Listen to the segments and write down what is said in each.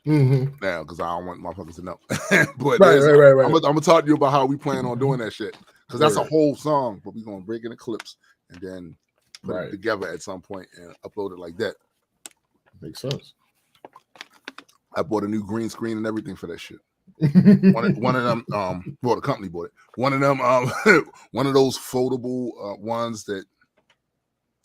now because I don't want motherfuckers to know. But right. I'm gonna talk to you about how we plan on doing that shit because that's a whole song, but we're gonna break into clips and then put it together at some point and upload it like that. Makes sense. I bought a new green screen and everything for that shit. one of them, well, the company bought it. One of them, one of those foldable ones that,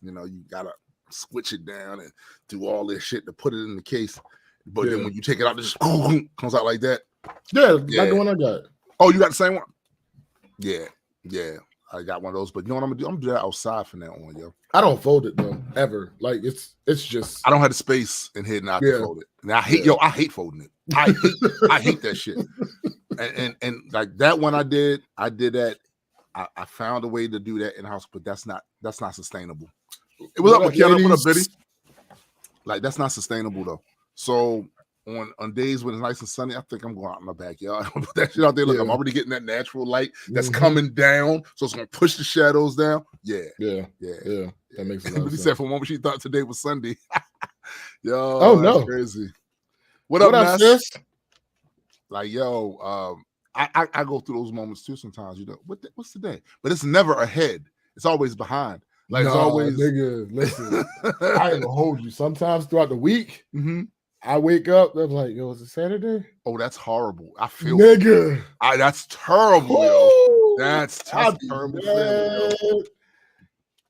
you know, you gotta switch it down and do all this shit to put it in the case. But then when you take it out, it just comes out like that. Yeah, like the one I got. Oh, you got the same one? Yeah. I got one of those. But you know what I'm gonna do? I'm gonna do that outside from now on, yo. I don't fold it though, ever. Like it's just I don't have the space in here not to fold it. And I hate I hate folding it. I hate that shit. And like that one I did that. I found a way to do that in house, but that's not sustainable. It was up with Kiana, what up, Biddy? Like that's not sustainable though. So on days when it's nice and sunny, I think I'm going out in my backyard. I'm put that shit out there. Look, I'm already getting that natural light that's coming down, so it's gonna push the shadows down. Yeah. That makes sense. But he said for a moment she thought today was Sunday. Yo, oh no, crazy. What up, sis? Like, yo, I go through those moments too sometimes. You know, what's today? But it's never ahead. It's always behind. Like it's always. Nigga, listen, I ain't gonna hold you. Sometimes throughout the week, I wake up. I'm like, yo, is it Saturday? Oh, that's horrible. I feel nigga. That's terrible, yo. That's terrible.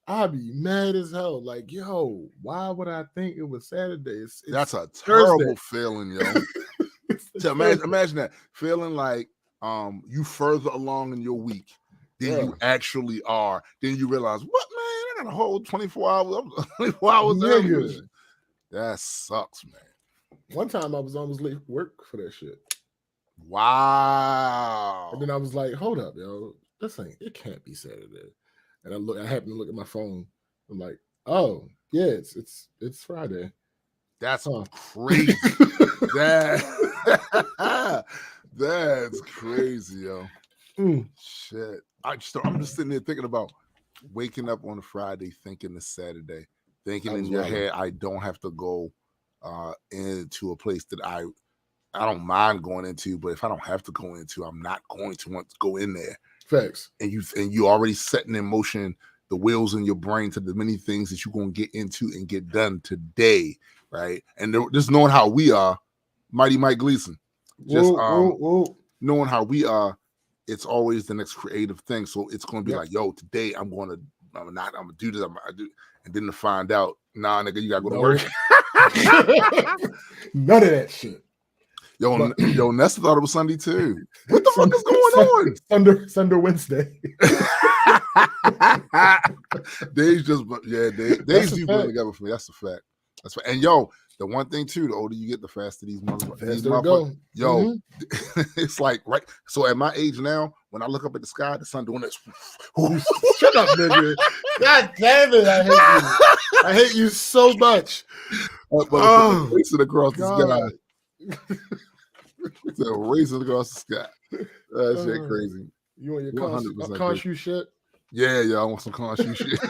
I'd be mad as hell. Like, yo, why would I think it was Saturday? That's a terrible feeling, yo. Imagine that feeling like you further along in your week than you actually are. Then you realize, what, man? I got a whole 24 hours. 24 hours early. That sucks, man. One time I was almost late for work for that shit. Wow. And then I was like, hold up, yo. It can't be Saturday. And I happened to look at my phone. I'm like, oh, yeah, it's Friday. That's crazy. That's crazy, yo. Shit. I'm just sitting there thinking about waking up on a Friday thinking it's Saturday. Thinking in your head, I don't have to go into a place that I don't mind going into, but if I don't have to go into, I'm not going to want to go in there. Facts. And you already setting in motion the wheels in your brain to the many things that you're gonna get into and get done today, right? And just knowing how we are, Mighty Mike Gleason, just knowing how we are, it's always the next creative thing. So it's gonna be like, yo, today I'm gonna do this, and then to find out, nah, nigga, you gotta go to work. None of that shit. Yo, Nesta thought it was Sunday too. What the fuck is going on? Sunday, Wednesday. Days do go together for me. That's a fact. And yo, the one thing too, the older you get, the faster these motherfuckers go. Yo, it's like right. So at my age now, when I look up at the sky, the sun doing this. Shut up, nigga. God damn it, I hate you. I hate you so much. Racing across the sky. It's racing across the sky. That shit crazy. You want your con-shoe shit? Yeah, I want some con-shoe shit.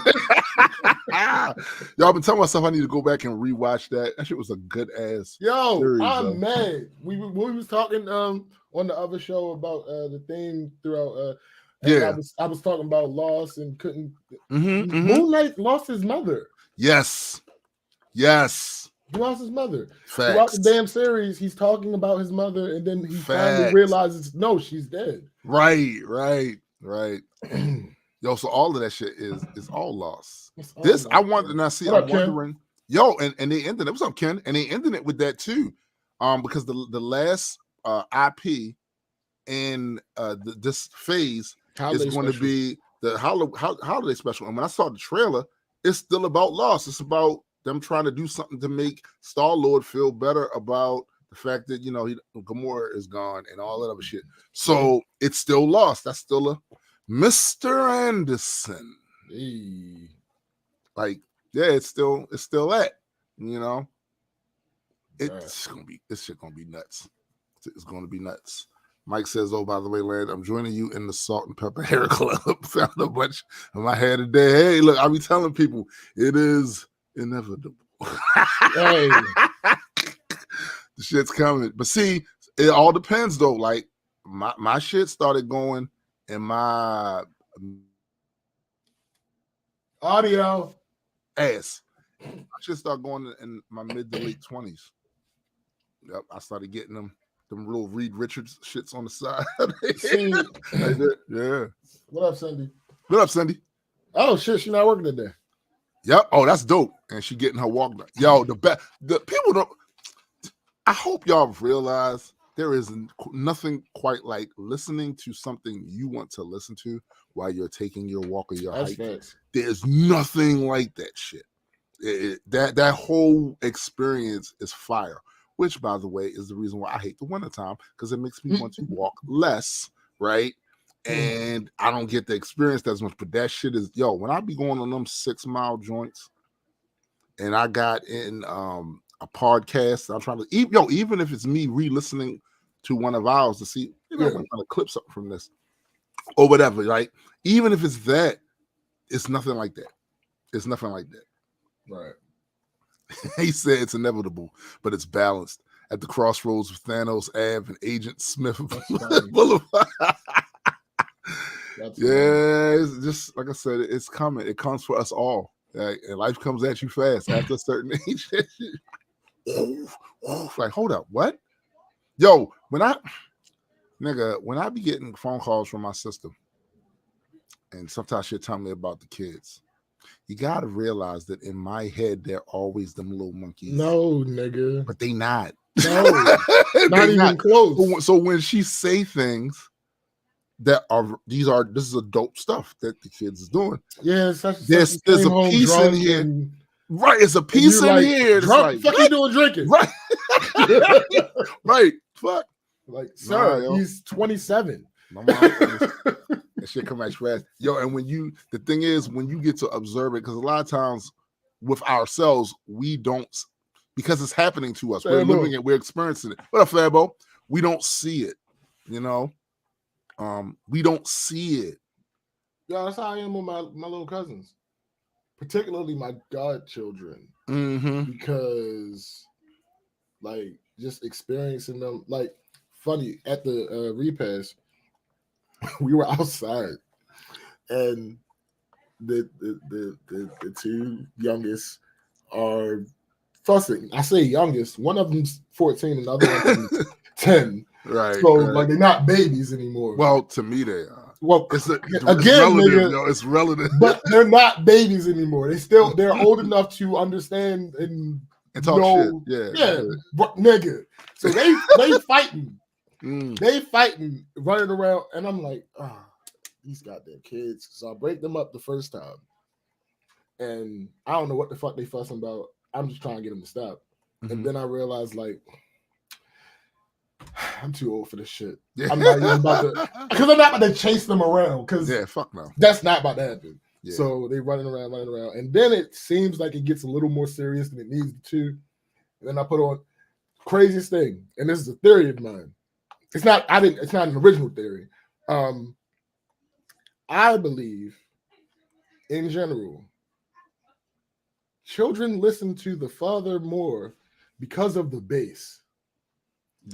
Y'all been telling myself I need to go back and rewatch that. That shit was a good ass. Yo, series, I'm mad. We was talking on the other show about the theme throughout. I was talking about loss and couldn't. Moonlight lost his mother. Yes. He lost his mother. Facts. Throughout the damn series, he's talking about his mother, and then he finally realizes, no, she's dead. Right. Yo, so all of that shit is all lost. I wanted to not see. I'm wondering, yo, and they ended it. What's up, Ken? And they ended it with that too, because the last IP in this phase is going to be the holiday special. And when I saw the trailer, it's still about loss. It's about them trying to do something to make Star-Lord feel better about the fact that, you know, Gamora is gone and all that other shit. So it's still lost. That's still a Mr. Anderson. Hey. Like, yeah, it's still that, you know. This shit gonna be nuts. It's gonna be nuts. Mike says, oh, by the way, Land, I'm joining you in the Salt and Pepper Hair Club. Found a bunch of my hair today. Hey, look, I'll be telling people it is inevitable. Hey. The shit's coming. But see, it all depends though. Like my shit started going in my audio ass. I should start going in my mid to late 20s. Yep, I started getting them little Reed Richards shits on the side. See, yeah. What up, Cindy? What up, Cindy? Oh shit, she's not working today. Yep. Oh, that's dope. And she getting her walk done. Yo, the people don't. I hope y'all realize there is nothing quite like listening to something you want to listen to while you're taking your walk or your hike. Facts. There's nothing like that shit. That whole experience is fire. Which, by the way, is the reason why I hate the wintertime, because it makes me want to walk less, right? And I don't get the experience as much. But that shit is, when I be going on them 6-mile joints, and I got in a podcast, I'm trying to, even if it's me re-listening to one of ours to see, I'm trying to clip something from this or whatever, right? Even if it's that, it's nothing like that. It's nothing like that. Right. He said it's inevitable, but it's balanced at the crossroads of Thanos Ave and Agent Smith Boulevard. It's just like I said, it's coming. It comes for us all. And life comes at you fast after a certain age. Like, hold up, what? Yo, when I be getting phone calls from my sister, and sometimes she'll tell me about the kids, you gotta realize that in my head, they're always them little monkeys. No, nigga. But they not. No, not even close. So when she say things that this is adult stuff that the kids is doing. Yeah, there's a piece in here. Right, it's a piece in here. Drunk, fuck you doing drinking? Right. Right. Fuck. Like, sir, he's 27. My mom that shit come at you fast. And the thing is, when you get to observe it, because a lot of times with ourselves, we don't, because it's happening to us. We're living it, we're experiencing it. What up, Fabo? We don't see it, we don't see it. Yeah, that's how I am with my little cousins, particularly my godchildren, because like just experiencing them. Like, funny, at the repass, we were outside, and the two youngest are fussing. I say youngest. One of them's 14, and the other one's 10. Right. So like they're not babies anymore. Well, to me they are. Well, it's relative, nigga, it's relative. But they're not babies anymore. They're old enough to understand and talk shit. Yeah. Nigga. So they fighting. They fighting, running around, and I'm like, these goddamn kids. So I break them up the first time, and I don't know what the fuck they fussing about. I'm just trying to get them to stop, and then I realized, like, I'm too old for this shit. I'm not even about to, because I'm not about to chase them around. Because fuck no, that's not about to happen. Yeah. So they running around, and then it seems like it gets a little more serious than it needs to. And then I put on craziest thing, and this is a theory of mine. It's not an original theory. I believe, in general, children listen to the father more because of the bass.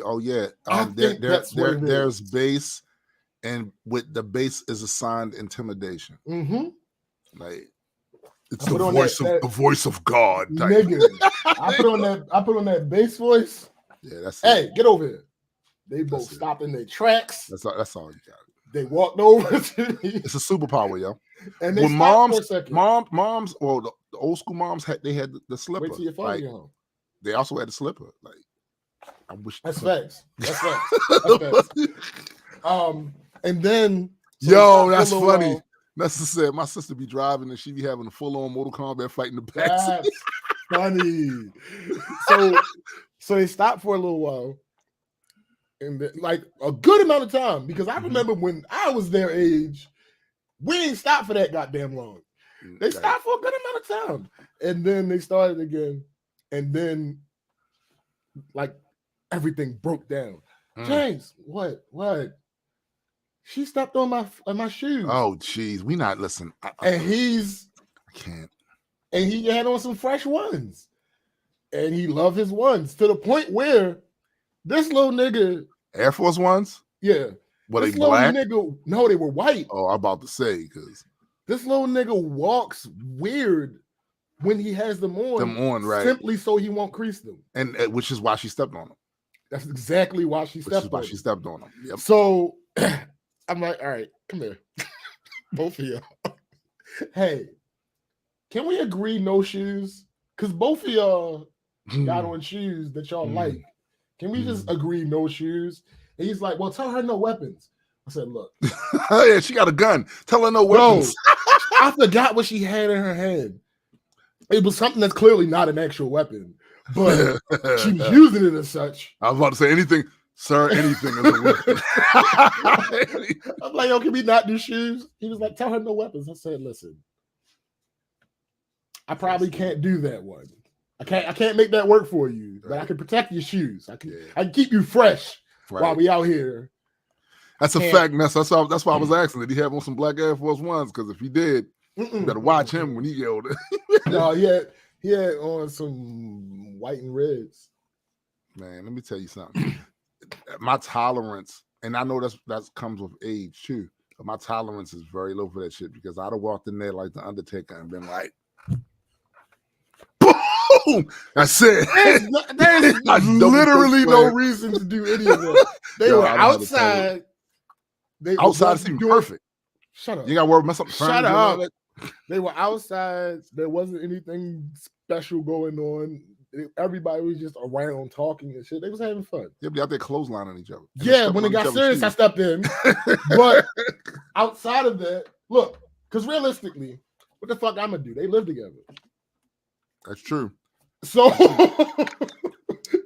Oh yeah, there's bass, and with the bass is assigned intimidation. Like it's the voice of God, nigga. I put on that bass voice. Yeah, that's hey, get over here. They both stopped in their tracks. That's all you got. They walked over to me. It's a superpower, yo. And they stopped for a second. Moms, well, the old school moms had the slipper. Wait till your father get home. They also had the slipper. Like, I wish. That's facts. That's facts. And then that's funny. That's the said. My sister be driving and she be having a full-on Mortal Kombat fight in the back. That's funny. So they stopped for a little while. And then, like a good amount of time, because I remember when I was their age, we ain't stopped for that goddamn long. They stopped for a good amount of time, and then they started again, and then like everything broke down. James, what? She stepped on my shoes. Oh, jeez, we not listen. I can't. And he had on some fresh ones, and he loved his ones to the point where This little nigga. Air Force Ones? Yeah. Were this they black? Nigga, no, they were white. Oh, I'm about to say, because this little nigga walks weird when he has them on, right? Simply so he won't crease them. And which is why she stepped on them. That's exactly why she stepped on them. She stepped on them. Yep. So I'm like, all right, come here. Both of y'all. Hey, can we agree no shoes? Because both of y'all got on shoes that y'all like. Can we just agree no shoes? And he's like, well, tell her no weapons. I said, look. Yeah, she got a gun. Tell her no weapons. I forgot what she had in her hand. It was something that's clearly not an actual weapon, but she was using it as such. I was about to say anything, sir, anything is a weapon. I'm like, yo, can we not do shoes? He was like, tell her no weapons. I said, listen, I probably can't do that one. I can't make that work for you, but I can protect your shoes. I can keep you fresh while we out here. That's a fact, Ness. That's why I was asking. Did he have on some black Air Force Ones? Because if he did, you better watch him when he get older. No, he had on some white and reds. Man, let me tell you something. My tolerance, and I know that comes with age too, but my tolerance is very low for that shit because I'd have walked in there like the Undertaker and been like, boom! That's it. There's literally no reason to do any of that. They were outside. Outside seemed perfect. Shut up. You got to worry about something. Shut up. They were outside. There wasn't anything special going on. Everybody was just around talking and shit. They was having fun. They'd be out there clotheslining each other. Yeah, when it got serious, I stepped in. But outside of that, look, because realistically, what the fuck I'm gonna do? They live together. That's true. So,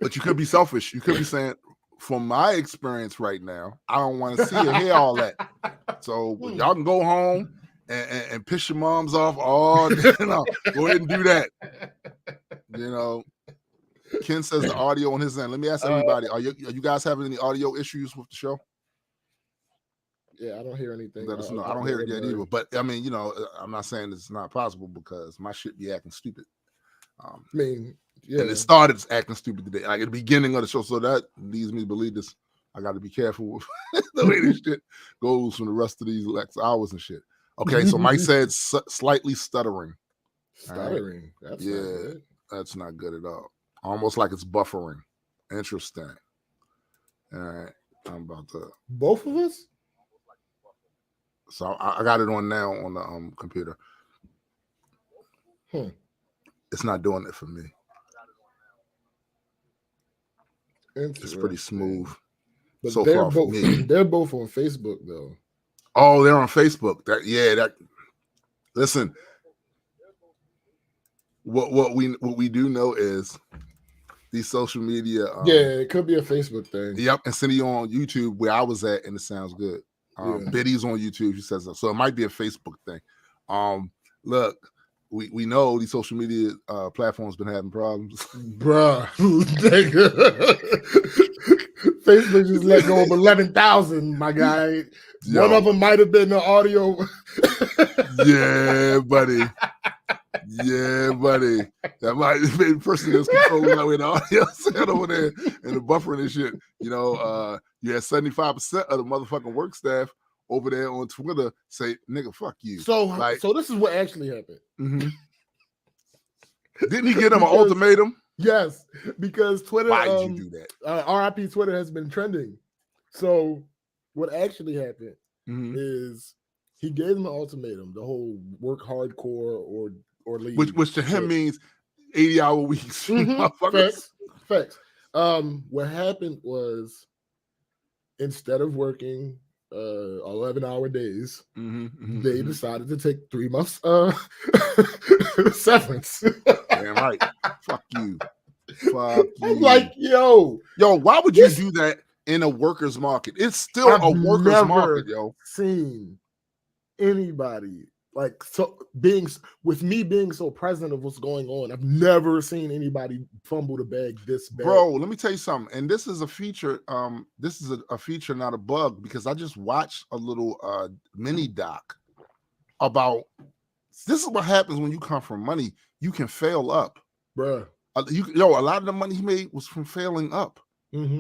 but you could be selfish. You could be saying, from my experience right now, I don't want to see or hear all that. So y'all can go home and piss your moms off all day. Go ahead and do that. Ken says the audio on his end. Let me ask everybody: Are you guys having any audio issues with the show? Yeah, I don't hear anything. Let us know. I don't hear it yet either. But I mean, I'm not saying it's not possible because my shit be acting stupid. Yeah. And it started acting stupid today, like at the beginning of the show. So that leads me to believe this. I got to be careful with the way this shit goes from the rest of these hours and shit. Okay, so Mike said slightly stuttering. Stuttering? Right. That's not good. That's not good at all. Almost like it's buffering. Interesting. All right, I'm about to. Both of us? So I got it on now on the computer. It's not doing it for me. It's pretty smooth. But so far for me. They're both on Facebook though. Oh, they're on Facebook. Listen. What we do know is these social media. It could be a Facebook thing. Yep, and sending you on YouTube where I was at, and it sounds good. Biddy's on YouTube. She says so. It might be a Facebook thing. Look. We know these social media platforms been having problems. Bruh. Facebook just let go of 11,000, my guy. Yo. One of them might have been the audio. Yeah, buddy. That might have been the person that's controlling that way the audio set over there and the buffering and shit. You had 75% of the motherfucking work staff over there on Twitter say, nigga, fuck you. So this is what actually happened. Mm-hmm. Didn't he get him an ultimatum? Yes, because Twitter. Why did you do that? RIP Twitter has been trending. So what actually happened is he gave him an ultimatum, the whole work hardcore or leave. Which to him means 80-hour weeks. Facts. What happened was instead of working 11-hour days, they decided to take 3 months severance. Damn right. Fuck you. I'm like, yo, why would you do that in a worker's market? It's still a worker's market, yo. Seen anybody like being so present of what's going on. I've never seen anybody fumble the bag this bad. Bro, let me tell you something. And this is a feature. This is a feature, not a bug, because I just watched a little mini doc about this is what happens when you come from money. You can fail up, bro. A lot of the money he made was from failing up.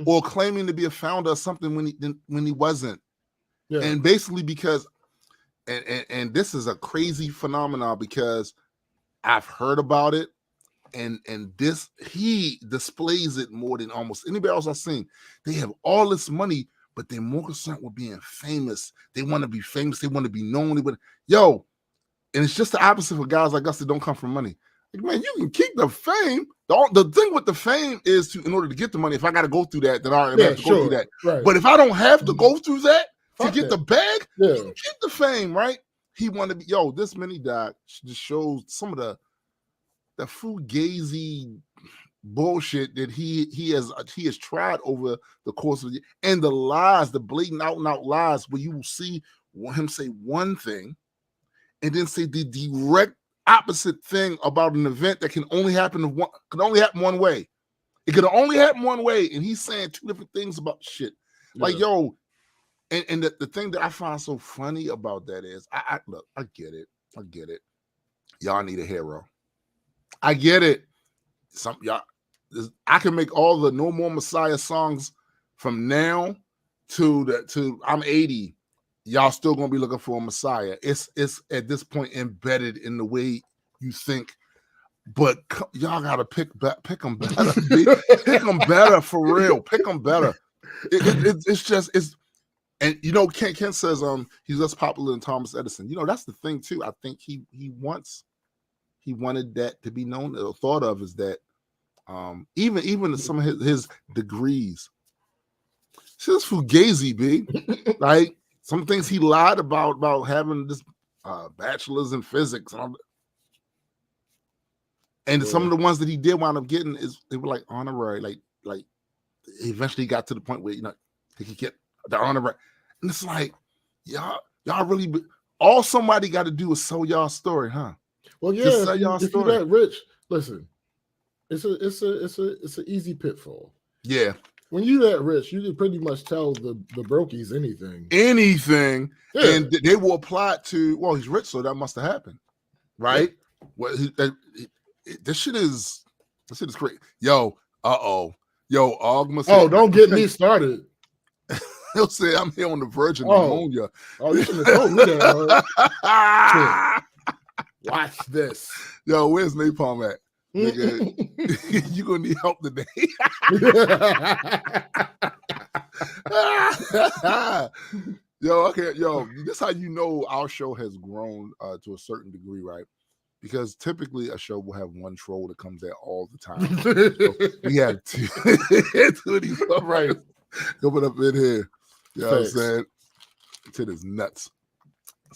or claiming to be a founder of something when he wasn't. Yeah. And basically because, and this is a crazy phenomenon because I've heard about it, and this, he displays it more than almost anybody else I've seen. They have all this money, but they're more concerned with being famous. They want to be famous. They want to be known. And it's just the opposite for guys like us that don't come from money. Like, man, you can keep the fame. The thing with the fame is in order to get the money, if I got to go through that, then I have to go through that. Right. But if I don't have to go through that to get the bag, you can keep the fame, right? He wanted to be, this mini doc just shows some of the fugazi bullshit that he has tried over the course of the year, and the lies, the blatant out and out lies, where you will see him say one thing and then say the direct opposite thing about an event that can only happen one way. It could only happen one way, and he's saying two different things about shit. Yeah. Like, and the thing that I find so funny about that is, I get it. Y'all need a hero. I get it. I can make all the No More Messiah songs from now to I'm 80. Y'all still gonna be looking for a Messiah. It's at this point embedded in the way you think. But y'all gotta pick them better. Pick them better for real. Pick them better. And Ken says he's less popular than Thomas Edison. That's the thing too. I think he wanted that to be known or thought of as that. Even some of his degrees, it's just fugazi, B. Like some things he lied about having this bachelor's in physics, and some of the ones that he did wind up getting they were like honorary, like he eventually got to the point where he could get the honorary, and it's like y'all really all somebody got to do is sell y'all story, huh? Well, yeah, if you're that rich, listen, it's an easy pitfall. Yeah. When you're that rich, you can pretty much tell the brokies anything. Yeah. And they will apply it to, well, he's rich, so that must have happened. Right? Yeah. Well, this shit is great. Yo, Ogma said, don't get me started. He'll say, I'm here on the verge of pneumonia. Oh, you should have told me that. Watch this. Yo, where's Napalm at? Nigga, you gonna need help today. This is how you know our show has grown to a certain degree, right? Because typically a show will have one troll that comes there all the time. So we have two of these right coming up in here. You know what I'm saying? Shit is nuts.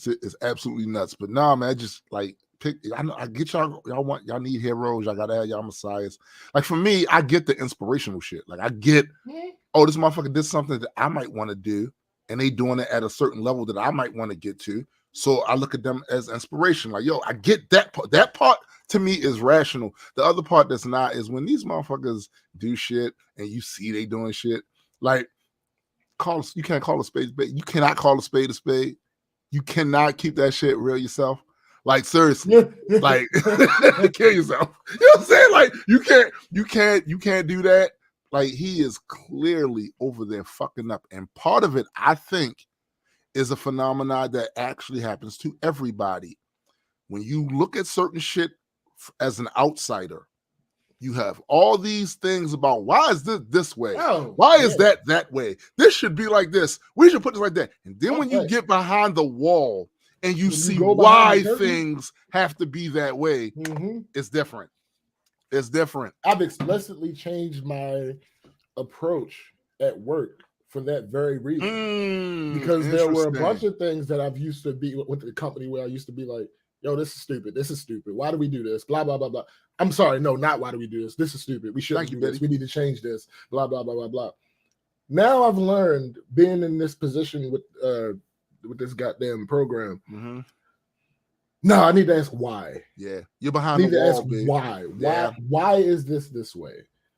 It's absolutely nuts. But nah, man, just like I get y'all need heroes, y'all gotta have y'all messiahs. Like for me, I get the inspirational shit. Like I get, this motherfucker did something that I might want to do, and they doing it at a certain level that I might want to get to. So I look at them as inspiration. Like, I get that part. That part to me is rational. The other part that's not is when these motherfuckers do shit and you see they doing shit. Like, you can't call a spade a spade. You cannot call a spade a spade. You cannot keep that shit real yourself. Like seriously, like kill yourself. You know what I'm saying? Like you can't do that. Like he is clearly over there fucking up. And part of it, I think, is a phenomenon that actually happens to everybody. When you look at certain shit as an outsider, you have all these things about why is this way? Why is that way? This should be like this. We should put this like that. And then when you get behind the wall and you see why things have to be that way, it's different. It's different. I've explicitly changed my approach at work for that very reason. Because there were a bunch of things that I've used to be with the company where I used to be like, yo, this is stupid. This is stupid. Why do we do this? Blah, blah, blah, blah. I'm sorry. No, not why do we do this? This is stupid. We shouldn't do this. We need to change this. Blah, blah, blah, blah, blah. Now I've learned being in this position with this goddamn program. No, I need to ask why. Yeah. You're behind the wall, baby. Why? Yeah. Why is this way?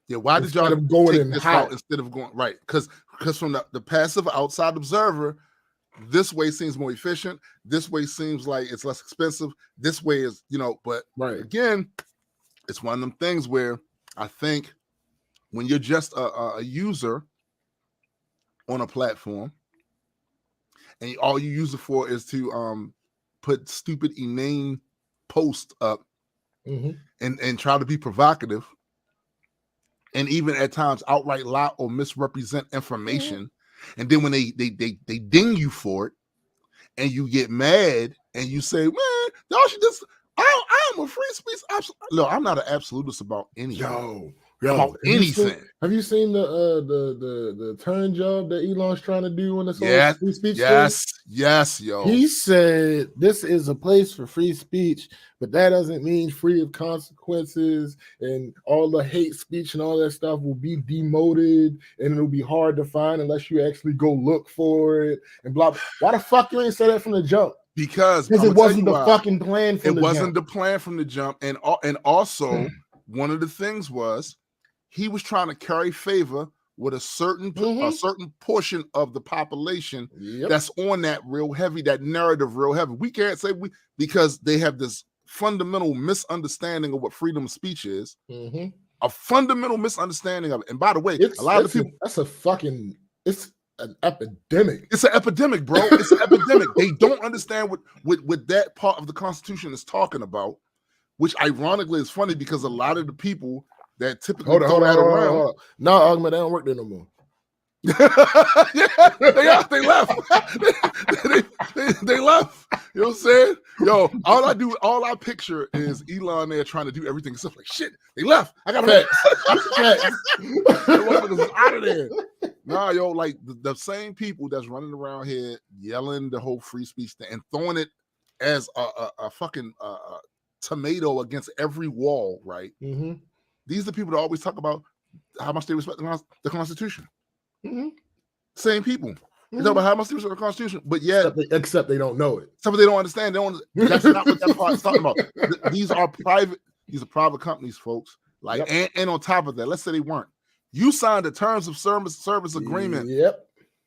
Yeah, why did y'all take this out instead of going right? Because from the passive outside observer, this way seems more efficient. This way seems like it's less expensive. This way is, but again, it's one of them things where I think when you're just a user on a platform, and all you use it for is to put stupid, inane posts up and try to be provocative, and even at times outright lie or misrepresent information. And then when they ding you for it, and you get mad and you say, man, y'all should just, I'm a free speech. No, I'm not an absolutist about anything. About anything. Have you seen the turn job that Elon's trying to do on this whole free speech thing? Yes, yo. He said this is a place for free speech, but that doesn't mean free of consequences, and all the hate speech and all that stuff will be demoted, and it'll be hard to find unless you actually go look for it and blah, blah. Why the fuck you ain't say that from the jump? Because it wasn't the fucking plan from the jump. It wasn't the plan from the jump. And also one of the things was he was trying to curry favor with a certain portion of the population that's on that real heavy, that narrative real heavy. We can't say because they have this fundamental misunderstanding of what freedom of speech is. A fundamental misunderstanding of it. And by the way, a lot of people it's an epidemic. It's an epidemic, bro. It's an epidemic. They don't understand what that part of the Constitution is talking about, which ironically is funny because a lot of the people that typically hold on. No, Augment, they don't work there no more. Yeah, they left. they left. You know what I'm saying? Yo, all I picture is Elon there trying to do everything and stuff like shit. They left. I got out of there. Nah, yo, like the same people that's running around here yelling the whole free speech thing and throwing it as a fucking tomato against every wall, right? These are the people that always talk about how much they respect the Constitution. Same people. They talk about how much they respect the Constitution, but yet except they don't know it. Except they don't understand. That's not what that part is talking about. These are private companies, folks. Like, and on top of that, let's say they weren't. You signed a terms of service agreement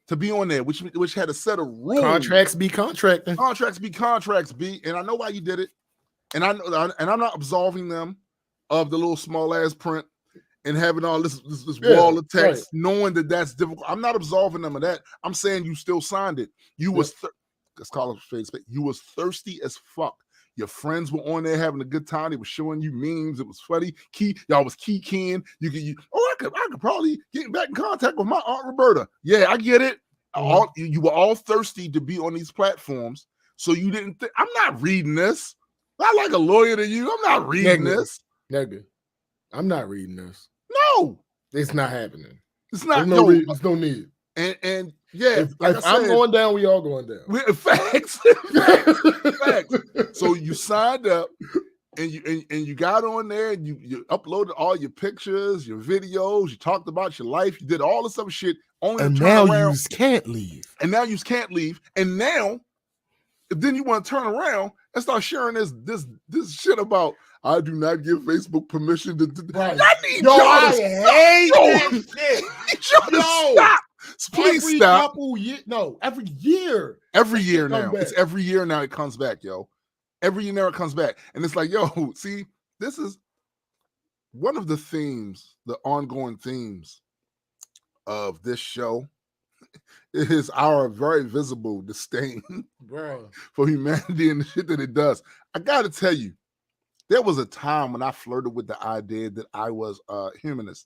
to be on there, which had a set of rules. Contracts be contracting. Contracts be. And I know why you did it. And I'm not absolving them of the little small ass print and having all this wall of text, knowing that that's difficult. I'm not absolving them of that. I'm saying you still signed it. You was let's call it straight space. You was thirsty as fuck. Your friends were on there having a good time. They were showing you memes. It was funny. Y'all was keying. I could probably get back in contact with my Aunt Roberta. Yeah, I get it. You were all thirsty to be on these platforms, so you didn't think, I'm not reading this. Not like a lawyer to you. I'm not reading this. Nigga, I'm not reading this. No, it's not happening. It's not. There's no need. And yeah, if I'm going down, we all going down. Facts. So you signed up, and you got on there, and you uploaded all your pictures, your videos. You talked about your life. You did all this other shit. And now you can't leave. And now you can't leave. And now, then you want to turn around and start sharing this shit about. I do not give Facebook permission to. Right. I need I hate that shit. Stop. Please stop. Every year. Every year now. It's every year now it comes back, yo. Every year now it comes back. And it's like, yo, see, this is one of the themes, the ongoing themes of this show is our very visible disdain for humanity and the shit that it does. I got to tell you, there was a time when I flirted with the idea that I was a humanist.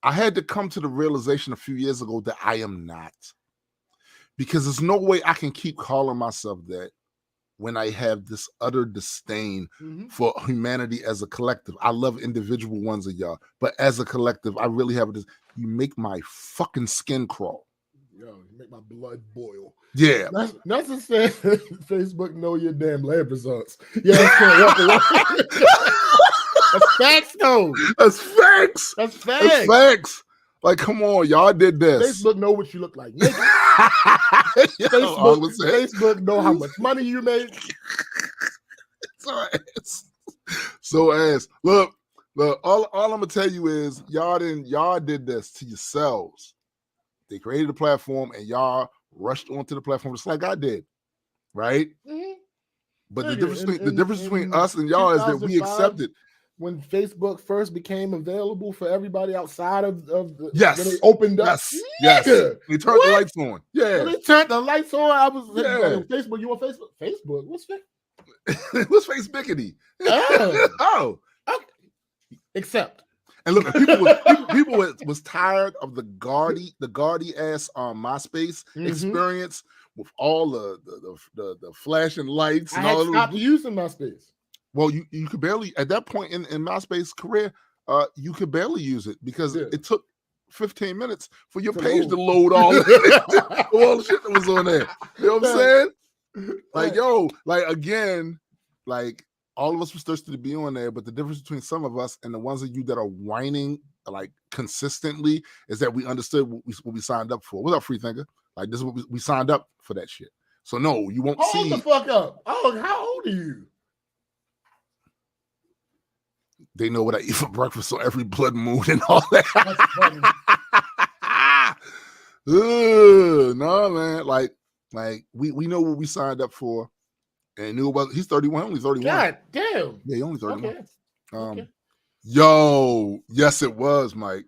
I had to come to the realization a few years ago that I am not. Because there's no way I can keep calling myself that when I have this utter disdain for humanity as a collective. I love individual ones of y'all, but as a collective, I really have this. You make my fucking skin crawl. Yo, you make my blood boil. Yeah. That's the saying. Facebook know your damn lab results. Yeah, I can't walk away. That's facts, though. That's facts. That's facts. That's facts. Like, come on, y'all did this. Facebook know what you look like. Facebook know how much money you make. So ass. Look, all I'm gonna tell you is y'all did this to yourselves. They created a platform and y'all rushed onto the platform just like I did, right? But the difference between us and y'all is that we accepted. when Facebook first became available for everybody outside of the yes, when they opened up. Yes. They turned the lights on. Yeah. When they turned the lights on, I was like, Yeah. Facebook, you on Facebook? Facebook? What's Facebook? What's Facebookity? Oh. Okay. Except. And look, people was tired of the gaudy ass MySpace experience with all the flashing lights and all. I stopped using MySpace. Well, you could barely at that point in MySpace career, you could barely use it because it took 15 minutes for your page to load all the shit that was on there. You know what I'm saying? Like, yo, like again, like all of us was thirsty to be on there, but the difference between some of us and the ones of you that are whining like consistently is that we understood what we signed up for. What's up, Freethinker? Like this is what we signed up for that shit. So no, you won't see. Hold the fuck up. Oh, how old are you? They know what I eat for breakfast, so every blood moon and all that. No, man. Like we know what we signed up for, and knew about. He's 31. Only 31. God damn. Yeah, he only 31. Okay. Yo, yes, it was, Mike.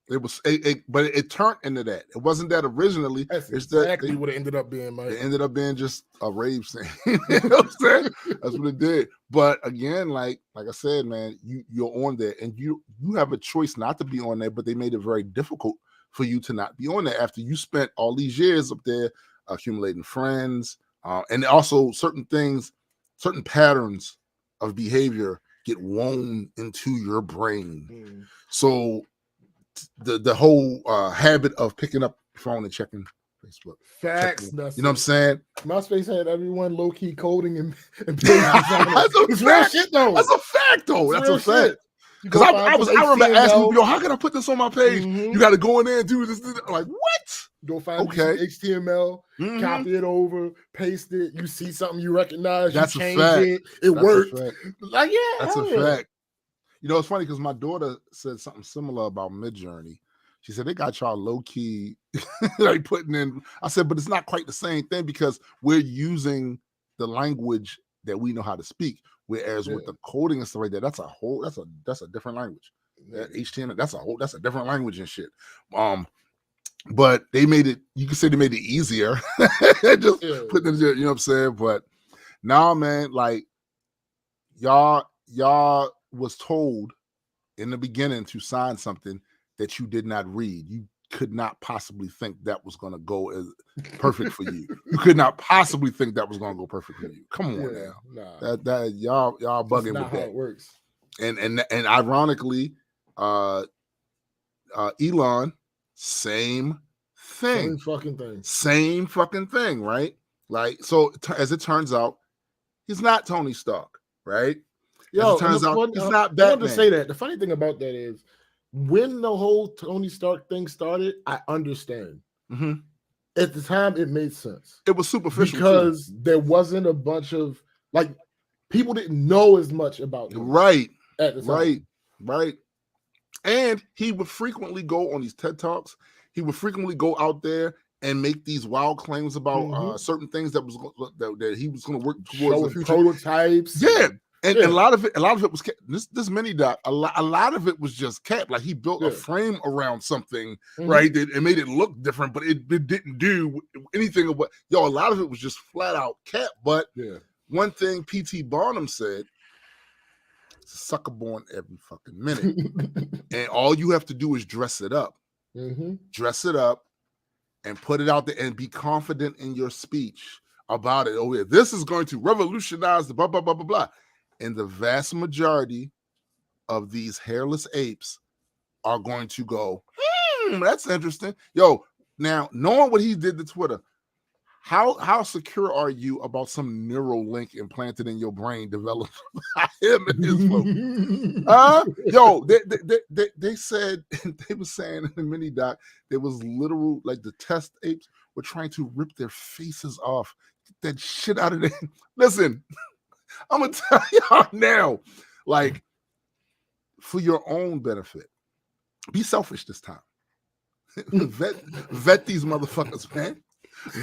It was, but it turned into that. It wasn't that originally. That's exactly what it ended up being, Mike. It ended up being just a rave thing. You know what I'm saying? That's what it did. But again, like I said, man, you're on there, and you have a choice not to be on there, but they made it very difficult for you to not be on there after you spent all these years up there accumulating friends, and also certain patterns of behavior get woven into your brain. So the whole habit of picking up your phone and checking Facebook. Facts. You know what I'm saying? MySpace had everyone low-key coding and pages on it. It's real shit, though. That's a fact, though. That's a fact. Because I remember asking, yo, how can I put this on my page? You got to go in there and do this. I'm like, what? Go find HTML, copy it over, paste it. You see something you recognize, that's you change a fact. It worked. Like, yeah, that's a fact. You know, it's funny because my daughter said something similar about Midjourney. She said they got y'all low key like putting in. I said, but it's not quite the same thing because we're using the language that we know how to speak. Whereas with the coding and stuff like that, that's a different language. That HTML, that's a different language and shit. But they made it. You can say they made it easier. Just put them, you know what I'm saying? But now, man, like y'all was told in the beginning to sign something that you did not read. You could not possibly think that was going to go as perfect for you. You could not possibly think that was going to go perfect for you. Come on now. Nah. That y'all bugging with that. How it works. And ironically, Elon, same thing. Same fucking thing, right? Like, so as it turns out, he's not Tony Stark, right? Yo, as it turns out, he's not Batman. I want to say that. The funny thing about that is when the whole Tony Stark thing started, I understand. At the time, it made sense. It was superficial because there wasn't a bunch of like people didn't know as much about him. Right. At the time. Right. And he would frequently go on these TED Talks. He would frequently go out there and make these wild claims about certain things that he was going to work towards the future. Prototypes. Yeah. And a lot of it was this mini doc. A lot of it was just cap. Like he built a frame around something, right? That it made it look different, but it didn't do anything of what. A lot of it was just flat out cap. But one thing P.T. Barnum said, it's a sucker born every fucking minute, and all you have to do is dress it up, dress it up, and put it out there, and be confident in your speech about it. Oh yeah, this is going to revolutionize the blah blah blah blah blah. And the vast majority of these hairless apes are going to go, that's interesting. Yo, now, knowing what he did to Twitter, how secure are you about some neural link implanted in your brain developed by him and his folks? Yo, they said, they were saying in the mini doc, there was literal, like the test apes were trying to rip their faces off. Get that shit out of there. Listen. I'm gonna tell y'all now, like, for your own benefit, be selfish this time. vet these motherfuckers, man.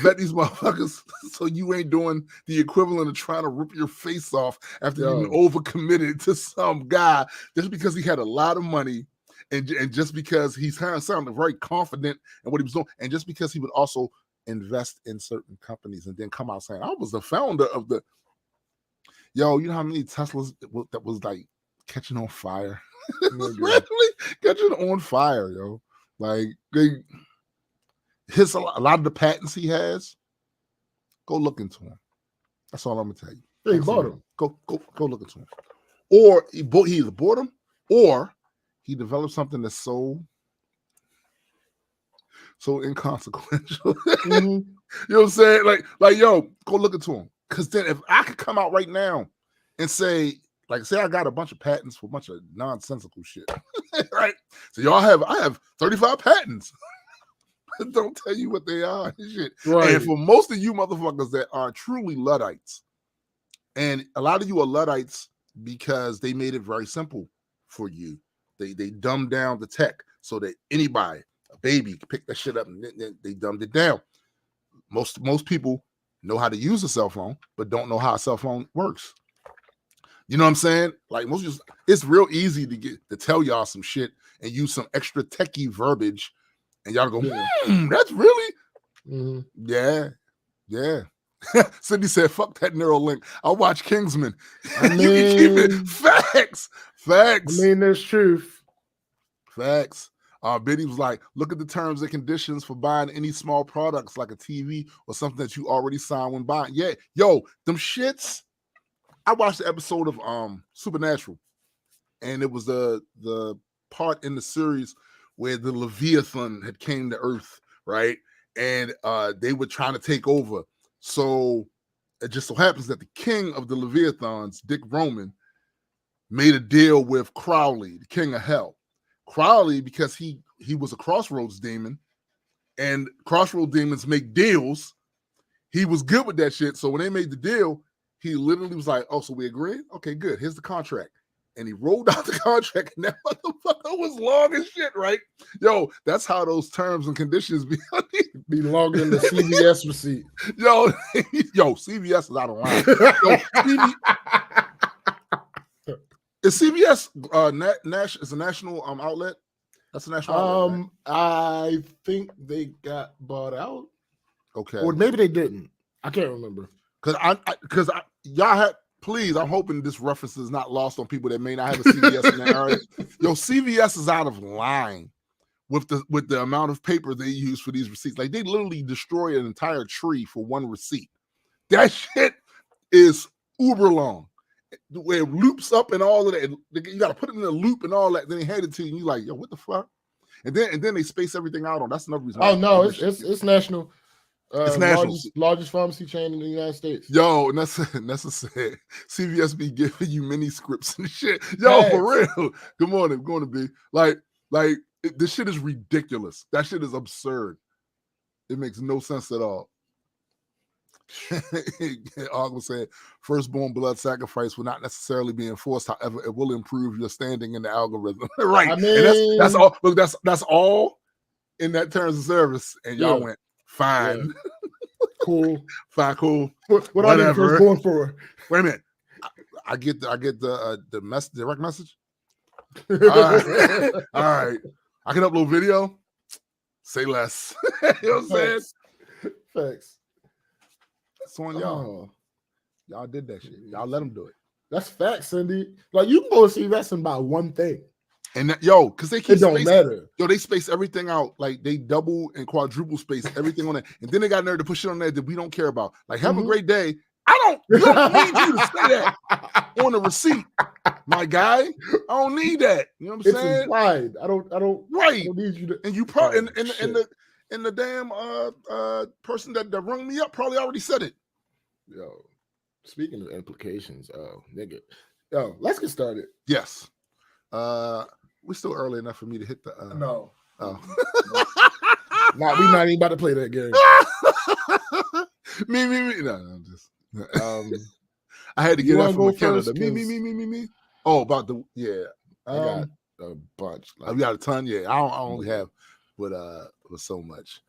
vet these motherfuckers so you ain't doing the equivalent of trying to rip your face off after you've been overcommitted to some guy just because he had a lot of money and just because he's sounded very confident in what he was doing and just because he would also invest in certain companies and then come out saying, I was the founder of the... Yo, you know how many Teslas that was like catching on fire? Literally catching on fire, yo. Like, a lot of the patents he has, go look into him. That's all I'm gonna tell you. Yeah, he bought them. Go look into him. Or he either bought them or he developed something that's so inconsequential. You know what I'm saying? Like, yo, go look into him. Because then if I could come out right now and say I got a bunch of patents for a bunch of nonsensical shit, right? So I have 35 patents. Don't tell you what they are and shit. Right. And for most of you motherfuckers that are truly Luddites, and a lot of you are Luddites because they made it very simple for you. They dumbed down the tech so that anybody, a baby, can pick that shit up, and they dumbed it down. Most people know how to use a cell phone, but don't know how a cell phone works. You know what I'm saying? Like it's real easy to tell y'all some shit and use some extra techie verbiage, and y'all go, that's really, yeah. Cindy said, "Fuck that Neuralink. I'll watch Kingsman." You can keep it. Facts. I mean, there's truth. Facts. Biddy was like, look at the terms and conditions for buying any small products like a TV or something that you already signed when buying. Yeah, yo, them shits. I watched the episode of Supernatural, and it was the part in the series where the Leviathan had came to Earth, right? And they were trying to take over. So it just so happens that the king of the Leviathans, Dick Roman, made a deal with Crowley, the king of hell. Crowley, because he was a crossroads demon, and crossroads demons make deals, he was good with that shit. So when they made the deal, he literally was like, oh, so we agreed? Okay, good. Here's the contract. And he rolled out the contract, and that motherfucker was long as shit, right? Yo, that's how those terms and conditions be longer than the CVS receipt. Yo, CVS is out of line. Is CVS is a national outlet? That's a national outlet, right? I think they got bought out. Okay. Or maybe they didn't. I can't remember. Because y'all had, please, I'm hoping this reference is not lost on people that may not have a CVS in their area. Yo, CVS is out of line with the amount of paper they use for these receipts. Like, they literally destroy an entire tree for one receipt. That shit is uber long. Where it loops up and all of that. You got to put it in a loop and all that. Then they hand it to you, and you're like, yo, what the fuck? And then they space everything out on. That's another reason. Oh no, it's national. It's national. Largest pharmacy chain in the United States. Yo, and that's said. CVS be giving you mini scripts and shit. Yo, for real. Good morning, going to be like this shit is ridiculous. That shit is absurd. It makes no sense at all. Argo said, firstborn blood sacrifice will not necessarily be enforced. However, it will improve your standing in the algorithm. Right. I mean, and that's all. Look, that's all in that terms of service. And y'all went, fine. Yeah. Cool. Fine, cool. What are you firstborn for? Wait a minute. I get the direct message. All right. All right. I can upload video. Say less. You know what I'm saying? Thanks. That's on y'all. Y'all did that shit. Y'all let them do it. That's facts, Cindy. Like, you can go see wrestling by one thing. And because they keep it don't matter. Yo, they space everything out. Like, they double and quadruple space everything on it. And then they got nerve to push it on there that we don't care about. Like, have a great day. You don't need you to say that on the receipt, my guy. I don't need that. You know what I'm saying? It's implied. I don't. Right. I don't need you to. And you probably and the damn person that rung me up probably already said it. Yo, speaking of implications, nigga. Yo, let's get started. Yes. We're still early enough for me to hit the no. Oh. Nah, we not even about to play that game. me. No, I'm just I had to get that from Canada. Me. Oh, about the I got a bunch. Like, we got a ton. Yeah, I only have with so much.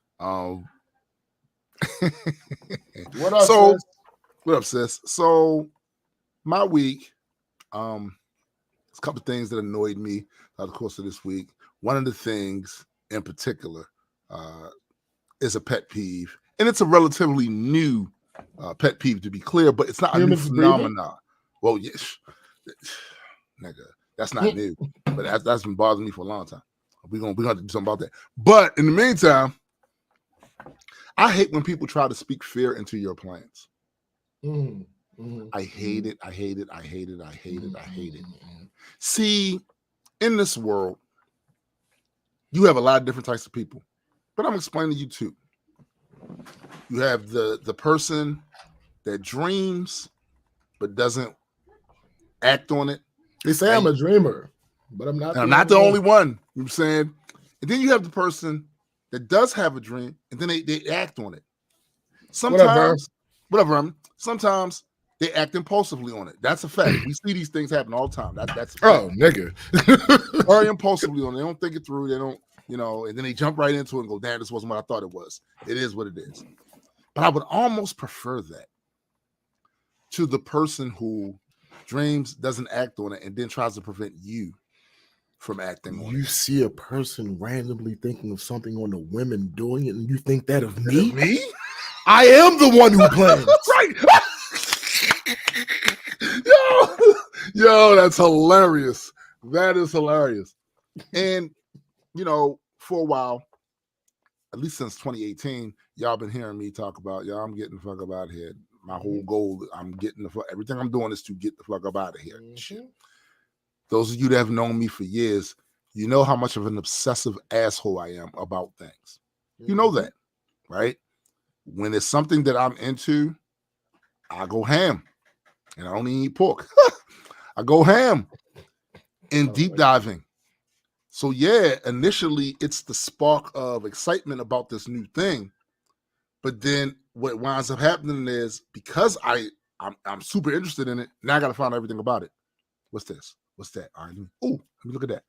What up, sis? What up, sis? So my week, there's a couple of things that annoyed me throughout the course of this week. One of the things in particular is a pet peeve, and it's a relatively new pet peeve, to be clear, but it's not a new phenomenon. Well, yes, nigga, that's not new, but that's been bothering me for a long time. We're gonna do something about that. But in the meantime, I hate when people try to speak fear into your plans. I hate it. I hate it. I hate it. I hate it. I hate it. See, in this world, you have a lot of different types of people, but I'm explaining to you too. You have the person that dreams but doesn't act on it. They say I'm a dreamer, but I'm not. I'm not the only one. You know what I'm saying? And then you have the person that does have a dream and then they act on it. Sometimes, whatever. Sometimes they act impulsively on it. That's a fact. We see these things happen all the time. That's a fact. Nigga. Very impulsively on it. They don't think it through. They don't, and then they jump right into it and go, damn, this wasn't what I thought it was. It is what it is. But I would almost prefer that to the person who dreams, doesn't act on it, and then tries to prevent you from acting on it. You see a person randomly thinking of something on the women doing it, and you think that of me? Me? I am the one who plans. Right. Yo, that's hilarious. That is hilarious. And, for a while, at least since 2018, y'all been hearing me talk about, I'm getting the fuck up out of here. My whole goal, everything I'm doing is to get the fuck up out of here. Mm-hmm. Those of you that have known me for years, you know how much of an obsessive asshole I am about things. Mm-hmm. You know that, right? When it's something that I'm into, I go ham. And I don't even eat pork. I go ham in deep diving. So yeah, initially it's the spark of excitement about this new thing. But then what winds up happening is because I'm super interested in it, now I got to find out everything about it. What's this? What's that? All right. Oh, let me look at that.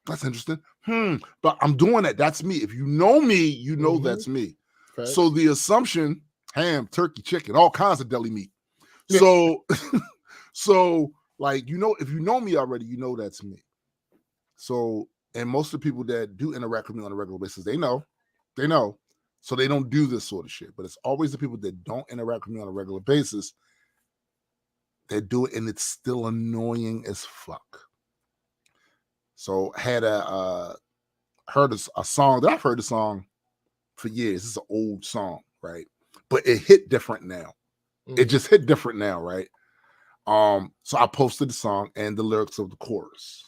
That's interesting. But I'm doing that. That's me. If you know me, you know that's me. Okay. So the assumption, ham, turkey, chicken, all kinds of deli meat. Yeah. So like, if you know me already, you know that's me. So, and most of the people that do interact with me on a regular basis, they know. So they don't do this sort of shit. But it's always the people that don't interact with me on a regular basis that do it, and it's still annoying as fuck. So had heard a song that I've heard the song for years. It's an old song, right? But it hit different now. Mm-hmm. It just hit different now, right? So I posted the song and the lyrics of the chorus,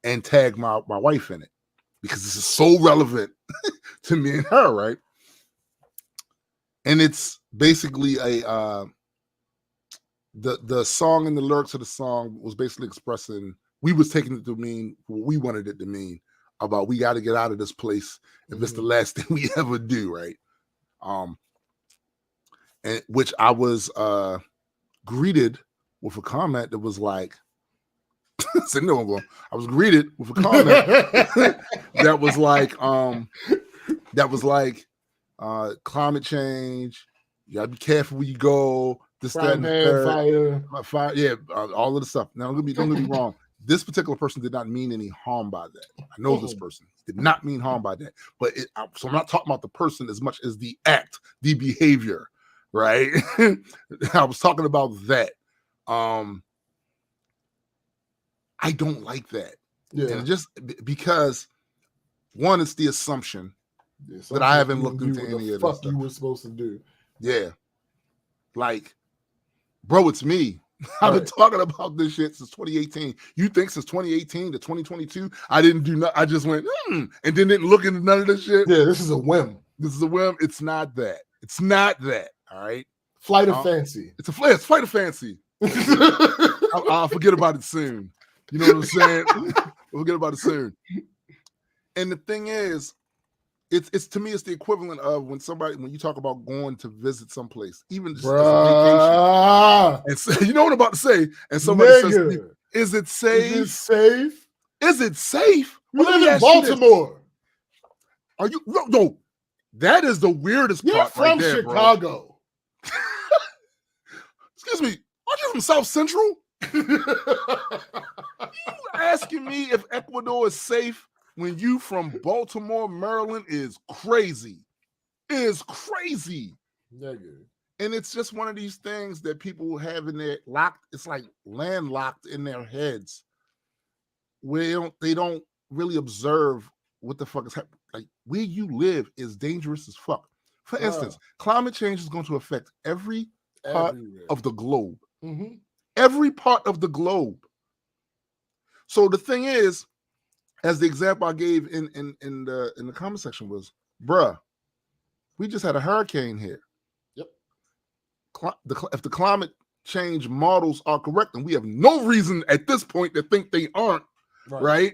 and tagged my wife in it because this is so relevant to me and her, right? And it's basically the song and the lyrics of the song was basically expressing, we was taking it to mean what we wanted it to mean about we got to get out of this place if it's the last thing we ever do, right? And which I was greeted with a comment that was like, I was greeted with a comment that was like, climate change, you gotta be careful where you go, this, that, and fire. Yeah, all of the stuff. Now, don't get me wrong. This particular person did not mean any harm by that. I know this person did not mean harm by that. But so I'm not talking about the person as much as the act, the behavior, right? I was talking about that. I don't like that. Yeah. And just because, one, it's the assumption that I haven't looked into any of this stuff. You were supposed to do. Yeah. Like, bro, it's me. I've been talking about this shit since 2018. You think since 2018 to 2022, I didn't do nothing. I just went, and then didn't look into none of this shit. Yeah, this is a whim. It's not that. It's not that. All right. Flight of fancy. It's flight of fancy. I'll forget about it soon. You know what I'm saying? We'll forget about it soon. And the thing is, it's to me, it's the equivalent of when you talk about going to visit someplace, even just as a vacation. And so, you know what I'm about to say? And somebody says to me, is it safe? Is it safe? Is it safe? We live in Baltimore. Are you no? That is the weirdest part right there, Chicago. Bro. Excuse me. Aren't you from South Central? You asking me if Ecuador is safe when you from Baltimore, Maryland is crazy. Is crazy. Nigga. And it's just one of these things that people have in their locked, it's like landlocked in their heads where they don't really observe what the fuck is happening. Like where you live is dangerous as fuck. For instance, climate change is going to affect every part of the globe. Mm-hmm. Every part of the globe. So the thing is, as the example I gave in the comment section was, bruh, we just had a hurricane here. Yep. If the climate change models are correct, and we have no reason at this point to think they aren't, right?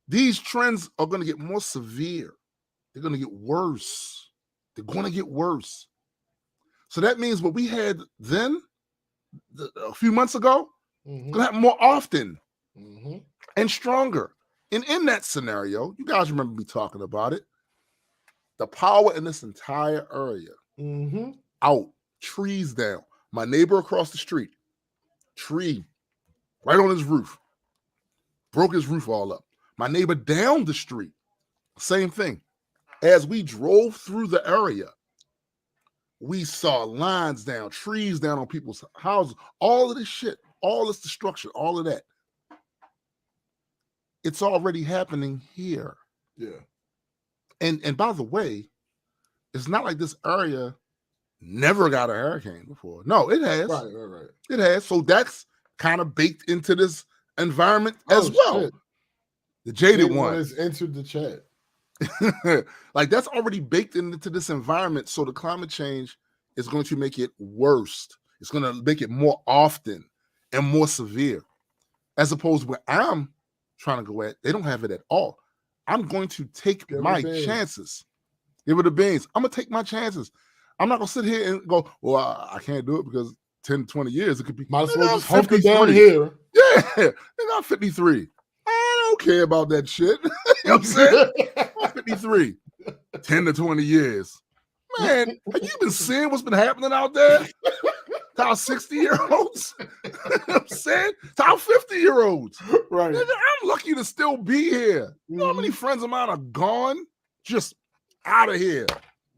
These trends are going to get more severe. They're going to get worse. They're going to get worse. So that means what we had then, a few months ago, going to happen more often and stronger. And in that scenario, you guys remember me talking about it, the power in this entire area, out, trees down. My neighbor across the street, tree right on his roof, broke his roof all up. My neighbor down the street, same thing. As we drove through the area, we saw lines down, trees down on people's houses, all of this shit, all this destruction, all of that. It's already happening here. Yeah. And by the way, it's not like this area never got a hurricane before. No, it has. Right. It has. So that's kind of baked into this environment as well. Shit. The jaded one has entered the chat. Like that's already baked into this environment. So the climate change is going to make it worse. It's going to make it more often and more severe. As opposed to where I'm trying to go at, they don't have it at all. I'm going to take my chances. Give it the beans. I'm going to take my chances. I'm not going to sit here and go, well, I can't do it because 10, 20 years, it could be. Might as well just hunker down here. Yeah, I'm 53. I don't care about that shit. You know what I'm saying? I'm 53. 10 to 20 years. Man, have you been seeing what's been happening out there? To our 60-year-olds? You know what I'm saying? To our 50-year-olds. Right. I'm lucky to still be here. You know how many friends of mine are gone? Just out of here.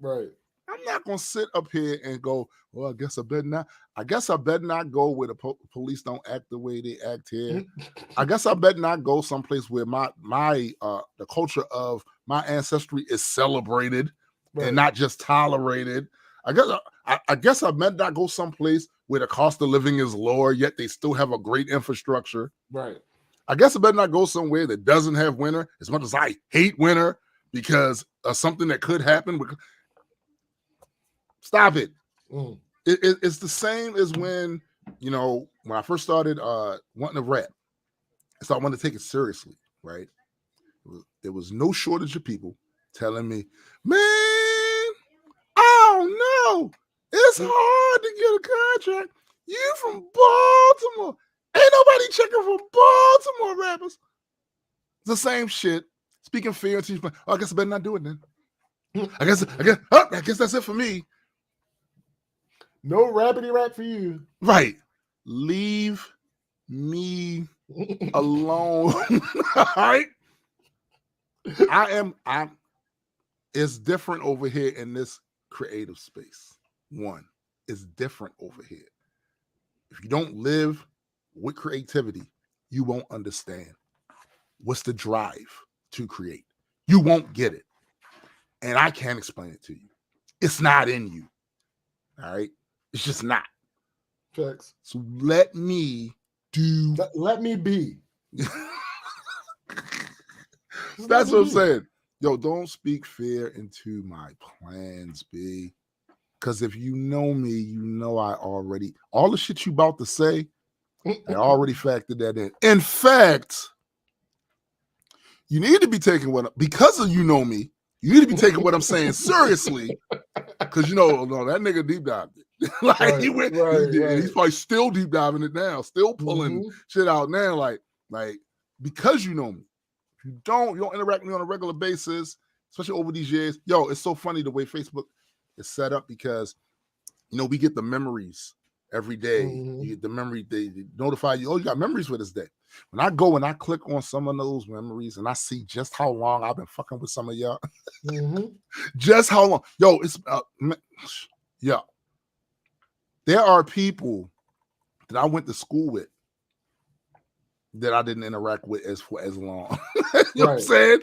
Right. I'm not going to sit up here and go, well, I guess I better not. I guess I better not go where the police don't act the way they act here. I guess I better not go someplace where the culture of my ancestry is celebrated and not just tolerated. I guess I better not go someplace where the cost of living is lower, yet they still have a great infrastructure. Right. I guess I better not go somewhere that doesn't have winter, as much as I hate winter because of something that could happen. Stop it. It's the same as when I first started wanting to rap. So I wanted to take it seriously, right? There was no shortage of people telling me, man, I don't know. It's hard to get a contract. You from Baltimore. Ain't nobody checking for Baltimore rappers. It's the same shit. Speaking fear and teach. I guess I better not do it then. I guess that's it for me. No rapidy rap for you. Right. Leave me alone. All right. It's different over here in this creative space. One, it's different over here. If you don't live with creativity, you won't understand what's the drive to create. You won't get it. And I can't explain it to you. It's not in you. All right. It's just not. Facts. So let me be. That's what I'm saying. Yo, don't speak fear into my plans, B. Because if you know me, you know all the shit you about to say, I already factored that in. In fact, you need to be taking because of you know me, you need to be taking what I'm saying seriously. Because that nigga deep dived it. He's probably still deep diving it now, still pulling shit out now. Like because you know me. If you don't interact with me on a regular basis, especially over these years. Yo, it's so funny the way Facebook is set up because, you know, we get the memories every day. You get the memory, they notify you, oh, you got memories for this day. When I go and I click on some of those memories and I see just how long I've been fucking with some of y'all, just how long. Yo, it's, yo, there are people that I went to school with that I didn't interact with for as long. You know what I'm saying?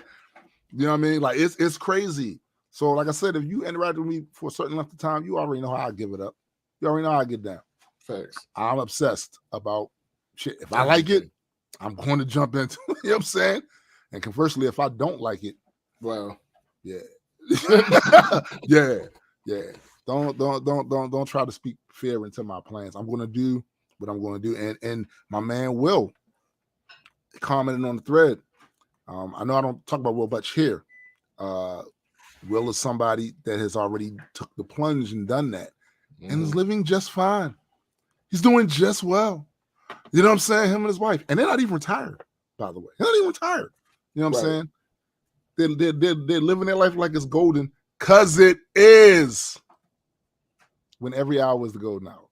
You know what I mean? Like, it's crazy. So, like I said, if you interact with me for a certain length of time, you already know how I give it up. You already know how I get down. Facts. I'm obsessed about shit. If I like it, I'm going to jump into it. You know what I'm saying? And conversely, if I don't like it, well, yeah. yeah. Don't try to speak fear into my plans. I'm going to do what I'm going to do. And my man Will commented on the thread. I know I don't talk about Will much here. Will is somebody that has already took the plunge and done that and is living just fine. He's doing just well. You know what I'm saying? Him and his wife. And they're not even retired, by the way. They're not even retired. You know what I'm saying? They're living their life like it's golden because it is. When every hour is the golden hour.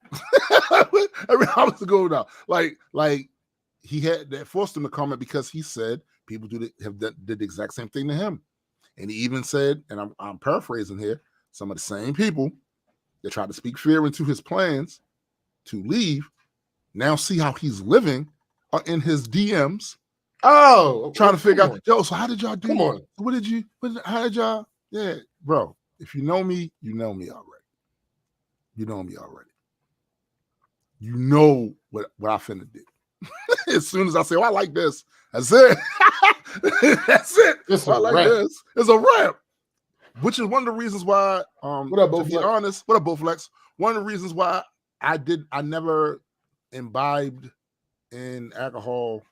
Every hour is the golden hour. Like he had that forced him to comment because he said people did the exact same thing to him. And he even said, and I'm paraphrasing here, some of the same people that tried to speak fear into his plans to leave now see how he's living are in his DMs. Oh, trying to figure out, yo, so how did y'all do? Come on. How did y'all? Yeah, bro. If you know me, you know me already. You know me already. You know what I finna do. As soon as I say, oh, I like this, that's it. That's it. I like this. It's a wrap. Which is one of the reasons why, what up, to be honest, what up, Bowflex? One of the reasons why I never imbibed in alcohol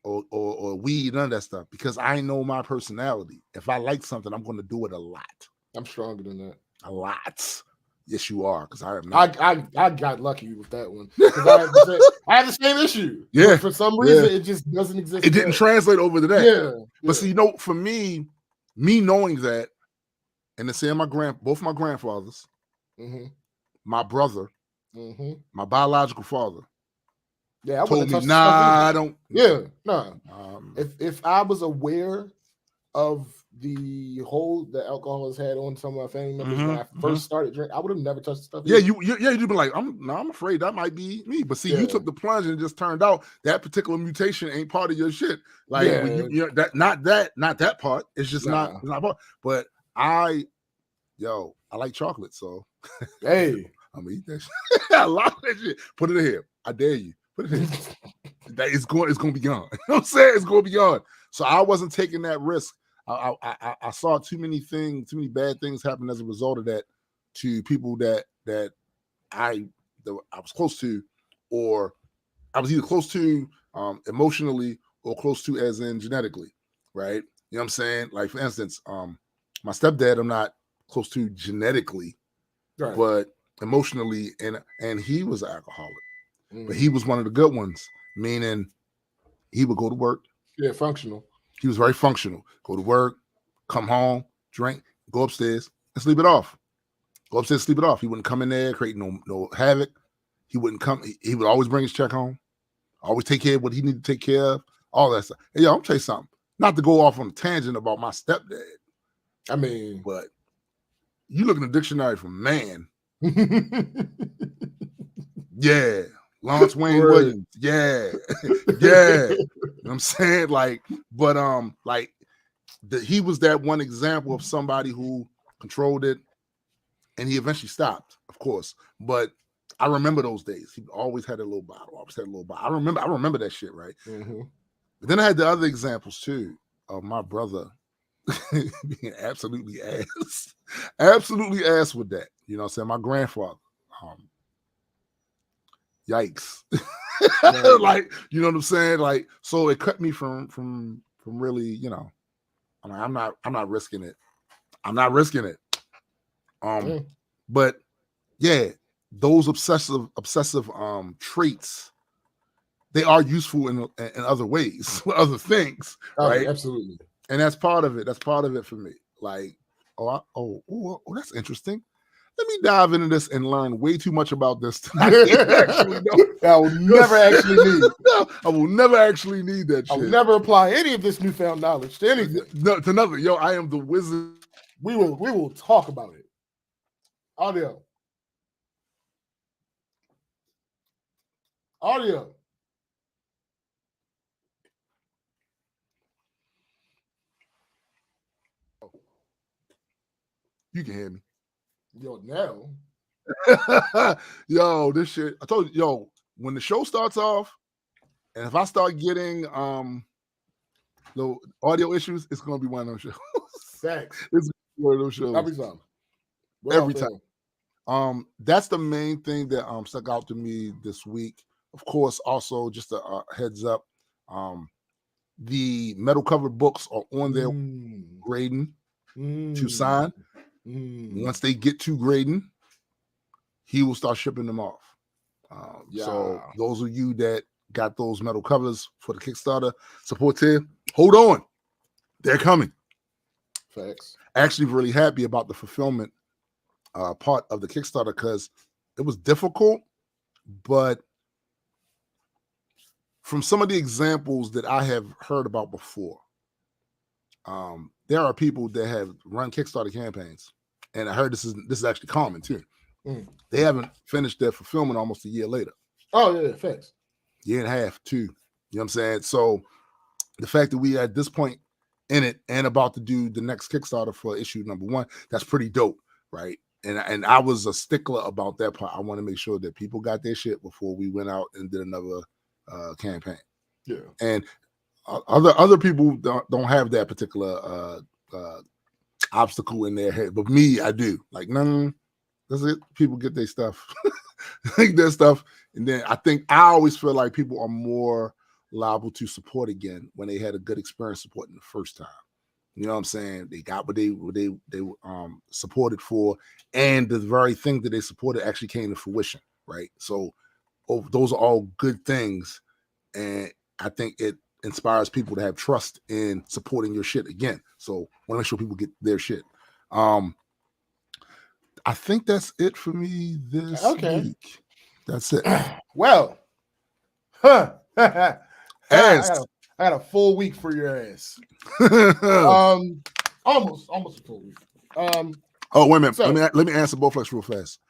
or weed, none of that stuff, because I know my personality. If I like something, I'm going to do it a lot. I'm stronger than that. A lot. Yes, you are, because I am not. I got lucky with that one. I had the same issue. Yeah. But for some reason, it just doesn't exist. It didn't translate over to that. Yeah. But see, you know, for me knowing that, and to say both my grandfathers, my brother, my biological father, I told me, nah, I don't. Yeah, nah. If I was aware of the hold that alcohol has had on some of my family members when I first started drinking, I would have never touched the stuff. Yeah, you'd be like, I'm afraid that might be me. But see, you took the plunge and it just turned out that particular mutation ain't part of your shit. Like, when you know, not that part. It's just not part. But I like chocolate, so hey, I'm gonna eat that shit. I love that shit. Put it in here. I dare you. Put it in here. It's going to be gone. You know what I'm saying? It's going to be gone. So I wasn't taking that risk. I saw too many bad things happen as a result of that to people that I was close to, or I was either close to emotionally or close to as in genetically, right? You know what I'm saying? Like, for instance, my stepdad, I'm not close to genetically, but emotionally, and he was an alcoholic. But he was one of the good ones, meaning he would go to work. Yeah, functional. He was very functional. Go to work, come home, drink, go upstairs, and sleep it off. Go upstairs, sleep it off. He wouldn't come in there, create no havoc. He wouldn't come. He would always bring his check home. Always take care of what he needed to take care of. All that stuff. Hey, yo, I'm gonna tell you something. Not to go off on a tangent about my stepdad. I mean, but you look in the dictionary for man. Yeah. Lawrence Wayne Williams. Yeah. Yeah. You know what I'm saying? Like, but he was that one example of somebody who controlled it, and he eventually stopped, of course. But I remember those days. He always had a little bottle. I remember that shit, right? But then I had the other examples too of my brother being absolutely ass with that. You know what I'm saying? My grandfather. Yikes. Like, you know what I'm saying? Like, so it cut me from really, you know, I'm not risking it. I'm not risking it. But yeah, those obsessive traits, they are useful in other ways, other things, right? Absolutely. And that's part of it. That's part of it for me. Like, that's interesting. Let me dive into this and learn way too much about this. I will never actually need. I will never actually need that shit. I will never apply any of this newfound knowledge to anything. No, to nothing. Yo, I am the wizard. We will talk about it. Audio. You can hear me. Yo, now. Yo, this shit. I told you, yo, when the show starts off, and if I start getting the audio issues, it's gonna be one of those shows. Facts. It's one of those shows. Every time. That's the main thing that stuck out to me this week. Of course, also just a heads up, the metal covered books are on there grading to sign. Once they get to grading, he will start shipping them off. So those of you that got those metal covers for the Kickstarter support tier, hold on, they're coming. Facts. Actually, really happy about the fulfillment part of the Kickstarter because it was difficult, but from some of the examples that I have heard about before, there are people that have run Kickstarter campaigns, and I heard this is actually common too. They haven't finished their fulfillment almost a year later. Oh yeah, thanks. Year and a half, 2. You know what I'm saying? So the fact that we at this point in it and about to do the next Kickstarter for issue number 1, that's pretty dope, right? And I was a stickler about that part. I want to make sure that people got their shit before we went out and did another campaign. Yeah. And other people don't have that particular obstacle in their head, but me, I do. Like, no, that's it. People get their stuff, their stuff, and then I always feel like people are more liable to support again when they had a good experience supporting the first time. You know what I'm saying? They got what they supported for, and the very thing that they supported actually came to fruition, right? So those are all good things, and I think it inspires people to have trust in supporting your shit again. So want to make sure people get their shit. I think that's it for me this week. That's it. Well, I got a full week for your ass. Almost a full week. Oh, wait a minute. So, let me answer Bowflex real fast.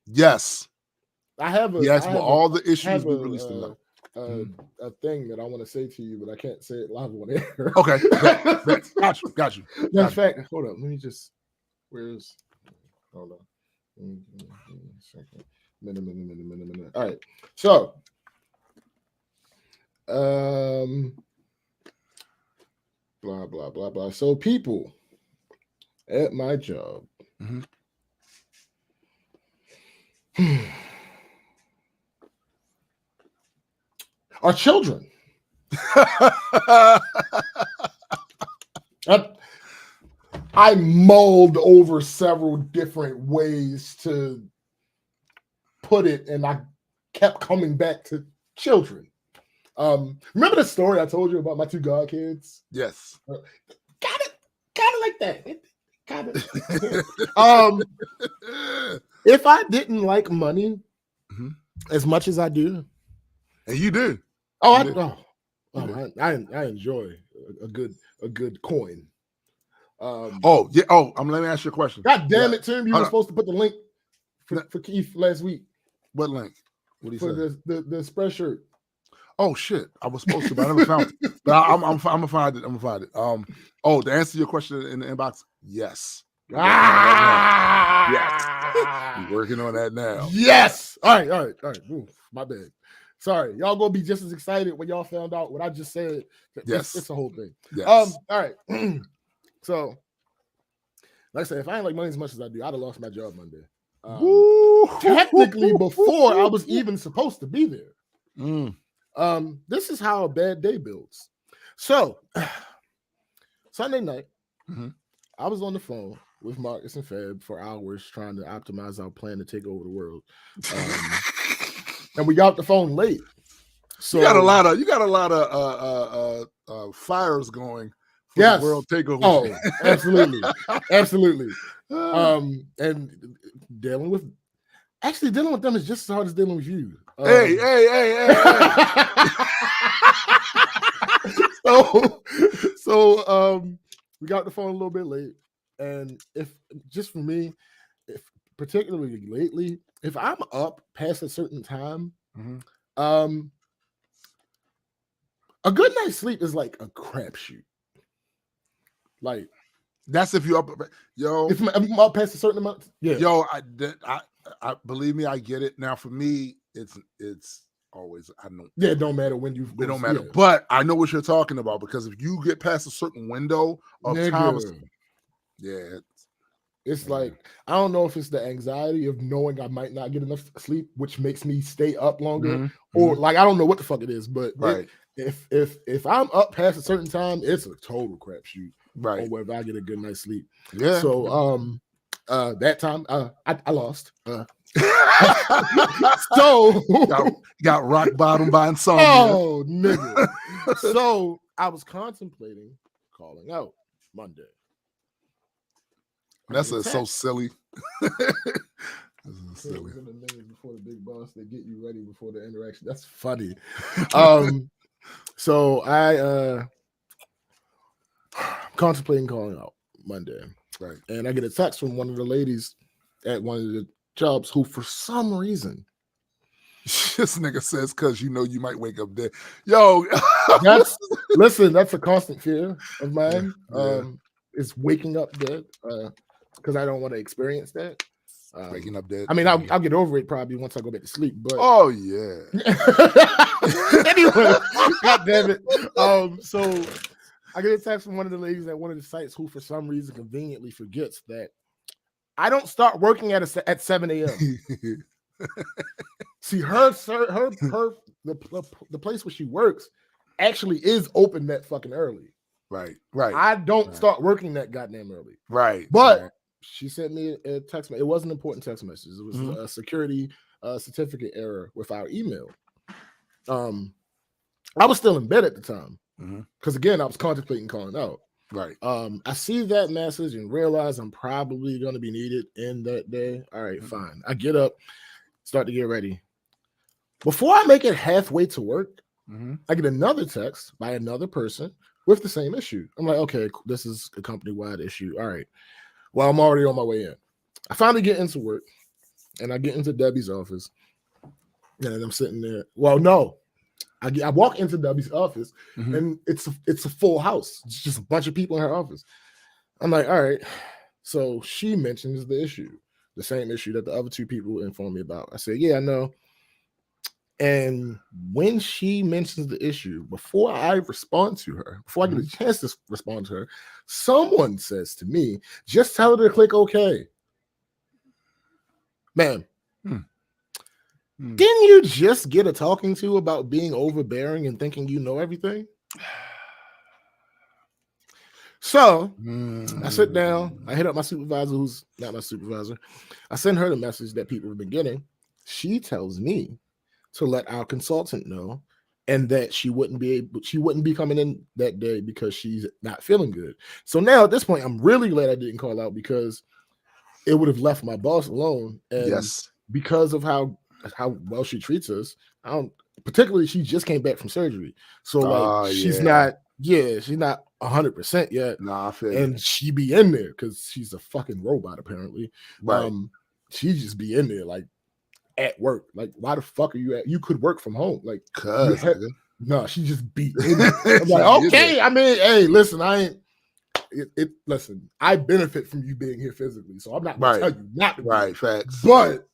Yes. I have all the issues we released tonight. A thing that I want to say to you, but I can't say it live on air. Okay. Got you. In fact, hold up. Let me just hold on. Minute. All right. So blah blah blah blah. So people at my job are children. I mulled over several different ways to put it, and I kept coming back to children. Remember the story I told you about my 2 god kids? Yes. Kind of like that. If I didn't like money as much as I do, and you do. I enjoy a good coin. Let me ask you a question. God damn it, Tim! You were supposed to put the link for Keith last week. What link? What do you say? The spreadshirt. Oh shit! I was supposed to, but I never found it. But I'm gonna find it. To answer your question in the inbox, yes. Yes. We're working on that now. Yes. All right. Ooh, my bad. Sorry, y'all gonna be just as excited when y'all found out what I just said. Yes, it's a whole thing. Yes. All right. So, like I said, if I ain't like money as much as I do, I'd have lost my job Monday. Technically, before I was even supposed to be there. This is how a bad day builds. So, Sunday night, I was on the phone with Marcus and Fab for hours trying to optimize our plan to take over the world. And we got the phone late. So you got a lot of fires going for the world takeover. Oh, absolutely. Absolutely. And dealing with them is just as hard as dealing with you. Hey. So we got the phone a little bit late, and if just for me, if particularly lately, if I'm up past a certain time, a good night's sleep is like a crapshoot. Like that's if you up, yo. If I'm up past a certain amount, yeah. Yo, I believe me, I get it. Now for me, it's always it don't matter when you. It don't matter, but I know what you're talking about because if you get past a certain window of time, it's like I don't know if it's the anxiety of knowing I might not get enough sleep, which makes me stay up longer, or like I don't know what the fuck it is, but if I'm up past a certain time, it's a total crapshoot. Right. Or whether I get a good night's sleep. Yeah. So that time I lost. So got rock bottom by insomnia. Oh nigga. So I was contemplating calling out Monday. That's so silly. Silly. Before the big boss, they get you ready before the interaction. That's funny. So I contemplating calling out Monday, right? And I get a text from one of the ladies at one of the jobs who, for some reason, this nigga says, "Cause you know you might wake up dead." Yo, that's a constant fear of mine. Is waking up dead, because I don't want to experience that. Waking up dead. I mean, I'll get over it probably once I go back to sleep. But oh yeah. Anyway, God damn it. So I get a text from one of the ladies at one of the sites who, for some reason, conveniently forgets that I don't start working at 7 a.m. See, the place where she works actually is open that fucking early. Right. I don't start working that goddamn early. Right. But she sent me a text. It wasn't an important text message. It was a security certificate error with our email. I was still in bed at the time because again I was contemplating calling out. Right. I see that message and realize I'm probably going to be needed in that day. All right, fine. I get up, start to get ready. Before I make it halfway to work, I get another text by another person with the same issue. I'm like, okay, this is a company-wide issue. All right. Well, I'm already on my way in. I finally get into work, and I get into Debbie's office, and I'm sitting there. Well, no. I walk into Debbie's office, and it's a full house. It's just a bunch of people in her office. I'm like, all right. So she mentions the issue, the same issue that the other two people informed me about. I said, yeah, I know. And when she mentions the issue, before I respond to her, before I get a chance to respond to her, someone says to me, just tell her to click OK. Ma'am. Didn't you just get a talking to about being overbearing and thinking you know everything? So I sit down, I hit up my supervisor, who's not my supervisor. I send her the message that people have been getting. She tells me to let our consultant know, and that she wouldn't be coming in that day because she's not feeling good. So now at this point, I'm really glad I didn't call out because it would have left my boss alone. And because of how well she treats us, particularly she just came back from surgery. So like she's not 100% yet. Nah, I feel and she be in there because she's a fucking robot apparently. Right. She just be in there like at work. Like, why the fuck are you at? You could work from home. Like, no, she just beat in there. I'm like, okay. I mean, hey, listen, listen, I benefit from you being here physically, so I'm not gonna tell you not to be. Right, facts. But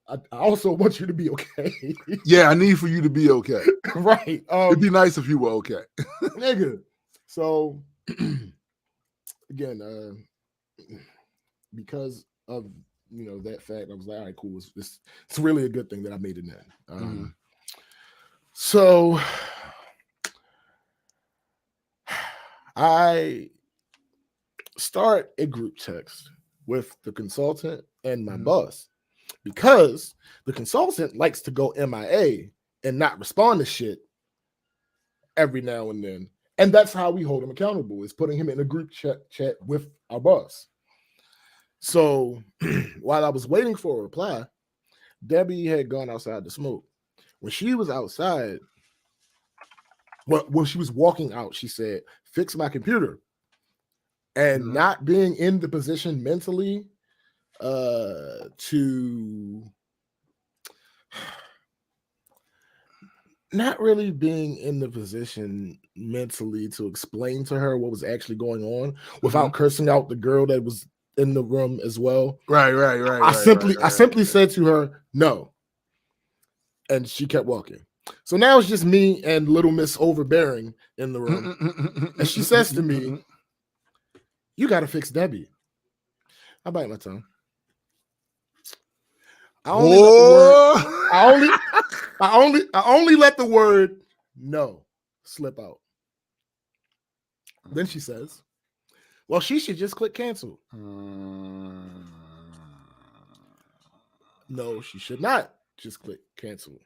I also want you to be okay. Yeah, I need for you to be okay. Right. It'd be nice if you were okay. Nigga. So again, because of that fact, I was like, all right, cool. It's really a good thing that I made it in. So I start a group text with the consultant and my boss, because the consultant likes to go MIA and not respond to shit every now and then. And that's how we hold him accountable, is putting him in a group chat with our boss. So while I was waiting for a reply, Debbie had gone outside to smoke. When she was outside, when she was walking out, she said, "Fix my computer." And not being in the position mentally not really being in the position mentally to explain to her what was actually going on without cursing out the girl that was in the room as well. Right. I simply said to her, "No." And she kept walking. So now it's just me and little Miss Overbearing in the room. And she says to me, "You got to fix Debbie." I bite my tongue. I only let the word "no" slip out. Then she says, "Well, she should just click cancel." No, she should not just click cancel.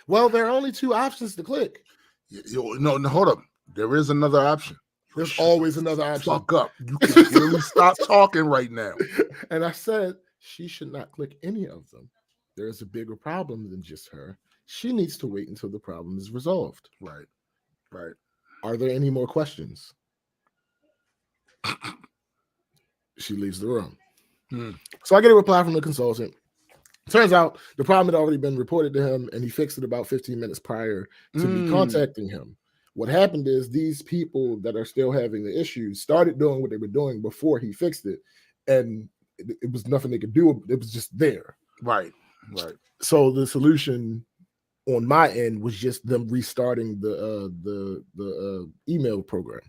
Well, there are only two options to click. No, hold up. There is another option. There's always another option. Fuck up. You can really stop talking right now. And I said she should not click any of them. There is a bigger problem than just her. She needs to wait until the problem is resolved. Right. Are there any more questions? She leaves the room. So I get a reply from the consultant. Turns out the problem had already been reported to him, and he fixed it about 15 minutes prior to me contacting him. What happened is these people that are still having the issues started doing what they were doing before he fixed it, and it was nothing they could do. It was just there. Right. So the solution on my end was just them restarting the email program.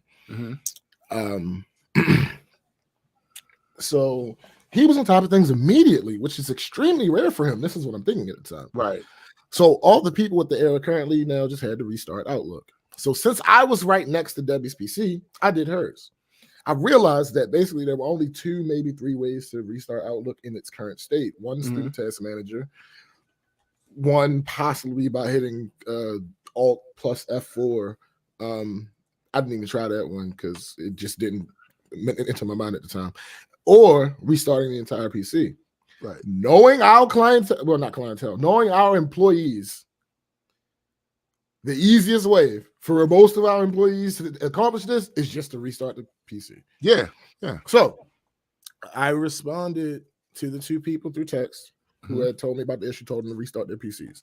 So he was on top of things immediately, which is extremely rare for him. This is what I'm thinking at the time. Right. So all the people with the error currently now just had to restart Outlook. So since I was right next to Debbie's PC, I did hers. I realized that basically there were only 2, maybe 3 ways to restart Outlook in its current state. One is through the task manager. One possibly by hitting Alt plus F4. I didn't even try that one because it just didn't enter my mind at the time. Or restarting the entire PC. Right. Knowing our knowing our employees, the easiest way for most of our employees to accomplish this is just to restart the PC. Yeah. So I responded to the 2 people through text who had told me about the issue, told them to restart their PCs.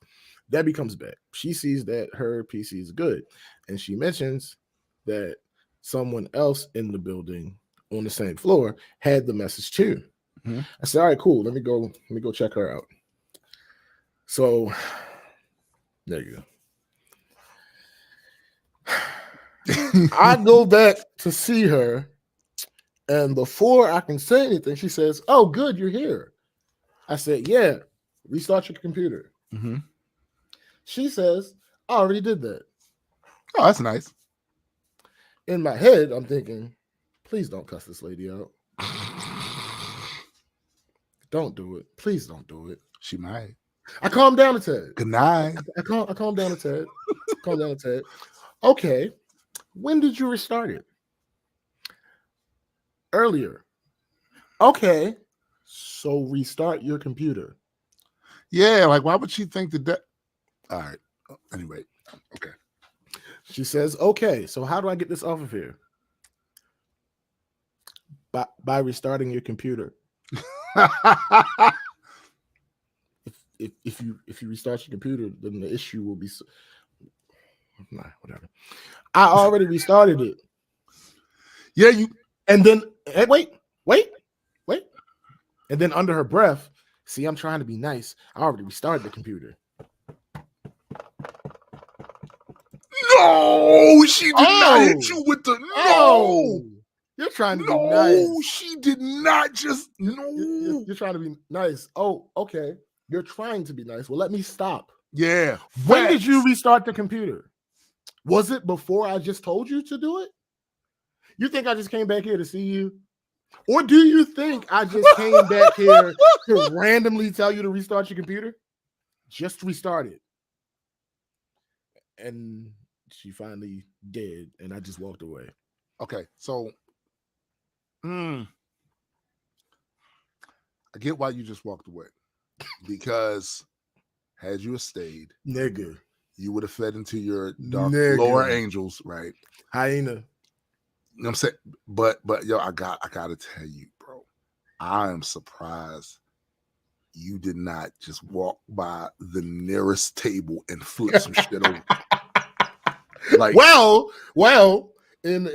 Debbie comes back. She sees that her PC is good. And she mentions that someone else in the building on the same floor had the message too. I said, "All right, cool. Let me go check her out." So there you go. I go back to see her, and before I can say anything, she says, "Oh, good, you're here." I said, "Yeah, restart your computer." She says, "I already did that." Oh, that's nice. In my head, I'm thinking, please don't cuss this lady out. Don't do it. Please don't do it. She might. I calmed down a tad. Good night. I calmed down a tad. Okay. When did you restart it? Earlier. Okay. So restart your computer. Yeah, like why would she think that? All right. Anyway. Okay. She says, "Okay, so how do I get this off of here?" By restarting your computer. If you restart your computer, then the issue will be whatever. I already restarted it. Yeah, you. And then wait. And then under her breath, see, I'm trying to be nice. I already restarted the computer. No, she did not hit you with the no. You're trying to be nice. No, she did not just no. You're trying to be nice. Oh, okay. You're trying to be nice. Well, let me stop. Yeah. When did you restart the computer? Was it before I just told you to do it? You think I just came back here to see you? Or do you think I just came back here to randomly tell you to restart your computer? Just restart it. And she finally did, and I just walked away. Okay, so I get why you just walked away. Because had you stayed, nigga, you would have fed into your dark lower angels, right? Hyena. You know what I'm saying? But yo, I gotta tell you, bro, I am surprised you did not just walk by the nearest table and flip some shit over. Like, well, in a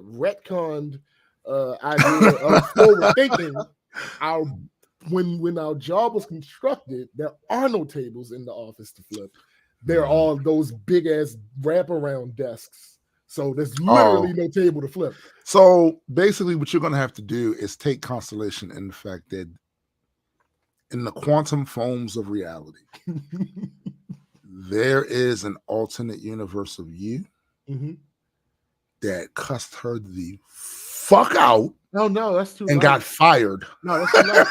retconned idea of forward thinking, when our job was constructed, there are no tables in the office to flip. They're all those big ass wraparound desks. So there's literally no table to flip. So basically, what you're gonna have to do is take consolation in the fact that in the quantum foams of reality, there is an alternate universe of you that cussed her the fuck out. No, that's too and got fired. No, that's too loud.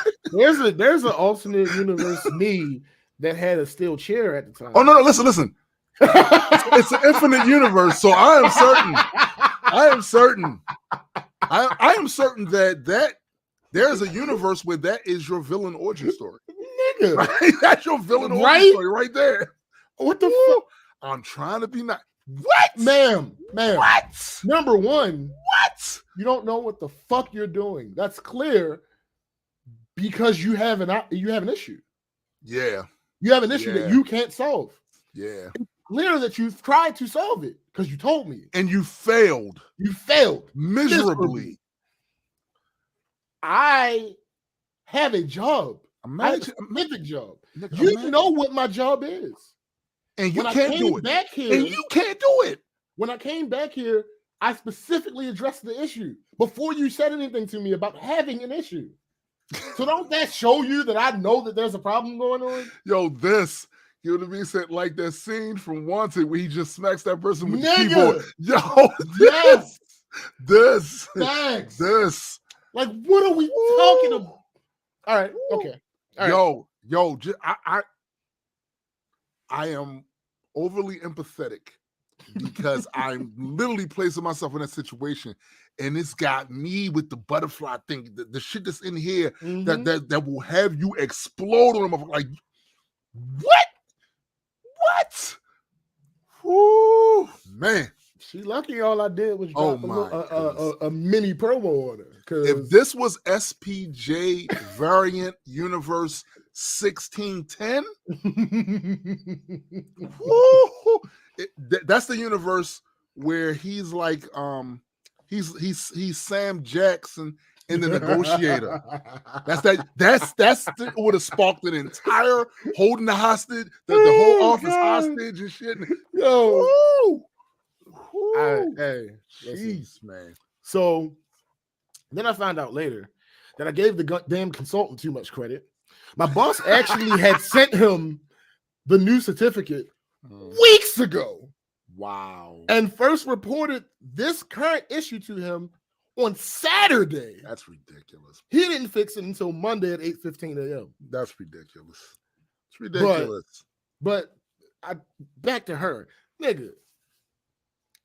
There's an alternate universe me that had a steel chair at the time. Oh no, listen. It's an infinite universe, so I am certain that there's a universe where that is your villain origin story. Nigga. Right? That's your villain origin story right there. What the fuck? I'm trying to be nice. What? Ma'am. What? Number one. What? You don't know what the fuck you're doing. That's clear because you have an issue. Yeah. You have an issue that you can't solve. Yeah. It's clear that you've tried to solve it because you told me. And you failed. You failed. Miserably. I have a job. I have a specific job. You know what my job is. And you can't do it. And you can't do it. When I came back here, I specifically addressed the issue before you said anything to me about having an issue. So don't that show you that I know that there's a problem going on? Yo, this, you know what I mean? Said like that scene from Wanted where he just smacks that person with the keyboard. Yo, this. Like, what are we talking about? All right, okay. All right. I am overly empathetic because I'm literally placing myself in that situation, and it's got me with the butterfly thing, the shit that's in here that will have you explode on them. Like, what? Woo, man. She lucky all I did was drop a mini promo on her. If this was SPJ variant universe 1610, that's the universe where he's like he's Sam Jackson in The Negotiator. That's would have sparked an entire holding the hostage, the whole office hostage and shit. Yo. Hey, jeez, man. So then I found out later that I gave the damn consultant too much credit. My boss actually had sent him the new certificate weeks ago. Wow. And first reported this current issue to him on Saturday. That's ridiculous. He didn't fix it until Monday at 8:15 a.m. That's ridiculous. It's ridiculous. But back to her. Nigga,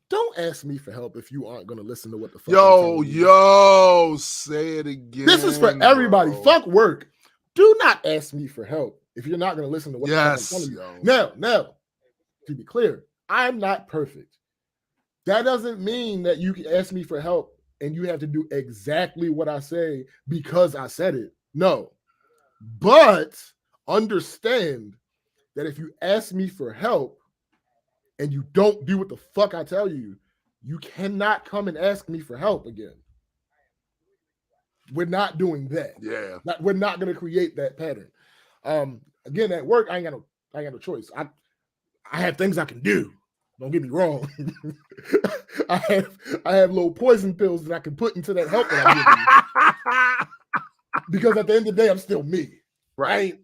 don't ask me for help if you aren't going to listen to what the fuck Yo, say it again. This is for everybody. Bro. Fuck work. Do not ask me for help if you're not going to listen to what the fuck I'm telling you. Now, to be clear, I'm not perfect. That doesn't mean that you can ask me for help and you have to do exactly what I say because I said it. No. But understand that if you ask me for help and you don't do what the fuck I tell you, you cannot come and ask me for help again. We're not doing that. Yeah. We're not going to create that pattern. Again, at work, I ain't got no choice. I have things I can do. Don't get me wrong. I have little poison pills that I can put into that help that I'm giving you. Because at the end of the day, I'm still me. Right?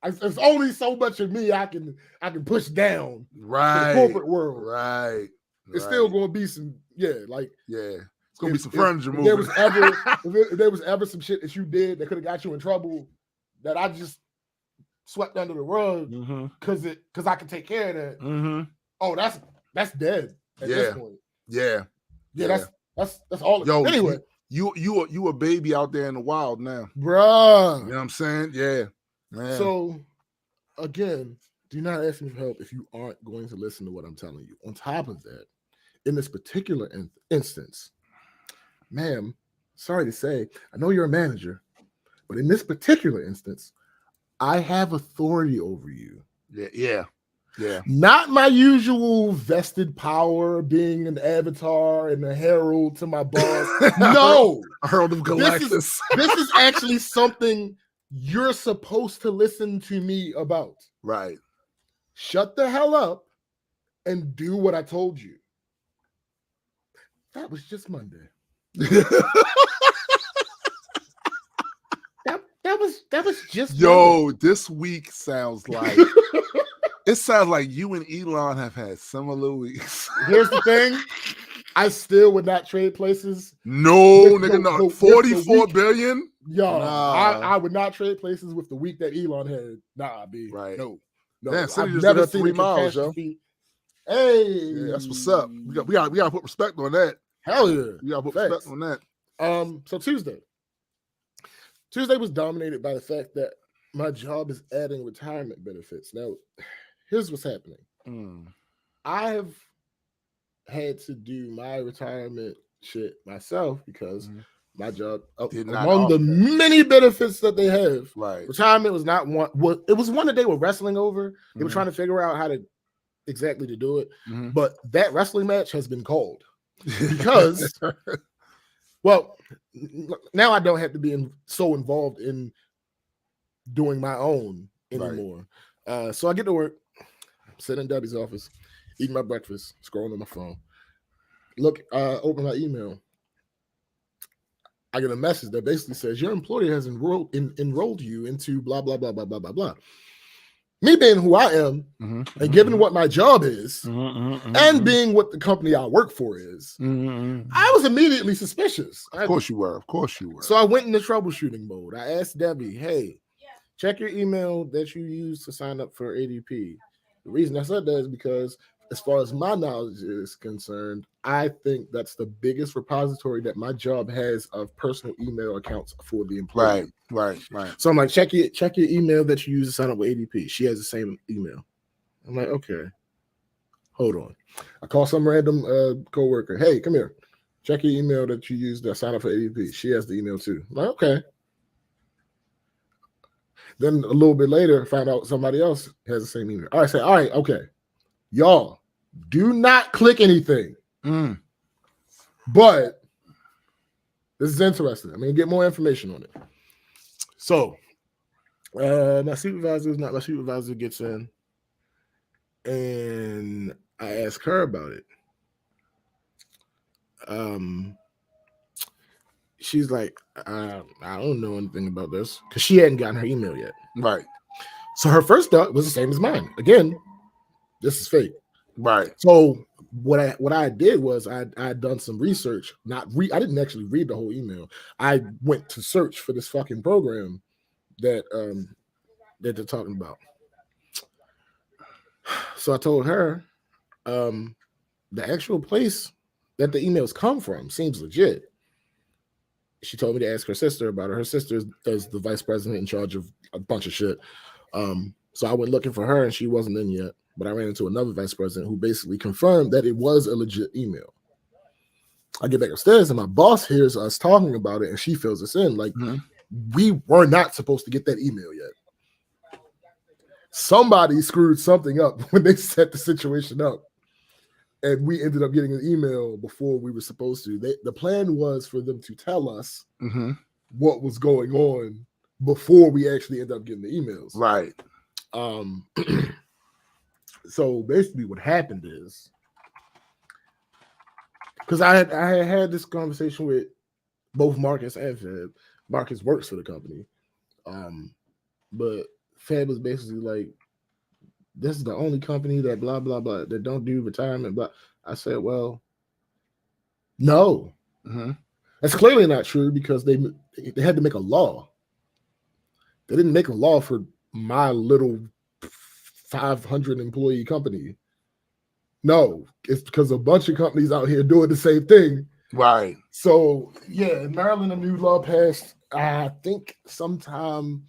There's only so much of me I can push down to the corporate world. Right. It's still going to be some, it's going to be some furniture moving. If there was ever some shit that you did that could have got you in trouble, that I just swept under the rug because I can take care of that. Mm-hmm. Oh, that's dead at this point. Yeah. That's all. Yo, anyway, you a baby out there in the wild now, bruh. You know what I'm saying? Yeah. Man. So again, do not ask me for help if you aren't going to listen to what I'm telling you. On top of that, in this particular instance, ma'am, sorry to say, I know you're a manager, but in this particular instance, I have authority over you. Yeah. Not my usual vested power, being an avatar and a herald to my boss. No, Herald of Galactus. This is actually something you're supposed to listen to me about. Right. Shut the hell up and do what I told you. That was just Monday. that was just Monday. This week sounds like it sounds like you and Elon have had similar weeks. Here's the thing. I still would not trade places. No, nigga, no. 44 billion? Yo, nah. I would not trade places with the week that Elon had. Nah, B. Right. No. Damn, I've never seen 3 miles, yo. Hey. Yeah, that's what's up. We gotta put respect on that. Hell yeah. We gotta put respect on that. So Tuesday was dominated by the fact that my job is adding retirement benefits. Now, here's what's happening. I have had to do my retirement shit myself because my job, among the many benefits that they have, right? Retirement was not one. Well, it was one that they were wrestling over. They were trying to figure out how to exactly to do it. But that wrestling match has been called because, well, now I don't have to be so involved in doing my own anymore. Right. So I get to work, sit in Debbie's office, eating my breakfast, scrolling on my phone. Look, open my email. I get a message that basically says your employer has enrolled you into blah blah blah blah blah blah blah. Me being who I am, and given what my job is, and being what the company I work for is, I was immediately suspicious. Of course you were. So I went into troubleshooting mode. I asked Debbie, "Hey, check your email that you used to sign up for ADP." The reason I said that is because, as far as my knowledge is concerned, I think that's the biggest repository that my job has of personal email accounts for the employee. Right. So I'm like, check your email that you use to sign up with ADP. She has the same email. I'm like, okay, hold on. I call some random coworker. Hey, come here. Check your email that you used to sign up for ADP. She has the email too. I'm like, okay. Then a little bit later, find out somebody else has the same email. I say, all right, okay. Y'all, do not click anything. But this is interesting. I'm going to get more information on it. So, my supervisor gets in, and I ask her about it. She's like, I don't know anything about this, because she hadn't gotten her email yet. Right. So her first thought was the same as mine. Again, this is fake. Right. So what I did was I had done some research. I didn't actually read the whole email. I went to search for this fucking program that they're talking about. So I told her the actual place that the emails come from seems legit. She told me to ask her sister about it. Her sister is the vice president in charge of a bunch of shit. So I went looking for her, and she wasn't in yet. But I ran into another vice president who basically confirmed that it was a legit email. I get back upstairs, and my boss hears us talking about it, and she fills us in. Like, we were not supposed to get that email yet. Somebody screwed something up when they set the situation up. And we ended up getting an email before we were supposed to. The plan was for them to tell us what was going on before we actually end up getting the emails. Right. So basically what happened is, because I had this conversation with both Marcus and Feb. Marcus works for the company. But Feb was basically like, this is the only company that blah, blah, blah, that don't do retirement. But I said, well, no. That's clearly not true, because they had to make a law. They didn't make a law for my little 500 employee company. No, it's because a bunch of companies out here doing the same thing. Right. So yeah, in Maryland, a new law passed, I think sometime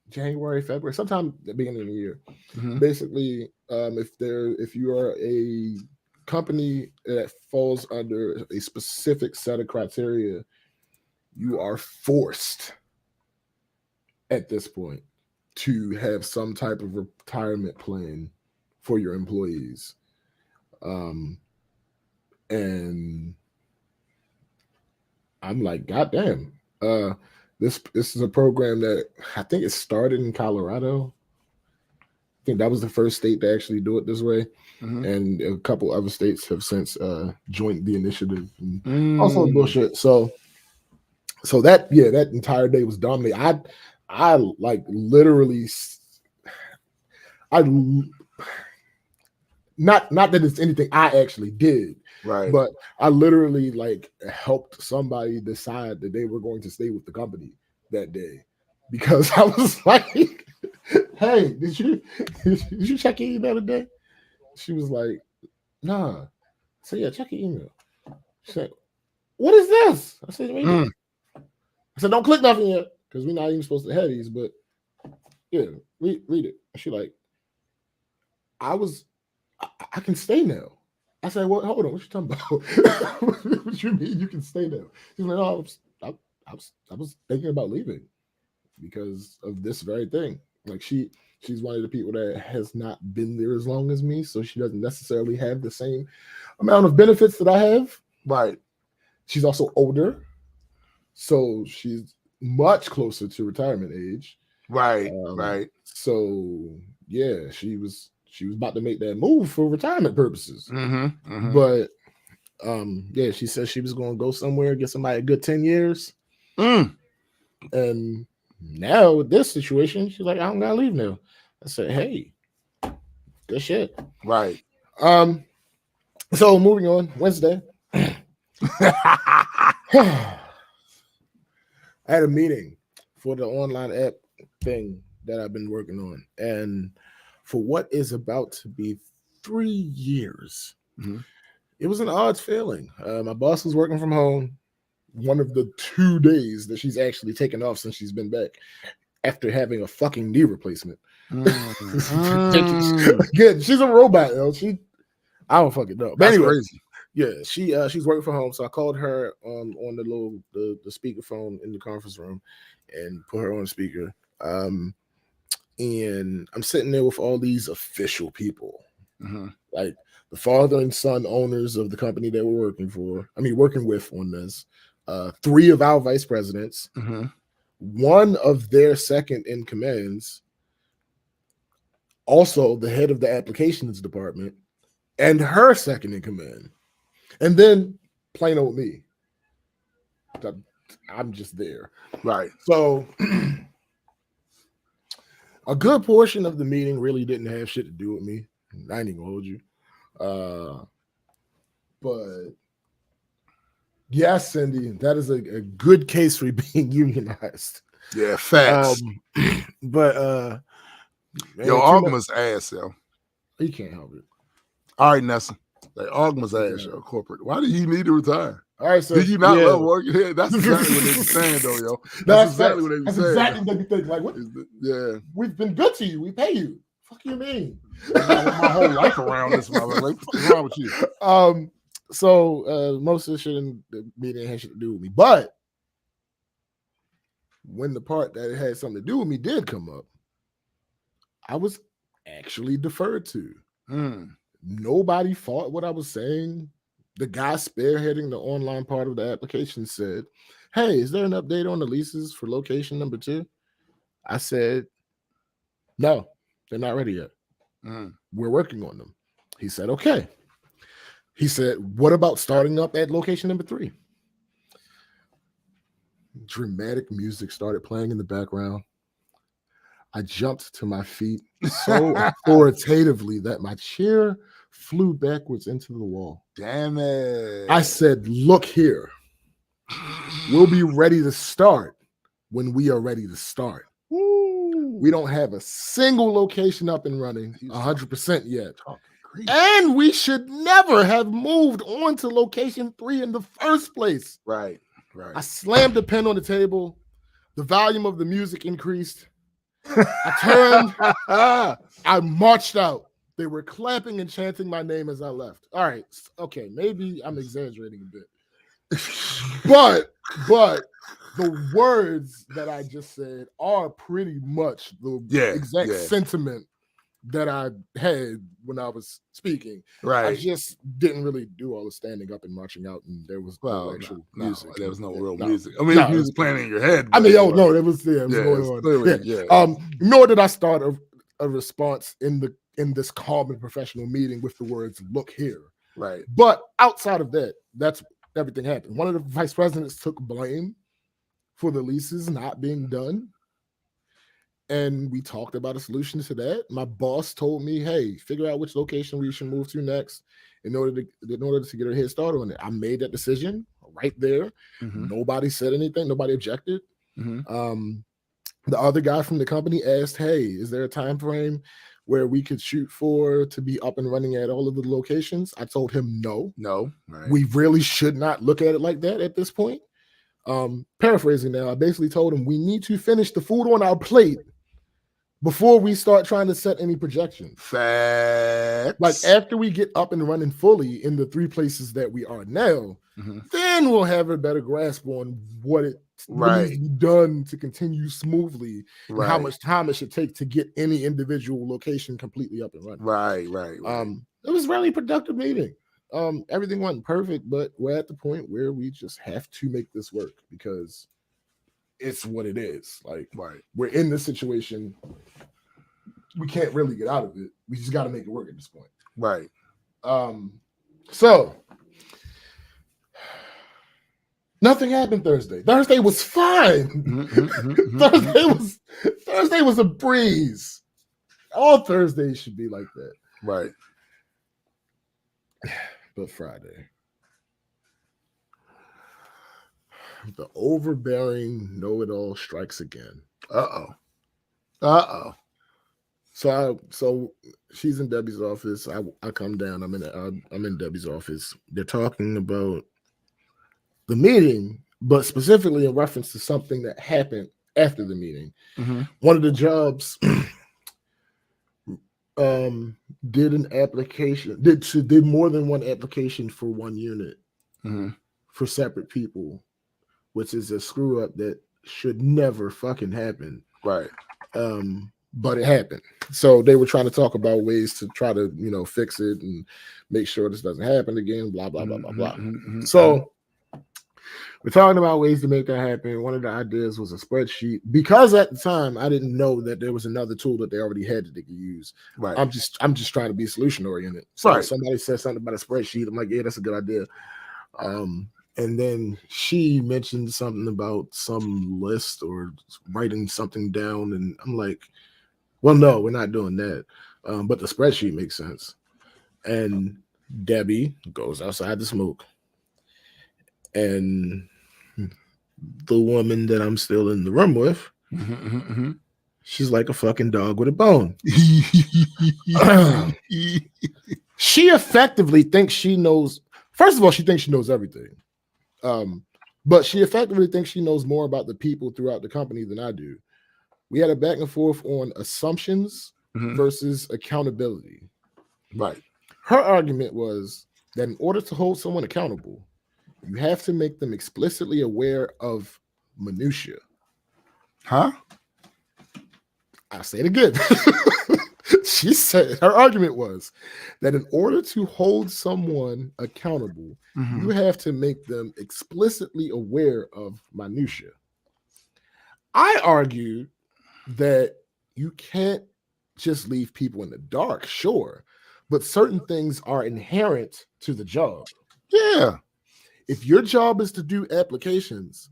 January, February, sometime at the beginning of the year. Mm-hmm. Basically, if you are a company that falls under a specific set of criteria, you are forced at this point to have some type of retirement plan for your employees. And I'm like, God damn. This is a program that I think it started in Colorado. I think that was the first state to actually do it this way. Mm-hmm. And a couple other states have since joined the initiative. And also bullshit. So that entire day was dominated. I like literally, not that it's anything I actually did, right? But I literally like helped somebody decide that they were going to stay with the company that day, because I was like, "Hey, did you check your email today?" She was like, "Nah." I said, "Yeah, check your email." She said, "What is this?" I said, I said, "Don't click nothing yet, because we're not even supposed to have these, but yeah, read it." She like, I can stay now. I said, "Well, hold on, what you talking about?" What you mean you can stay now? She's like, "Oh, I was thinking about leaving because of this very thing." Like she's one of the people that has not been there as long as me, so she doesn't necessarily have the same amount of benefits that I have. Right. She's also older, so she's much closer to retirement age. Right. Right. So yeah, she was about to make that move for retirement purposes. Mm-hmm, mm-hmm. But yeah, she said she was going to go somewhere, get somebody a good 10 years. And now with this situation, she's like, I don't got to leave now. I said, hey, good shit. Right. So moving on, Wednesday. I had a meeting for the online app thing that I've been working on. And for what is about to be 3 years, it was an odds feeling. My boss was working from home one of the 2 days that she's actually taken off since she's been back after having a fucking knee replacement. Again, she's a robot, yo. I don't fucking know. But that's anyway, crazy. Yeah, she's working from home, so I called her on the speakerphone in the conference room and put her on the speaker. And I'm sitting there with all these official people, like the father and son owners of the company that we're working with on this. 3 of our vice presidents, one of their second in commands, also the head of the applications department, and her second in command, and then plain old me. I'm just there, right? So. A good portion of the meeting really didn't have shit to do with me. I ain't even gonna hold you. But yes, Cindy, that is a good case for being unionized. Yeah, facts. But yo, Ogma's ass, yo. He can't help it. All right, Nessa. Like Ogma's ass, yo, corporate. Why did he need to retire? All right, so did you not love working here? That's exactly what they be saying, though, yo. That's exactly what they be saying. That's exactly what they be thinking. Like, what? Yeah, we've been good to you. We pay you. Fuck you mean? My whole life around this mother. Like, what's wrong with you? So most of the shit in the meeting had shit to do with me, but when the part that it had something to do with me did come up, I was actually deferred to. Nobody fought what I was saying. The guy spearheading the online part of the application said, "Hey, is there an update on the leases for location number 2?" I said, "No, they're not ready yet. We're working on them." He said, "Okay." He said, "What about starting up at location number 3?" Dramatic music started playing in the background. I jumped to my feet so authoritatively that my chair flew backwards into the wall. Damn it. I said, "Look here. We'll be ready to start when we are ready to start. We don't have a single location up and running 100% yet. And we should never have moved on to location 3 in the first place. Right. I slammed the pen on the table. The volume of the music increased. I turned. I marched out. They were clapping and chanting my name as I left. All right. Okay. Maybe I'm exaggerating a bit. But the words that I just said are pretty much the exact sentiment that I had when I was speaking. Right. I just didn't really do all the standing up and marching out, and there was no actual music. There was no real music. I mean, music playing in your head. I mean, it was going on. Clearly, nor did I start a response in this calm and professional meeting with the words "look here." Right. But outside of that, that's everything happened. One of the vice presidents took blame for the leases not being done. And we talked about a solution to that. My boss told me, hey, figure out which location we should move to next in order to get our head started on it. I made that decision right there. Mm-hmm. Nobody said anything. Nobody objected. Mm-hmm. The other guy from the company asked, hey, is there a time frame where we could shoot for to be up and running at all of the locations? I told him no. Right. We really should not look at it like that at this point. Paraphrasing now, I basically told him we need to finish the food on our plate before we start trying to set any projections. Facts. Like after we get up and running fully in the 3 places that we are now, mm-hmm. then we'll have a better grasp on what it needs to be done to continue smoothly and how much time it should take to get any individual location completely up and running. Right. It was a really productive meeting. Everything wasn't perfect, but we're at the point where we just have to make this work because it's what it is. Like, we're in this situation. We can't really get out of it. We just got to make it work at this point. Right. So nothing happened Thursday. Thursday was fine. Thursday was a breeze. All Thursdays should be like that. Right. But Friday, the overbearing know-it-all strikes again. So she's in Debbie's office. I come down. I'm in Debbie's office. They're talking about the meeting, but specifically in reference to something that happened after the meeting. Mm-hmm. One of the jobs did an application, did more than one application for one unit for separate people, which is a screw up that should never fucking happen. Right. But it happened. So they were trying to talk about ways to try to, fix it and make sure this doesn't happen again, blah, blah, blah, blah, blah. Mm-hmm. So we're talking about ways to make that happen. One of the ideas was a spreadsheet, because at the time I didn't know that there was another tool that they already had that they could use. Right. I'm just trying to be solution oriented. So somebody said something about a spreadsheet. I'm like, yeah, that's a good idea. And then she mentioned something about some list or writing something down, and I'm like, well, no, we're not doing that. But the spreadsheet makes sense. And Debbie goes outside to smoke. And the woman that I'm still in the room with, she's like a fucking dog with a bone. She effectively thinks she knows. First of all, she thinks she knows everything. But she effectively thinks she knows more about the people throughout the company than I do. We had a back and forth on assumptions versus accountability. Right. Her argument was that in order to hold someone accountable, you have to make them explicitly aware of minutia. Huh? I'll say it again. She said her argument was that in order to hold someone accountable, you have to make them explicitly aware of minutia. I argued that you can't just leave people in the dark, sure, but certain things are inherent to the job. Yeah. If your job is to do applications,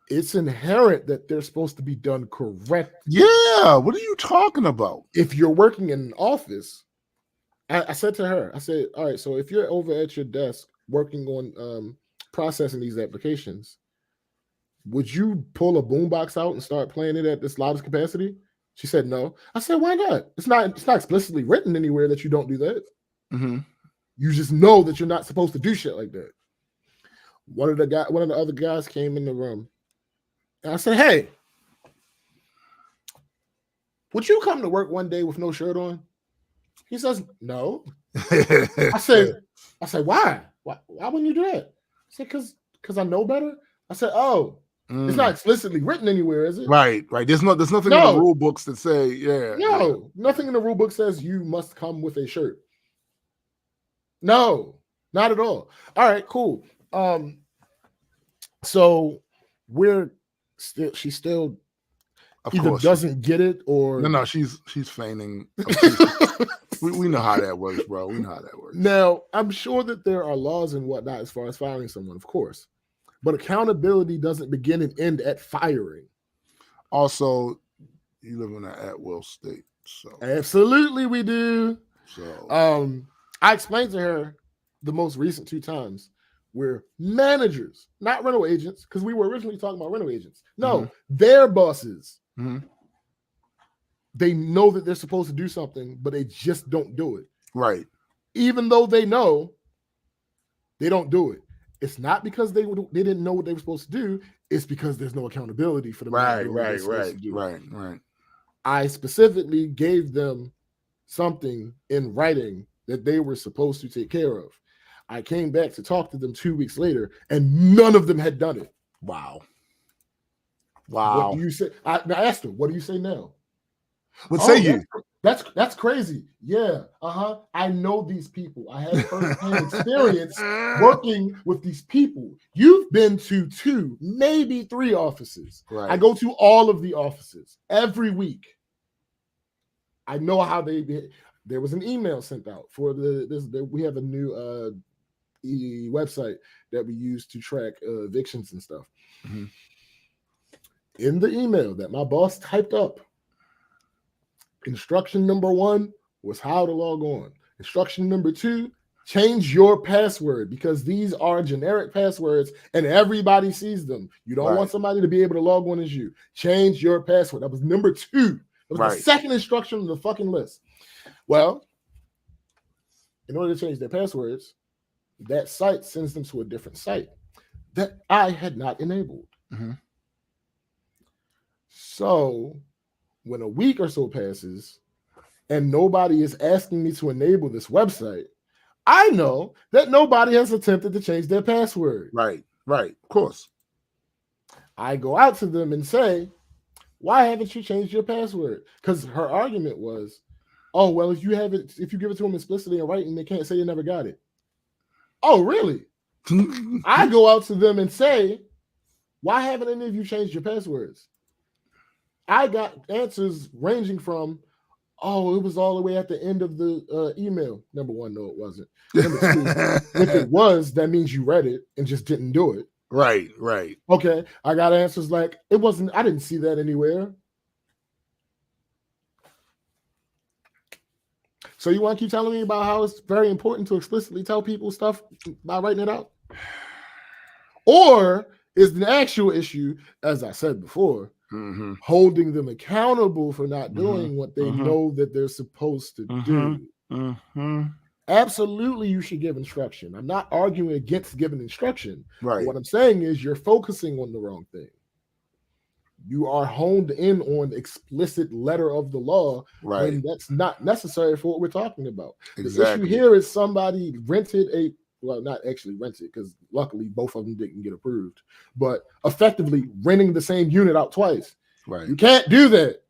it's inherent that they're supposed to be done correctly. Yeah, what are you talking about? If you're working in an office, I said to her, I said, all right, so if you're over at your desk working on processing these applications, would you pull a boombox out and start playing it at this loudest capacity? She said no. I said, why not? It's not explicitly written anywhere that you don't do that. Mm-hmm. You just know that you're not supposed to do shit like that. One of the other guys came in the room, and I said, hey, would you come to work one day with no shirt on? He says, no. I said, why? Why wouldn't you do that? I said, because I know better. I said, oh, it's not explicitly written anywhere, is it? Right. There's nothing in the rule books that say, nothing in the rule book says you must come with a shirt. No, not at all. All right, cool. So she still of either course doesn't get it or no, she's feigning. We know how that works, bro. We know how that works. Now, I'm sure that there are laws and whatnot as far as firing someone, of course. But accountability doesn't begin and end at firing. Also, you live in an at-will state. So absolutely we do. So I explained to her the most recent 2 times where managers, not rental agents, because we were originally talking about rental agents. No, their bosses. Mm-hmm. They know that they're supposed to do something, but they just don't do it. Right. Even though they know, they don't do it. It's not because they didn't know what they were supposed to do. It's because there's no accountability for them. Right. I specifically gave them something in writing that they were supposed to take care of. I came back to talk to them 2 weeks later, and none of them had done it. Wow. What do you say? I asked her, what do you say now? What say you? That's crazy. Yeah. I know these people. I have first-hand experience working with these people. You've been to 2, maybe 3 offices. Right. I go to all of the offices every week. I know how they did. There was an email sent out for we have a new website that we use to track evictions and stuff. Mm-hmm. In the email that my boss typed up, instruction number 1 was how to log on. Instruction number 2, change your password, because these are generic passwords and everybody sees them. You don't want somebody to be able to log on as you. Change your password. That was number 2. That was the second instruction on the fucking list. Well, in order to change their passwords, that site sends them to a different site that I had not enabled. Mm-hmm. So when a week or so passes and nobody is asking me to enable this website, I know that nobody has attempted to change their password. Right. Of course. I go out to them and say, why haven't you changed your password? Because her argument was, oh, well, if you give it to them explicitly in writing, they can't say you never got it. Oh, really? I go out to them and say, why haven't any of you changed your passwords? I got answers ranging from, oh, it was all the way at the end of the email. Number 1, no, it wasn't. Number 2, if it was, that means you read it and just didn't do it. Right. Okay, I got answers like, it wasn't, I didn't see that anywhere. So you want to keep telling me about how it's very important to explicitly tell people stuff by writing it out? Or is the actual issue, as I said before, holding them accountable for not doing what they know that they're supposed to do? Absolutely, you should give instruction. I'm not arguing against giving instruction. Right. What I'm saying is you're focusing on the wrong thing. You are honed in on explicit letter of the law when that's not necessary for what we're talking about. Exactly. The issue here is somebody rented not actually rented, because luckily both of them didn't get approved, but effectively renting the same unit out twice. Right. You can't do that.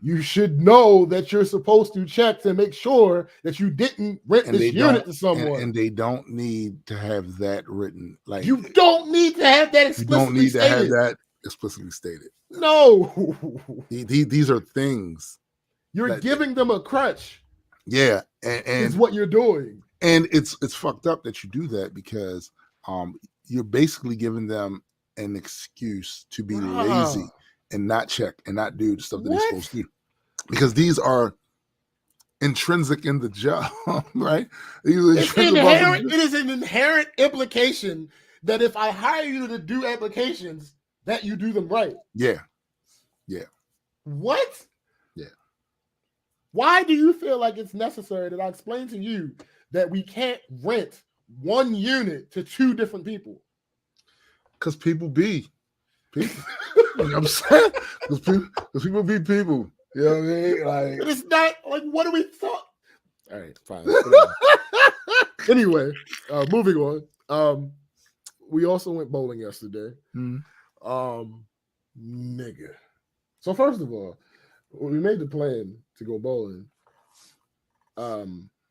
You should know that you're supposed to check to make sure that you didn't rent this unit to someone. And they don't need to have that written. Like, you don't need to have that explicitly stated. You don't need to have that explicitly stated. No. These are things. You're giving them a crutch. Yeah. And is what you're doing. And it's fucked up that you do that, because you're basically giving them an excuse to be lazy and not check and not do the stuff that they're supposed to do, because these are intrinsic in the job, right? It is an inherent implication that if I hire you to do applications, that you do them right. Yeah. What? Yeah. Why do you feel like it's necessary that I explain to you that we can't rent one unit to two different people? Because people be people. You know what I'm saying? Because people be people. You know what I mean? Like, it's not like, what do we thought? All right, fine. Anyway, moving on. We also went bowling yesterday. Nigga. So first of all, when we made the plan to go bowling,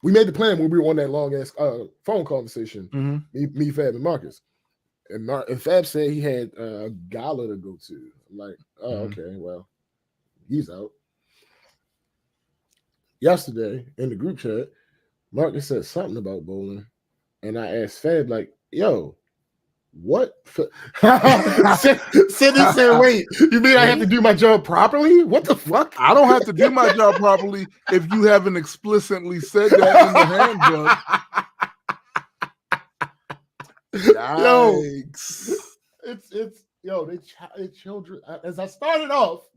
we made the plan when we were on that long ass phone conversation. Me, Fab, and Marcus. And Fab said he had a gala to go to. I'm like, oh, okay, well, he's out. Yesterday in the group chat, Marcus said something about bowling, and I asked Fab, like, yo, what? Cindy said, wait, you mean I have to do my job properly? What the fuck? I don't have to do my job properly if you haven't explicitly said that in the handbook. Yikes. They children. As I started off,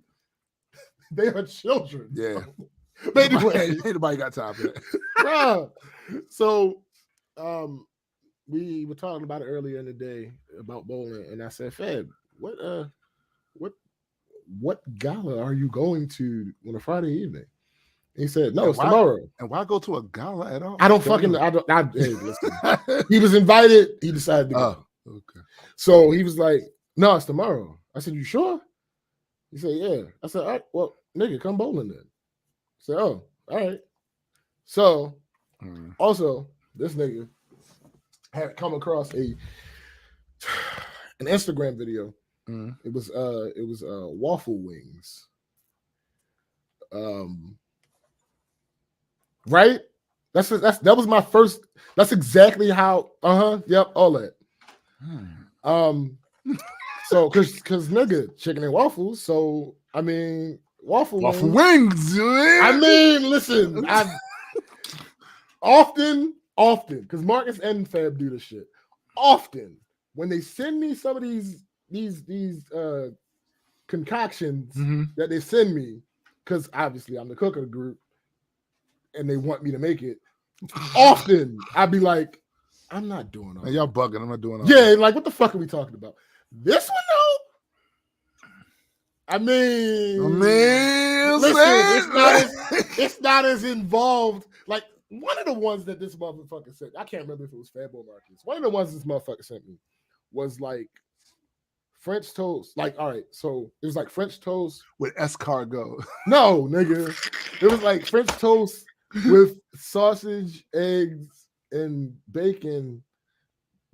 they are children. Yeah. But anyway, ain't nobody got time for that. Bruh. So we were talking about it earlier in the day about bowling, and I said, Fab, what gala are you going to on a Friday evening? He said, no, it's tomorrow. And why go to a gala at all? Hey, listen. He was invited. He decided to go. Oh, okay. So he was like, no, it's tomorrow. I said, you sure? He said, yeah. I said, all right, well, nigga, come bowling then. I said, oh, all right. So also, this nigga had come across an Instagram video. It was waffle wings. Right? That was my first. That's exactly how. Yep. All that. So because nigga, chicken and waffles. So I mean, waffle wings. I mean, listen. I often because Marcus and Fab do this shit. Often when they send me some of these concoctions that they send me, because obviously I'm the cook of the group. And they want me to make it. Often I'd be like, I'm not doing all that. Y'all bugging. I'm not doing all that. Like, what the fuck are we talking about? This one, though? I mean, listen, it's not as involved. Like, one of the ones that this motherfucker sent, I can't remember if it was Fab or Marcus. One of the ones this motherfucker sent me was like French toast. Like, all right, so it was like French toast with escargot. No, nigga. It was like French toast with sausage, eggs, and bacon,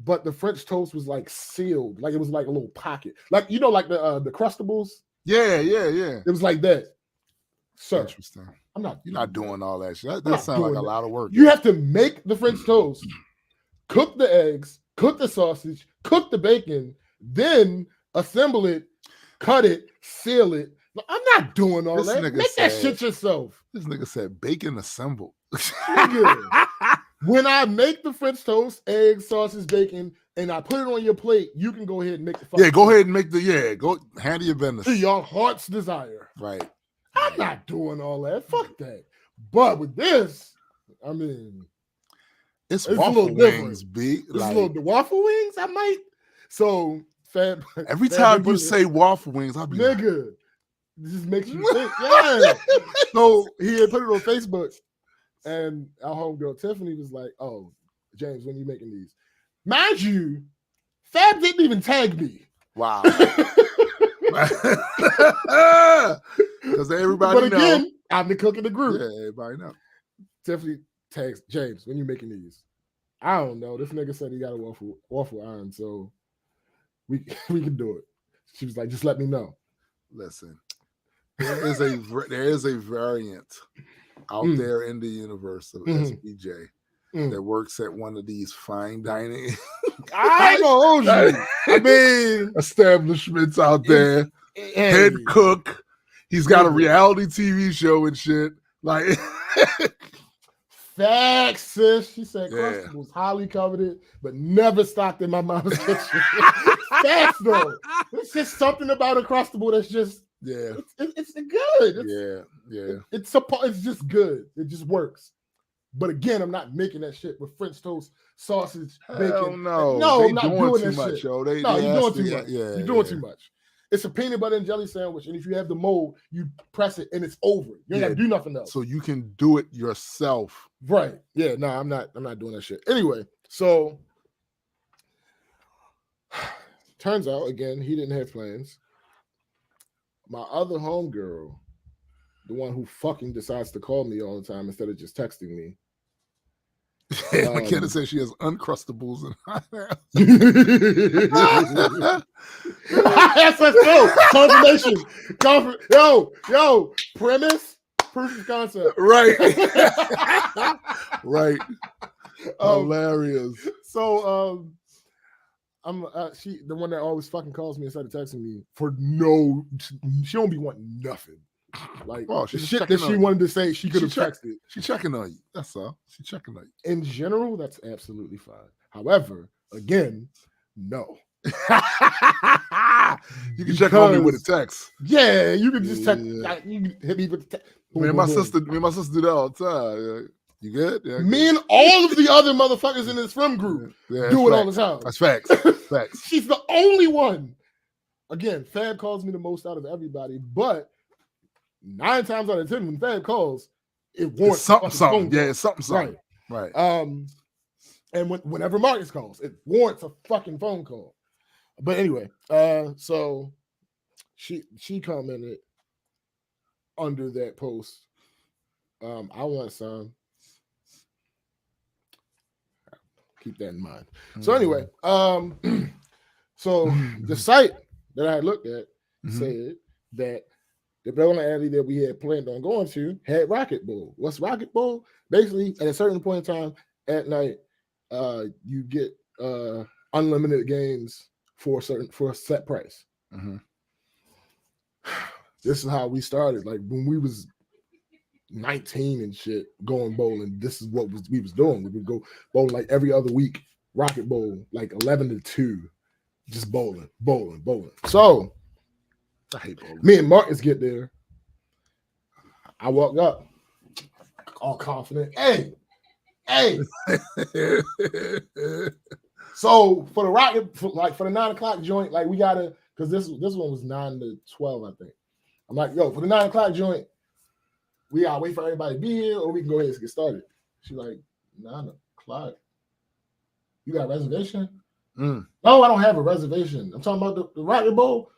but the French toast was like sealed, like it was like a little pocket, like like the Crustables. Yeah. It was like that. Sir, interesting. You're not doing all that shit. That sounds like a lot of work. You have to make the French toast, cook the eggs, cook the sausage, cook the bacon, then assemble it, cut it, seal it. I'm not doing all that. Make that shit yourself. This nigga said bacon assembled. When I make the French toast, eggs, sausage, bacon, and I put it on your plate, you can go ahead and make the go ahead and make go handle your business. To your heart's desire. Right. I'm not doing all that. Fuck that. But with this, I mean, it's waffle wings, B. The waffle wings, I might. So Fab, every time you say waffle wings, I'll be nigga. Like, this just makes you think. Yeah. So he had put it on Facebook, and our homegirl Tiffany was like, "Oh, James, when are you making these?" Mind you, Fab didn't even tag me. Wow. Because everybody But again, know. I'm the cook in the group. Yeah, everybody know. Tiffany tags James, when you making these? I don't know. This nigga said he got a waffle iron, so we can do it. She was like, just let me know. Listen, there is a variant out there in the universe of SBJ that works at one of these fine dining. I know you. I mean, establishments out there. Head cook. He's got a reality TV show and shit. Like, facts, sis. She said Crust was highly coveted, but never stocked in my mom's kitchen. Facts, though. It's just something about a Crustable that's just Yeah. It's good. It's just good. It just works. But again, I'm not making that shit with French toast, sausage, bacon. No, I'm not doing that shit. Yo. You're doing too much. You're doing too much. It's a peanut butter and jelly sandwich, and if you have the mold, you press it and it's over. You ain't got to do nothing else. So you can do it yourself. Right. Yeah, no, I'm not doing that shit. Anyway, so turns out, again, he didn't have plans. My other homegirl, the one who fucking decides to call me all the time instead of just texting me. McKenna says she has Uncrustables in her That's true. Confirmation. Yo, premise, proof of concept. Right. Right. Hilarious. So I'm she the one that always fucking calls me instead of texting me for no, she don't be wanting nothing. Like the shit that she wanted to say, she could have texted. She's checking on you. That's all. She's checking on you. In general, that's absolutely fine. However, again, no. You can check on me with a text. Yeah, you can just text. You can hit me with the text. Me and my sister do that all the time. You good? Yeah, me and all of the other motherfuckers in this film group do it all the time. That's facts. Facts. She's the only one. Again, Fab calls me the most out of everybody, but 9 times out of 10, when Fab calls, it warrants something. Yeah, it's something. Right. And whenever Marcus calls, it warrants a fucking phone call. But anyway, so she commented under that post. I want some. Keep that in mind. So anyway, so the site that I had looked at said that the bowling alley that we had planned on going to had Rocket Bowl. What's Rocket Bowl? Basically, at a certain point in time at night, you get unlimited games for a set price. This is how we started. Like when we was 19 and shit, going bowling. This is what we was doing. We would go bowling like every other week. Rocket Bowl, like 11 to 2, just bowling. So I hate bowling. Me and Marcus get there. I walk up, all confident. Hey. So for the Rocket, for the 9 o'clock joint, like we gotta, because this one was 9 to 12, I think. I'm like, yo, for the 9 o'clock joint, we gotta wait for everybody to be here, or we can go ahead and get started. She's like, 9 o'clock. You got a reservation? No, I don't have a reservation. I'm talking about the Rocket Bowl.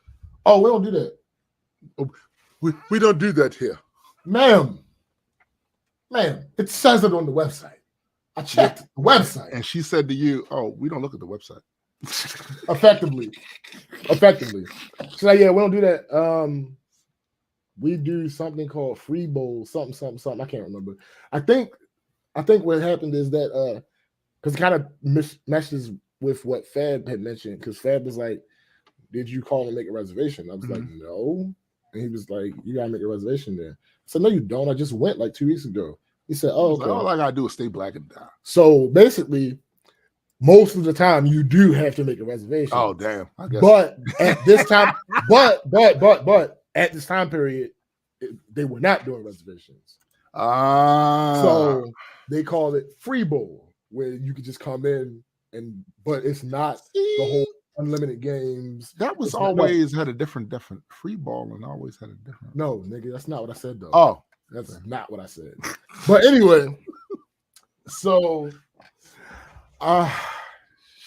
Oh, we don't do that. We don't do that here. Ma'am, it says it on the website. I checked the website. And she said to you, oh, we don't look at the website. Effectively. She's like, yeah, we don't do that. We do something called free bowl, something. I can't remember. I think what happened is that because it kind of meshes with what Fab had mentioned, because Fab was like, did you call and make a reservation? I was like, no. And he was like, you gotta make a reservation there. I said, no, you don't. I just went like 2 weeks ago. He said, oh, okay. Like, all I gotta do is stay black and die. So basically, most of the time you do have to make a reservation. Oh, damn. I guess. But at this time, but at this time period, they were not doing reservations. So they call it free bowl, where you could just come in but it's not the whole unlimited games. That was always had a different free ball and always had a different. No, nigga, that's not what I said though. Oh, that's not what I said. But anyway, so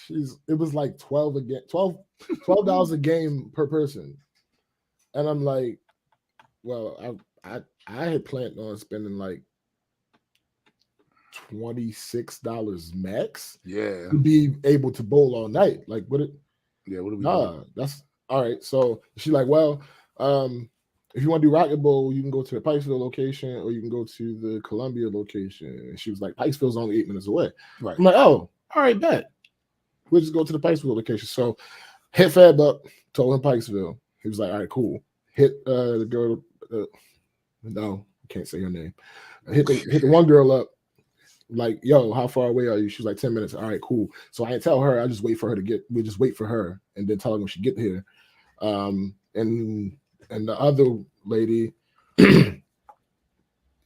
it was like $12 a game per person. And I'm like, well, I had planned on spending like $26 max. Yeah. To be able to bowl all night. Like what do we doing? That's all right. So she's like, well, if you want to do Rocket Bowl, you can go to the Pikesville location or you can go to the Columbia location. And she was like, Pikesville's only 8 minutes away. Right. I'm like, oh, all right, bet. We'll just go to the Pikesville location. So hit Fab up, told him Pikesville. He was like, all right, cool. Hit the girl. No, I can't say her name. Hit the one girl up. Like, yo, how far away are you? She's like 10 minutes. All right, cool. So I didn't tell her. I just wait for her to we just wait for her and then tell her when she get here. And And the other lady,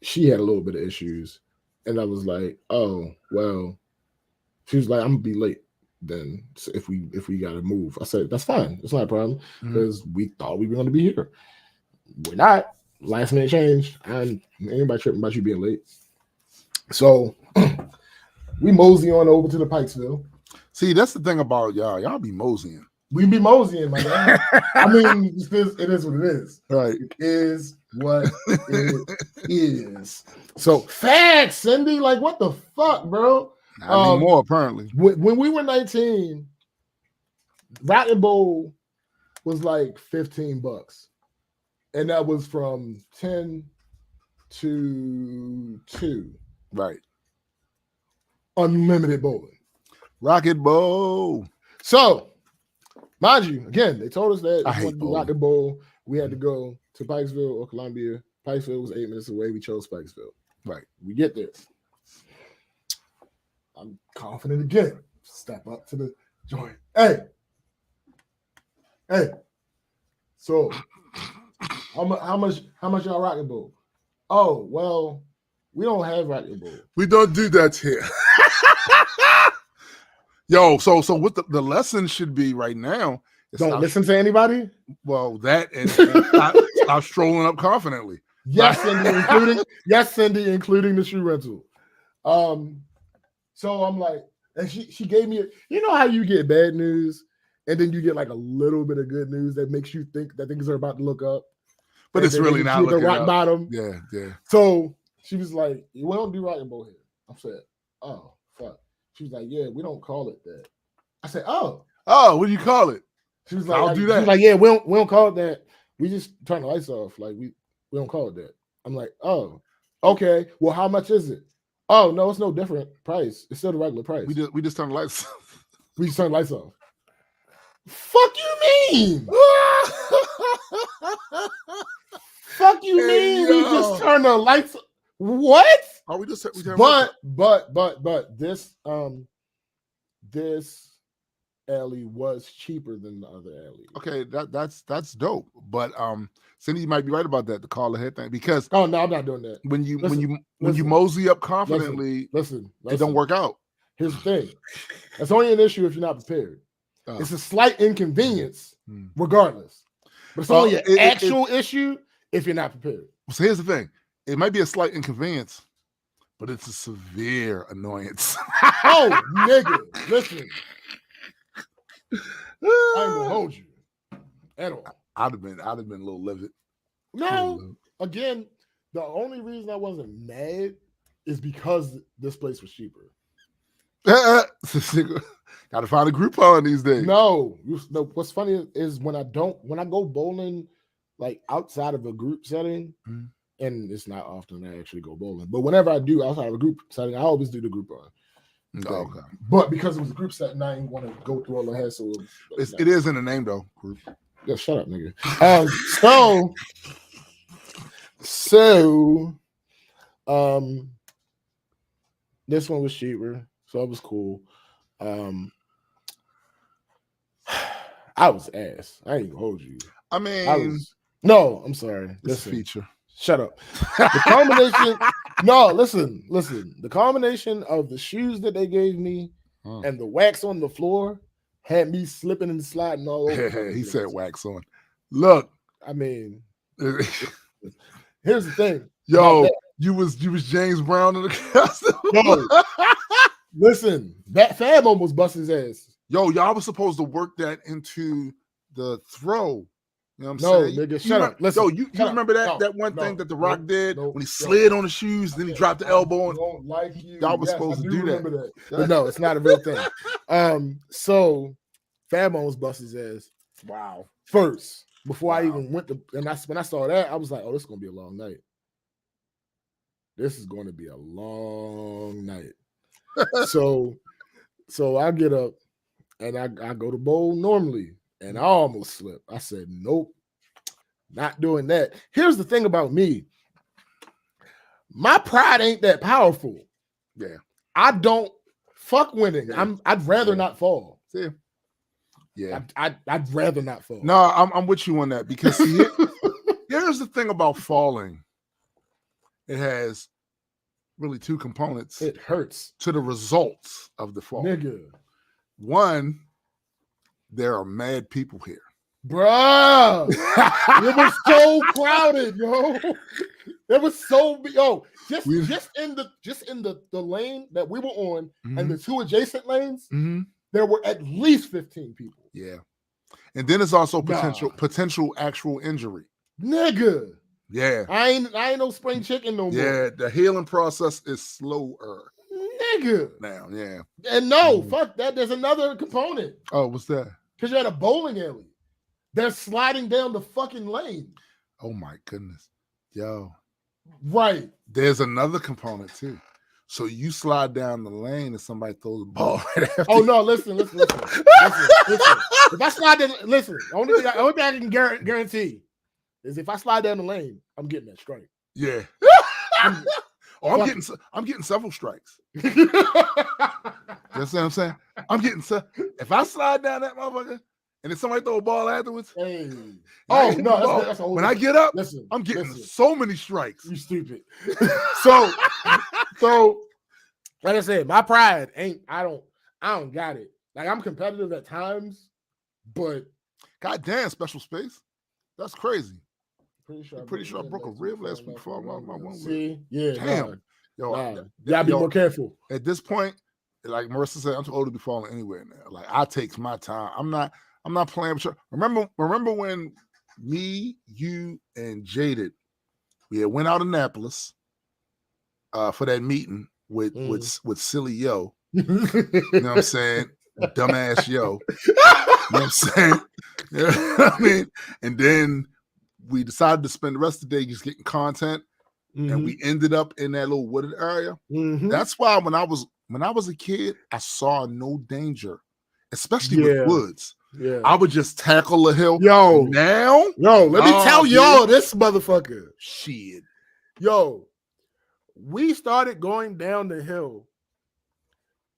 she had a little bit of issues. And I was like, oh, well, she was like, I'm gonna be late then if we gotta move. I said, that's fine. It's not a problem because we thought we were gonna be here. We're not. Last minute change. And anybody tripping about you being late. So we mosey on over to the Pikesville. See, that's the thing about y'all. Y'all be moseying. We be moseying, my guy. I mean, it is what it is. Right. It is what it is. So facts, Cindy. Like, what the fuck, bro? Not anymore, apparently. When we were 19, Rocket Bowl was like $15. And that was from 10 to 2. Right. Unlimited bowling. Rocket Bowl. So, mind you, again, they told us that I hate Rocket Bowl. We had to go to Pikesville or Columbia. Pikesville was 8 minutes away. We chose Pikesville. Right. We get there. I'm confident again. Step up to the joint. Hey. So, how much y'all Rocket Bowl? Oh, well, we don't have Rocket Bowl. We don't do that here. Yo, so what the lesson should be right now is don't listen to anybody? Well, that and stop strolling up confidently. Yes, Cindy, including the shoe rental. So I'm like, and she gave me you know how you get bad news and then you get like a little bit of good news that makes you think that things are about to look up. But it's really not looking rock up. Bottom. Yeah. So she was like, we don't do Rocket Bowl here. I said, oh, fuck. She was like, yeah, we don't call it that. I said, oh, what do you call it? She was like, I'll do that. She was like, yeah, we don't call it that. We just turn the lights off. Like we don't call it that. I'm like, oh, okay. Well, how much is it? Oh no, it's no different price. It's still the regular price. We just turn the lights off. We just turn the lights off. Fuck you mean? Fuck you mean? We just turn the lights. What? Oh, we turn. But this alley was cheaper than the other alley. Okay, that's dope. But Cindy, you might be right about that, the call ahead thing, because no, I'm not doing that. When you mosey up confidently, listen, it don't work out. Here's the thing: that's only an issue if you're not prepared. It's a slight inconvenience, regardless. But it's only an actual issue if you're not prepared. So here's the thing: it might be a slight inconvenience, but it's a severe annoyance. Oh, nigga, listen. I ain't gonna hold you at all. I'd have been a little livid. No, again, the only reason I wasn't mad is because this place was cheaper. Gotta find a Groupon these days. No, what's funny is when I go bowling like outside of a group setting, and it's not often I actually go bowling, but whenever I do outside of a group setting, I always do the Groupon. Okay. But because it was a group setting, I didn't want to go through all the hassle. It is in the name though. Group. Yeah, shut up, nigga. So, this one was cheaper, so it was cool. I was ass. I ain't gonna hold you. I mean, no, I'm sorry. This feature. Shut up. The combination. No, listen. The combination of the shoes that they gave me and the wax on the floor had me slipping and sliding all over. He said wax on. Look, I mean, here's the thing. Yo, you was James Brown in the cast. No, listen, that Fab almost bust his ass. Yo, y'all was supposed to work that into the throw. You know what I'm saying? No, nigga, shut up. Listen, you remember that one thing that The Rock did when he slid on the shoes, then he dropped the elbow. Don't like you. Y'all was supposed to do that. But no, it's not a real thing. So Fab almost bust his ass. Wow. First, before I even went to, and when I saw that, I was like, oh, this is gonna be a long night. This is going to be a long night. So I get up and I go to bowl normally. And I almost slipped. I said, nope, not doing that. Here's the thing about me. My pride ain't that powerful. Yeah. I don't fuck winning. Yeah. I'd rather not fall. See? Yeah. I'd rather not fall. No, I'm with you on that because see, Here's the thing about falling. It has really two components. It hurts. To the results of the fall. Nigga. One, there are mad people here. Bruh. It was so crowded, yo. It was so just in the lane that we were on and the two adjacent lanes, there were at least 15 people. Yeah. And then it's also potential actual injury. Nigga. Yeah. I ain't no spring chicken no more. Yeah, the healing process is slower. Nigga. Now, yeah. And no, fuck that. There's another component. Oh, what's that? Because you're at a bowling alley. They're sliding down the fucking lane. Oh my goodness. Yo. Right. There's another component too. So you slide down the lane and somebody throws a ball right after. Oh no, listen. Listen. If I slide down, listen, the only thing I can guarantee is if I slide down the lane, I'm getting that strike. Yeah. I'm getting several strikes. You know what I'm saying? If I slide down that motherfucker and then somebody throw a ball afterwards. Hey. Oh no, that's when I get up, I'm getting so many strikes. You stupid. so like I said, my pride I don't got it. Like I'm competitive at times, but goddamn, special space. That's crazy. Pretty sure I broke a rib last week before my one. See, yeah, damn. You gotta be more careful. At this point, like Marissa said, I'm too old to be falling anywhere now. Like I take my time. I'm not playing with you. Remember when me, you, and Jaded, we had went out in Annapolis for that meeting with Silly Yo. You know what I'm saying? Dumbass Yo. You know what I'm saying? You know what I mean? And then we decided to spend the rest of the day just getting content, and we ended up in that little wooded area. That's why when I was a kid, I saw no danger, especially with woods. Yeah, I would just tackle the hill. Let me tell y'all this motherfucker. Shit. We started going down the hill.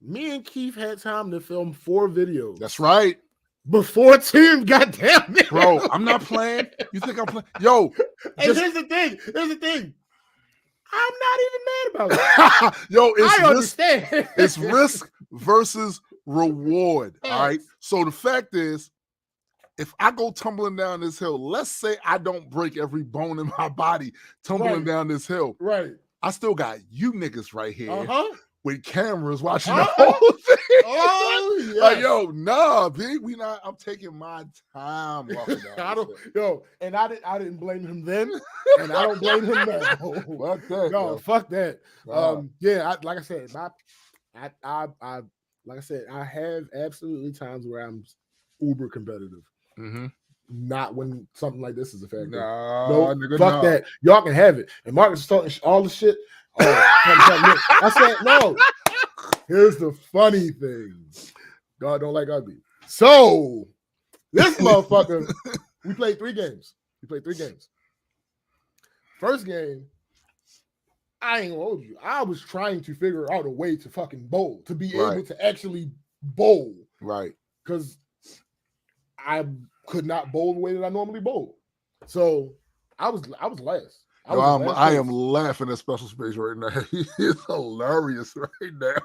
Me and Keith had time to film 4 videos. That's right. Before Tim got down there. Bro, I'm not playing. You think I'm playing? Yo. Here's the thing. I'm not even mad about it. Yo, I understand. It's risk versus reward. Yes. All right. So the fact is, if I go tumbling down this hill, let's say I don't break every bone in my body tumbling down this hill. Right. I still got you niggas right here with cameras watching the whole thing. Oh, yes. Like, yo, nah, big. I'm taking my time walking down. I didn't blame him then, and I don't blame him now. Fuck that. Fuck that. Like I said, I have absolutely times where I'm uber competitive. Not when something like this is a factor. Fuck that. Y'all can have it. And Marcus is talking all the shit. I said, no. Here's the funny thing. God don't like ugly. So, this motherfucker, we played 3 games. First game, I ain't gonna hold you. I was trying to figure out a way to fucking bowl, to be able to actually bowl. Right. Because I could not bowl the way that I normally bowl. So I was last. I am laughing at Special Space right now. He is hilarious right now.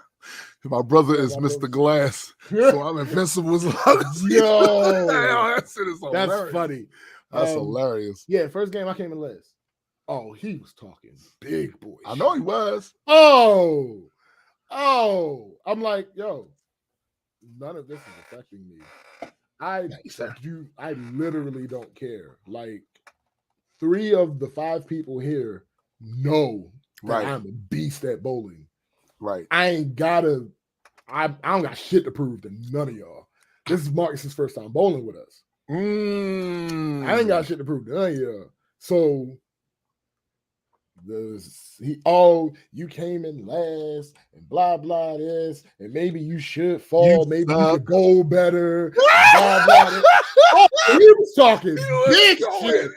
My brother is Mr. Glass, so I'm invincible as long as yo. That shit is hilarious. That's funny. That's hilarious. Yeah, first game I came in last. Oh, he was talking big boy. I know he was. Oh, I'm like, yo, none of this is affecting me. I literally don't care. Like 3 of the 5 people here know that I'm a beast at bowling. Right. I don't got shit to prove to none of y'all. This is Marcus's first time bowling with us. I ain't got shit to prove to none of y'all. So you came in last and blah blah this, and maybe you should fall, maybe you could bowl better. Blah blah. He was talking big shit.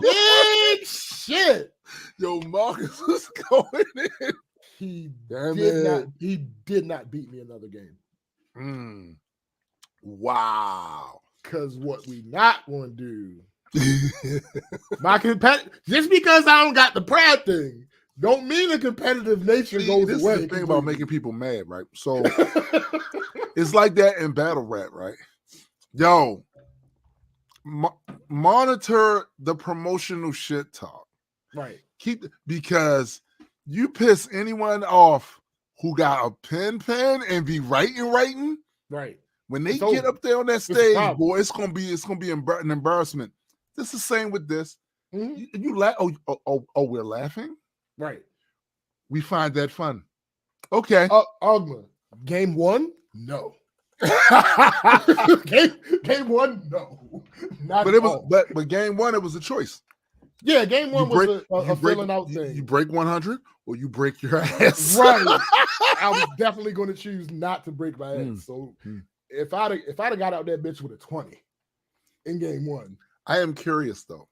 Big shit. Yo, Marcus was going in. He did not beat me another game. Wow. Because what we not going to do Just because I don't got the pride thing, don't mean the competitive nature goes this away. This is the thing about making people mad, right? So it's like that in battle rap, right? Yo, monitor the promotional shit talk, right? Because you piss anyone off who got a pen and be writing, right? When they get up there on that stage, boy, it's gonna be an embarrassment. This is the same with this. Mm-hmm. You laugh. Oh, we're laughing, right? We find that fun. Okay, Ogma, game one, no. game one, no. Not but it was, but game one, it was a choice. Yeah, game one was a filling out thing. You break 100 or you break your ass. Right. I was definitely going to choose not to break my ass. So if I'd have got out that bitch with a 20 in game one. I am curious though.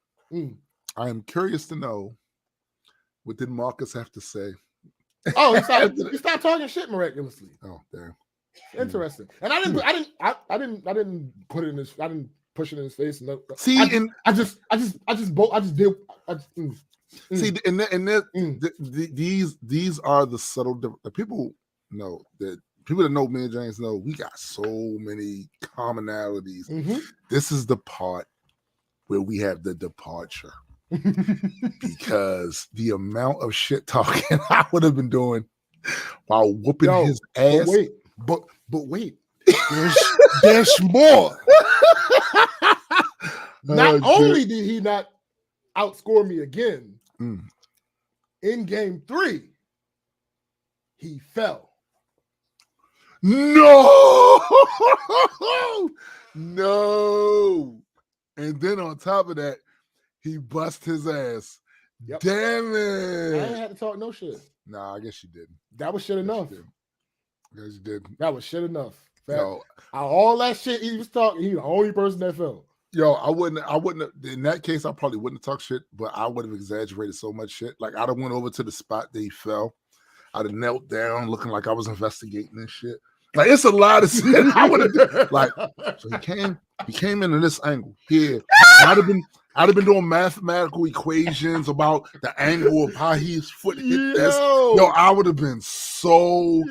I am curious to know, what did Marcus have to say? Oh, he stopped talking shit miraculously. Oh, damn. Interesting. And I didn't put it in his. I didn't push it in his face. No. See, I just did. See, these are the subtle. People know that. People that know me and James know we got so many commonalities. Mm-hmm. This is the part where we have the departure. Because the amount of shit talking I would have been doing while whooping his ass. But wait, there's more. Not only did he not outscore me again, in game 3, he fell. No. And then on top of that, he bust his ass. Yep. Damn it. I ain't had to talk no shit. Nah, I guess you didn't. That was shit enough. I guess you did. That was shit enough. Yo, all that shit he was talking, he the only person that fell. Yo, I wouldn't have, in that case, I probably wouldn't have talked shit, but I would have exaggerated so much shit. Like, I'd have went over to the spot that he fell. I'd have knelt down looking like I was investigating this shit. Like, it's a lot of shit I would have done. Like, so he came into this angle here. I'd have been doing mathematical equations about the angle of how his foot hit this. Yo, I would have been so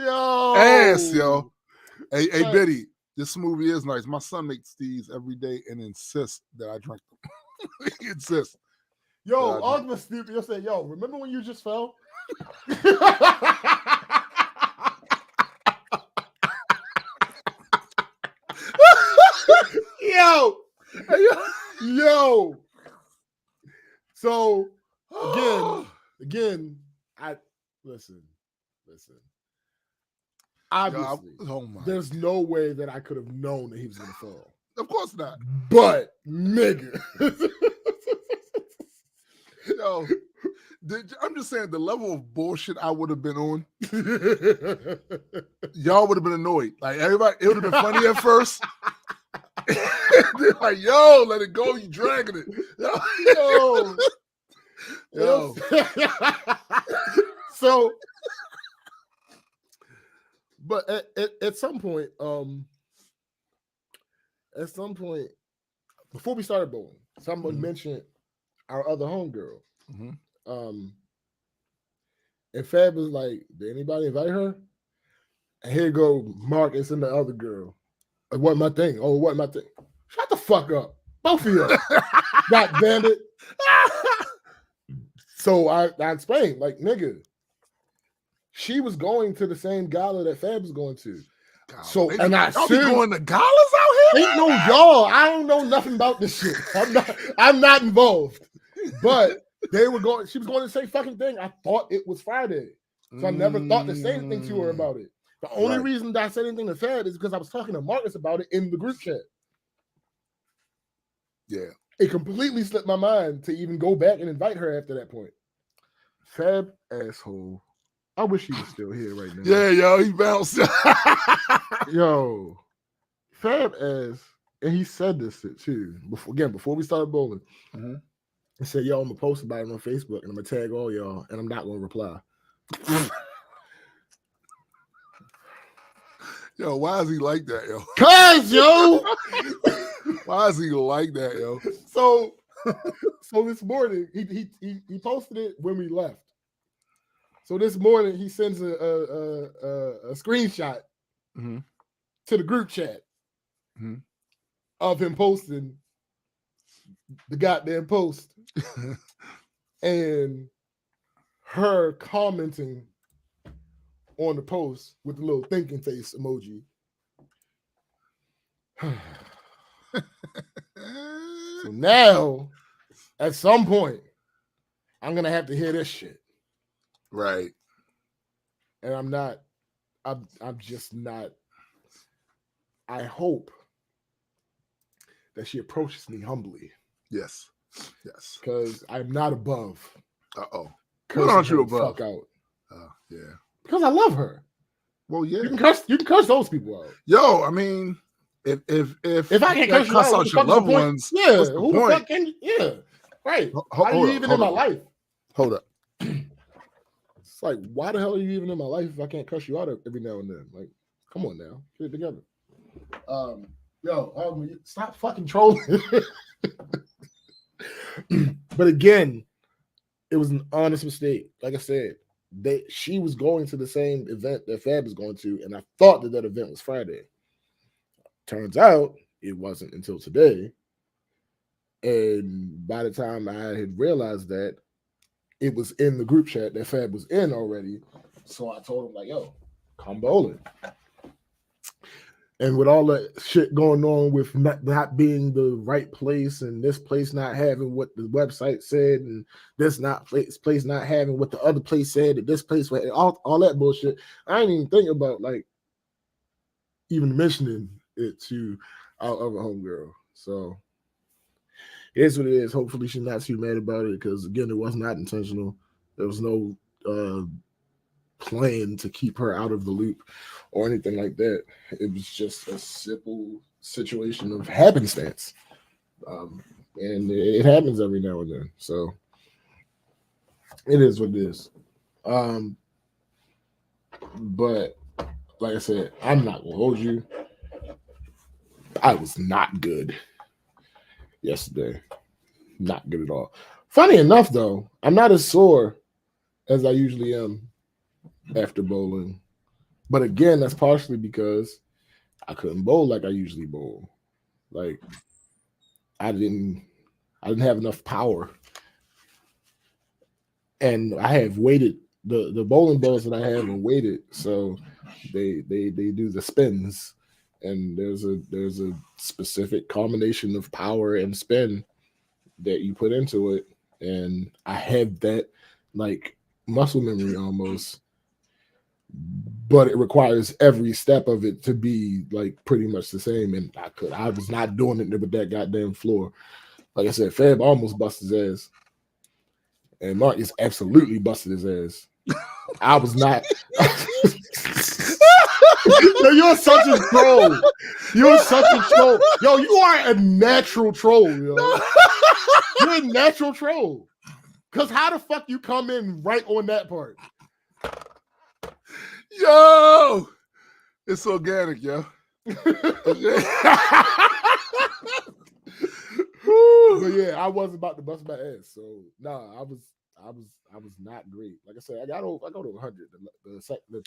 ass, yo. Hey, Betty, this movie is nice. My son makes these every day and insists that I drink them. He insists. Yo, Ogma stupid. You'll say, yo, remember when you just fell? Yo. So again, I listen. Obviously, there's no way that I could have known that he was gonna fall. Of course not. But nigga, yo, I'm just saying the level of bullshit I would have been on. Y'all would have been annoyed. Like everybody, it would have been funny at first. They're like, yo, let it go. You dragging it. Yo. So, but at some point, before we started bowling, someone mentioned our other homegirl. And Fab was like, did anybody invite her? And here go Marcus and the other girl. It wasn't my thing. Oh, it wasn't my thing. Shut the fuck up. Both of you. God damn it. So I explained, like, nigga, she was going to the same gala that Fab was going to. God, so, and I y'all be going to galas out here? Ain't no y'all. I don't know nothing about this shit. I'm not involved. But she was going to the same fucking thing. I thought it was Friday. So I never thought to say anything to her about it. The only reason that I said anything to Fab is because I was talking to Marcus about it in the group chat. Yeah. It completely slipped my mind to even go back and invite her after that point. Fab asshole. I wish he was still here right now. Yeah, yo, he bounced. Yo, Fab ass, and he said this shit too. Before we started bowling, he said, yo, I'm going to post about it on Facebook and I'm going to tag all y'all and I'm not going to reply. Yo, why is he like that, yo? Cause, yo. Why is he like that, yo? So So this morning he posted it when we left. So this morning he sends a screenshot to the group chat of him posting the goddamn post and her commenting on the post with the little thinking face emoji. So now, at some point, I'm gonna have to hear this shit. Right. And I'm just not. I hope that she approaches me humbly. Yes. Because I'm not above. Uh-oh. What aren't you above? Fuck out. Yeah. Because I love her. Well, yeah. You can curse those people out. Yo, I mean, if I can curse out your loved ones, yeah, what's the who point? The fuck can? Yeah, right. Why are you even in my life? Hold up. It's like, why the hell are you even in my life if I can't cuss you out every now and then? Like, come on now, get it together. Stop fucking trolling. But again, it was an honest mistake. Like I said, she was going to the same event that Fab was going to, and I thought that event was Friday. Turns out it wasn't until today. And by the time I had realized that, it was in the group chat that Fab was in already. So I told him, like, yo, come bowling. And with all that shit going on with not being the right place and this place not having what the website said and this place not having what the other place said and this place, all that bullshit, I ain't even thinking about, like, even mentioning it to our other homegirl. So here's what it is. Hopefully she's not too mad about it because, again, it was not intentional. There was no plan to keep her out of the loop or anything like that. It was just a simple situation of happenstance. And it happens every now and then. So it is what it is. But like I said, I'm not going to hold you. I was not good yesterday. Not good at all. Funny enough, though, I'm not as sore as I usually am after bowling. But again, that's partially because I couldn't bowl like I usually bowl. Like, I didn't have enough power. And I have weighted the bowling balls that I have are weighted, so they do the spins. And there's a specific combination of power and spin that you put into it. And I have that, like, muscle memory almost, but it requires every step of it to be, like, pretty much the same. And I was not doing it with that goddamn floor. Like I said, Fab almost busted his ass, and Marcus absolutely busted his ass. I was not. Yo, you're such a troll. You're such a troll. Yo, you are a natural troll, yo. You're a natural troll. Because how the fuck you come in right on that part? Yo, it's organic, yo. But yeah, I was about to bust my ass. So I was not great. Like I said, I go to 100 the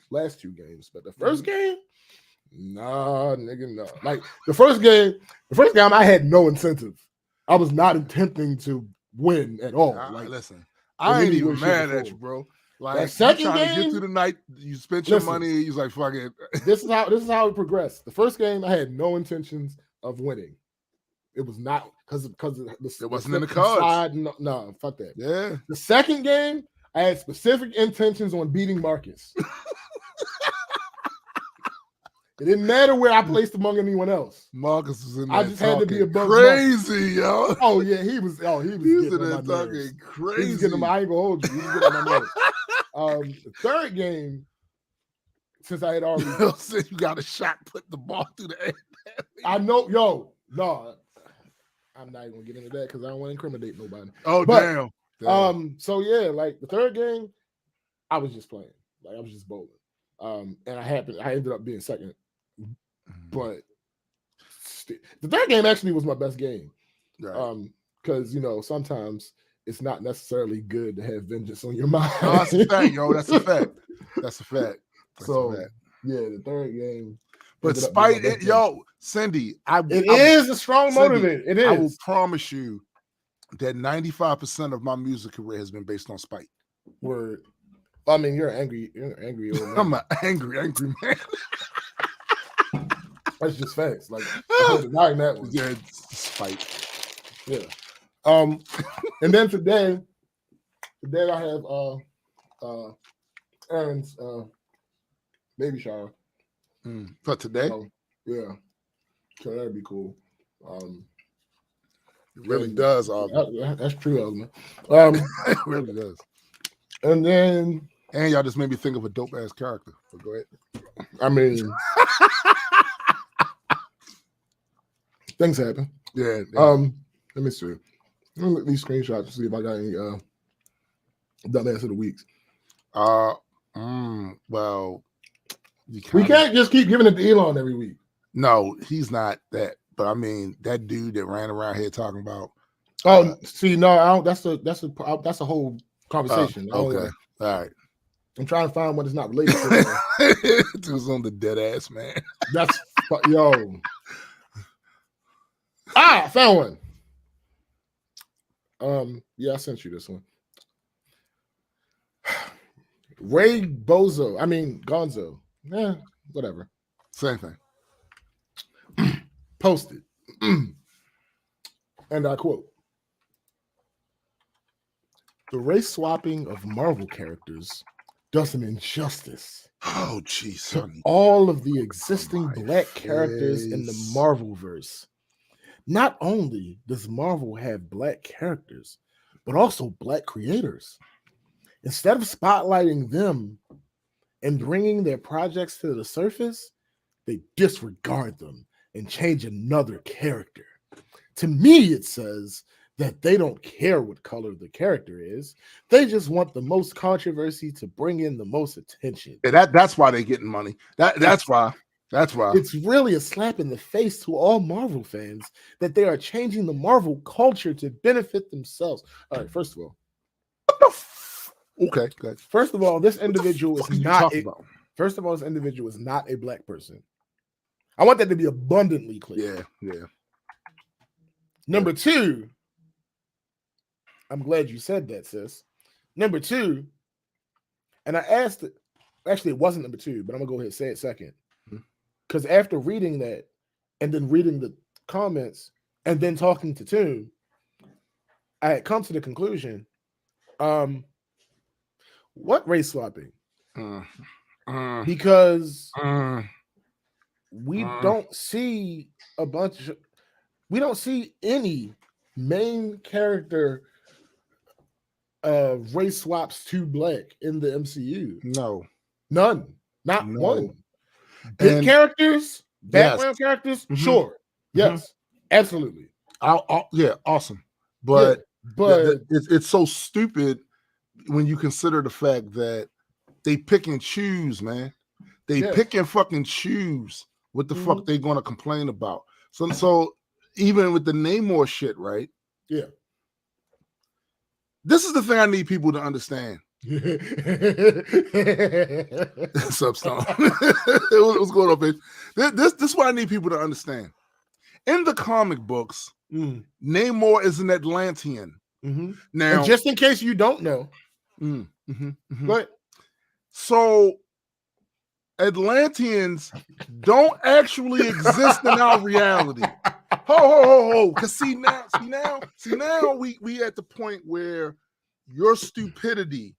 last two games, but the first game, nah, nigga, no. Like the first game, I had no incentive. I was not attempting to win at all. Like, listen, I ain't even mad at you, bro. Like, that second game, to get through the night, you spent your money. You was like, fuck it. This is how it progressed. The first game, I had no intentions of winning. It was not because it wasn't in the cards. No, fuck that. Yeah. The second game, I had specific intentions on beating Marcus. It didn't matter where I placed among anyone else. Marcus was in there. I just had to be above crazy, yo. Oh yeah, he was getting on my talking nerves. Crazy. He was getting I ain't gonna hold you. He was getting on my nerves. The third game, since I had already you got a shot, put the ball through the air. I know, no. I'm not even gonna get into that because I don't want to incriminate nobody. Oh, but, damn. So yeah, like the third game, I was just playing. Like I was just bowling. And I ended up being second. But the third game actually was my best game. Right. because sometimes it's not necessarily good to have vengeance on your mind. Oh, that's a fact, yo. That's a fact. That's a fact. Yeah, the third game. But spite, Cindy, it is a strong motivator. It is. I will promise you that 95% of my music career has been based on spite. Word. I mean, you're angry old man. I'm an angry man. That's just facts. Like, denying that one. Yeah, spite. Yeah. And then today I have Aaron's baby shower. For today? Yeah. So that'd be cool. It really does. That's true, Osman. It really does. And then y'all just made me think of a dope ass character. But go ahead. I mean, things happen. Yeah. Let me see. Let me look at these screenshots to see if I got any dumbass of the weeks. Well, we can't just keep giving it to Elon every week. No, he's not that. But I mean, that dude that ran around here talking about. See, no, I don't. That's a whole conversation. Okay, all right. I'm trying to find one that's not related to that. It was on the dead ass man. That's yo. I found one. Yeah, I sent you this one. Ray Gonzo. Yeah, whatever. Same thing. Posted. And I quote: "The race swapping of Marvel characters does an injustice to all of the existing black characters in the Marvelverse. Not only does Marvel have black characters, but also black creators. Instead of spotlighting them and bringing their projects to the surface, they disregard them and change another character. To me, it says that they don't care what color the character is. They just want the most controversy to bring in the most attention." Yeah, that's why they're getting money. That's why. It's really a slap in the face to all Marvel fans that they are changing the Marvel culture to benefit themselves. All right, first of all. Okay, good. First of all, this individual is not a black person. I want that to be abundantly clear. Yeah. Number two, I'm glad you said that, sis. Number two, and I asked it, actually, it wasn't number two, but I'm gonna go ahead and say it second. Because after reading that and then reading the comments and then talking to Toon, I had come to the conclusion, what race swapping? Because we don't see any main character race swaps to black in the MCU. No. None. Not one. Good characters, background characters, sure. Yes, absolutely. Yeah, awesome. But it's so stupid when you consider the fact that they pick and choose, man. They pick and fucking choose what the fuck they gonna complain about. So even with the Namor shit, right? Yeah. This is the thing I need people to understand. Substone. What's going on, bitch? This is what I need people to understand. In the comic books, Namor is an Atlantean. Now, and just in case you don't know, but so Atlanteans don't actually exist in our reality. Ho. Cause see now we at the point where your stupidity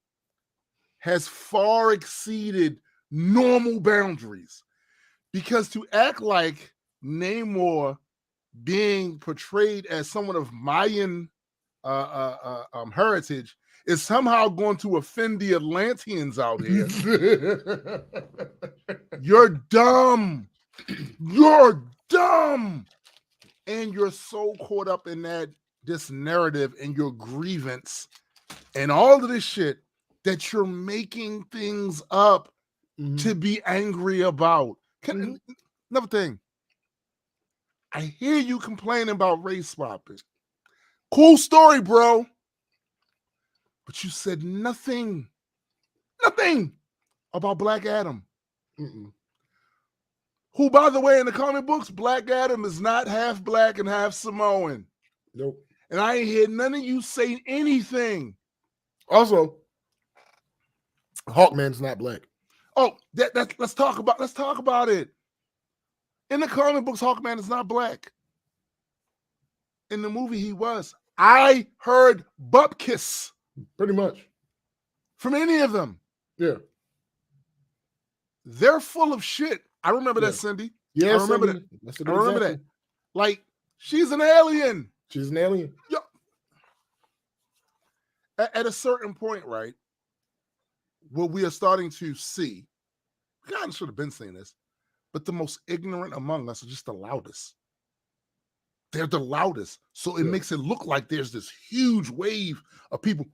has far exceeded normal boundaries. Because to act like Namor being portrayed as someone of Mayan heritage is somehow going to offend the Atlanteans out here. You're dumb. You're dumb. And you're so caught up in this narrative and your grievance and all of this shit that you're making things up to be angry about. Another thing. I hear you complaining about race swapping, Cool story, bro. But you said nothing about Black Adam. Who, by the way, in the comic books, Black Adam is not half black and half Samoan. Nope. And I ain't heard none of you say anything. Also, Hawkman's not black. Oh, let's talk about it. In the comic books, Hawkman is not black. In the movie, he was. I heard bupkis. Pretty much. From any of them. Yeah. They're full of shit. I remember that, Cindy. Yeah, I remember Cindy. that. I remember that. Like, she's an alien. She's an alien. Yeah. At a certain point, right, what we are starting to see, we kind of should have been saying this, but the most ignorant among us are just the loudest. They're the loudest. So it makes it look like there's this huge wave of people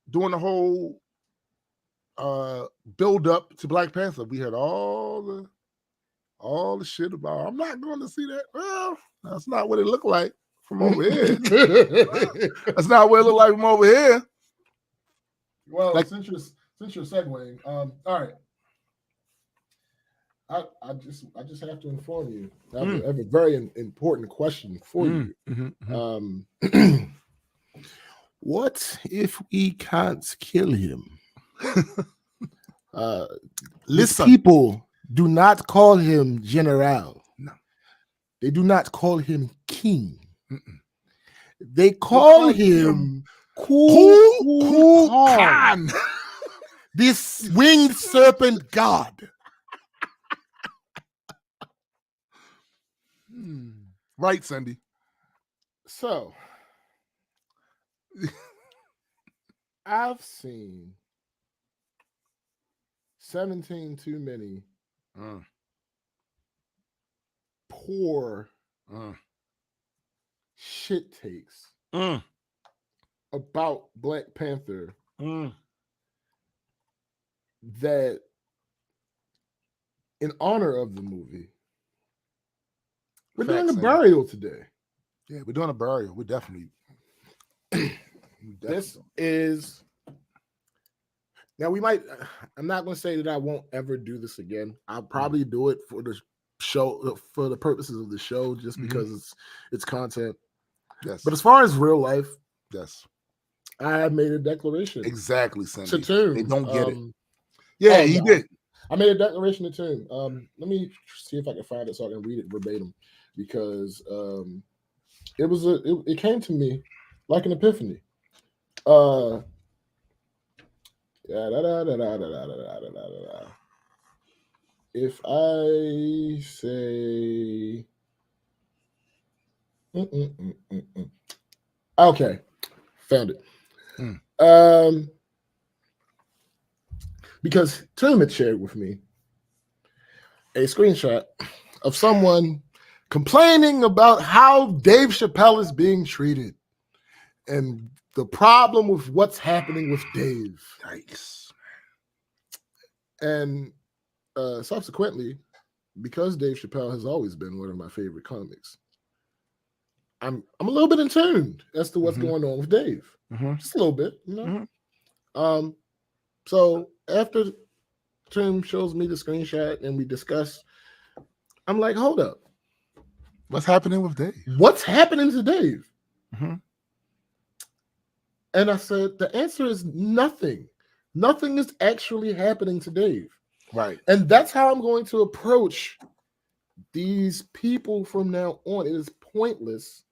doing the whole build up to Black Panther. We had all the shit about, I'm not going to see that. Well, that's not what it looked like from over here. That's not what it looked like from over here. Well, like, since you're segueing, all right. I just have to inform you. I have a very important question for you. What if we can't kill him? Listen, people do not call him General. No, they do not call him King. They call him Cool Khan, this winged serpent god. Right, Cindy. So, I've seen 17 too many poor shit takes about Black Panther that, in honor of the movie, we're doing a burial today. Yeah, we're doing a burial. We definitely. This is. Now we might. I'm not going to say that I won't ever do this again. I'll probably do it for the show, for the purposes of the show, just because it's content. Yes. But as far as real life, yes, I have made a declaration. Exactly, Cindy. To Tomb. They don't get it. Yeah, he did. I made a declaration to Tomb. Let me see if I can find it so I can read it verbatim, because it came to me like an epiphany. If I say, okay, found it. Because Tim had shared with me a screenshot of someone complaining about how Dave Chappelle is being treated and the problem with what's happening with Dave. Yikes. And subsequently, because Dave Chappelle has always been one of my favorite comics, I'm a little bit in tune as to what's going on with Dave. Just a little bit, you know. So after Tim shows me the screenshot and we discuss, I'm like, hold up. What's happening with Dave? What's happening to Dave? And I said, the answer is nothing. Nothing is actually happening to Dave. Right. And that's how I'm going to approach these people from now on. It is pointless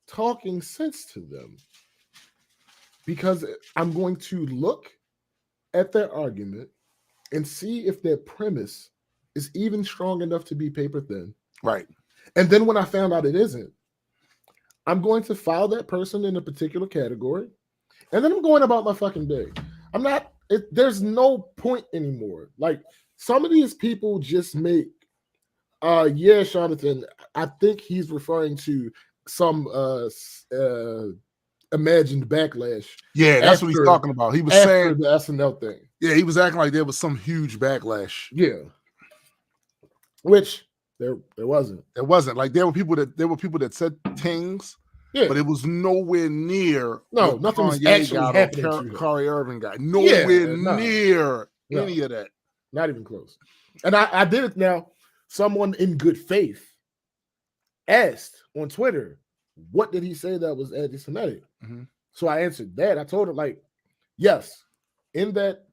talking sense to them, because I'm going to look at their argument and see if their premise is even strong enough to be paper thin. Right. And then when I found out it isn't, I'm going to file that person in a particular category, and then I'm going about my fucking day. I'm not, there's no point anymore. Like, some of these people just make, yeah, Jonathan, I think he's referring to some imagined backlash. Yeah, that's what he's talking about. He was saying the SNL thing. Yeah, he was acting like there was some huge backlash. Yeah. Which there wasn't. It wasn't. Like there were people that said things but it was nowhere near. No, nothing was actually happening to him. Kyrie Irving got nowhere near any of that. Not even close. And I did it now. Someone in good faith asked on Twitter, what did he say that was anti-Semitic? Mm-hmm. So I answered that. I told him, like, yes, in that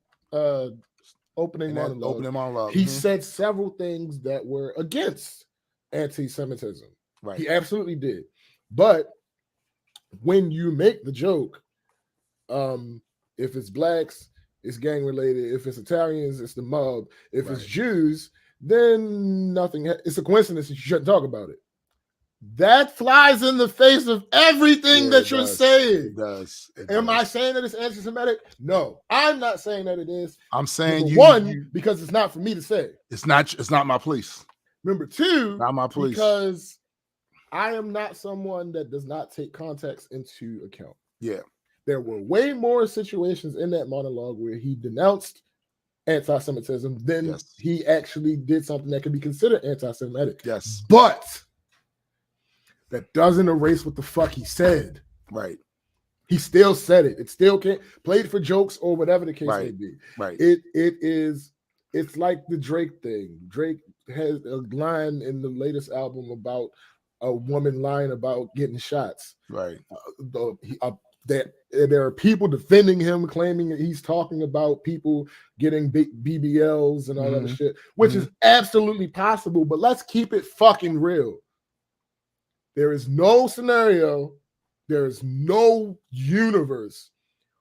opening monologue, he said several things that were against anti-Semitism. Right. He absolutely did. But when you make the joke, if it's blacks, it's gang related. If it's Italians, it's the mob. If it's Jews, then nothing. It's a coincidence that you shouldn't talk about it. That flies in the face of everything that you're saying. It does. Am I saying that it's anti-Semitic? No, I'm not saying that it is. I'm saying because it's not for me to say. It's not my place. Number two, not my place. Because I am not someone that does not take context into account. Yeah. There were way more situations in that monologue where he denounced anti-Semitism than he actually did something that could be considered anti-Semitic. Yes. But that doesn't erase what the fuck he said. Right. He still said it. It still can't played for jokes or whatever the case may be. Right. It's like the Drake thing. Drake has a line in the latest album about a woman lying about getting shots. Right. That there are people defending him, claiming that he's talking about people getting BBLs and all that shit, which is absolutely possible. But let's keep it fucking real. There is no scenario, there is no universe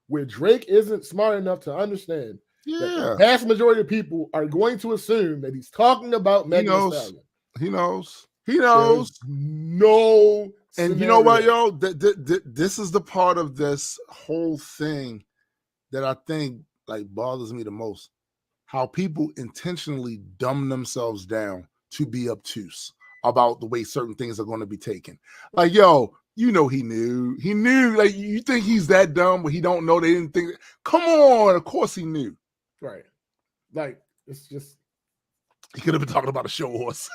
where Drake isn't smart enough to understand that the vast majority of people are going to assume that he's talking about Megan Thee Stallion. He knows. There's no and scenario. You know what, yo? This is the part of this whole thing that I think like bothers me the most. How people intentionally dumb themselves down to be obtuse about the way certain things are going to be taken. Like, yo, you know he knew. Like, you think he's that dumb but he don't know they didn't think. Come on, of course he knew. Right. Like, it's just. He could have been talking about a show horse.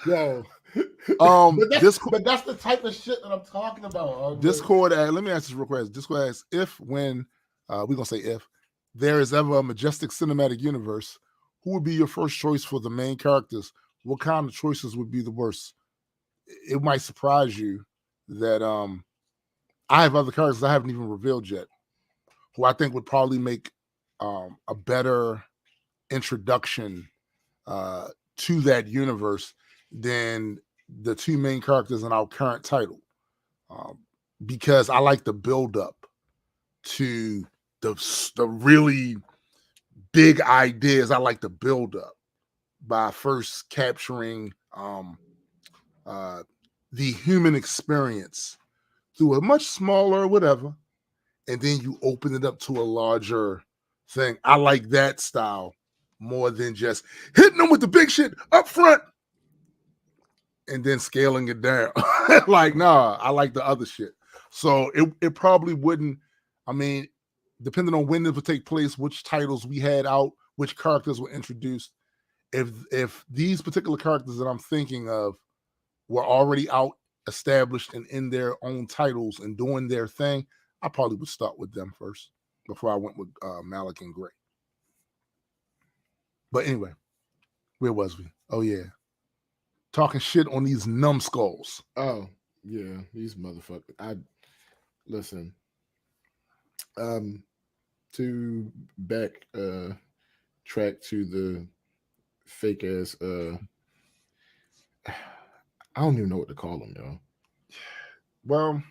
Yo. But that's the type of shit that I'm talking about. Discord, let me ask this real quick. Discord asks, we're going to say if there is ever a majestic cinematic universe, who would be your first choice for the main characters? What kind of choices would be the worst? It might surprise you that I have other characters I haven't even revealed yet, who I think would probably make a better introduction to that universe than the two main characters in our current title, because I like the build up to the really big ideas. I like the build up by first capturing the human experience through a much smaller whatever, and then you open it up to a larger thing. I like that style more than just hitting them with the big shit up front and then scaling it down. Like, nah, I like the other shit. So it probably wouldn't, I mean, depending on when it would take place, which titles we had out, which characters were introduced, if these particular characters that I'm thinking of were already out, established, and in their own titles and doing their thing, I probably would start with them first before I went with Malik and Gray. But anyway, where was we? Oh, yeah. Talking shit on these numbskulls. Oh, yeah. These motherfuckers. Listen. To back track to the fake ass I don't even know what to call them, yo. Well,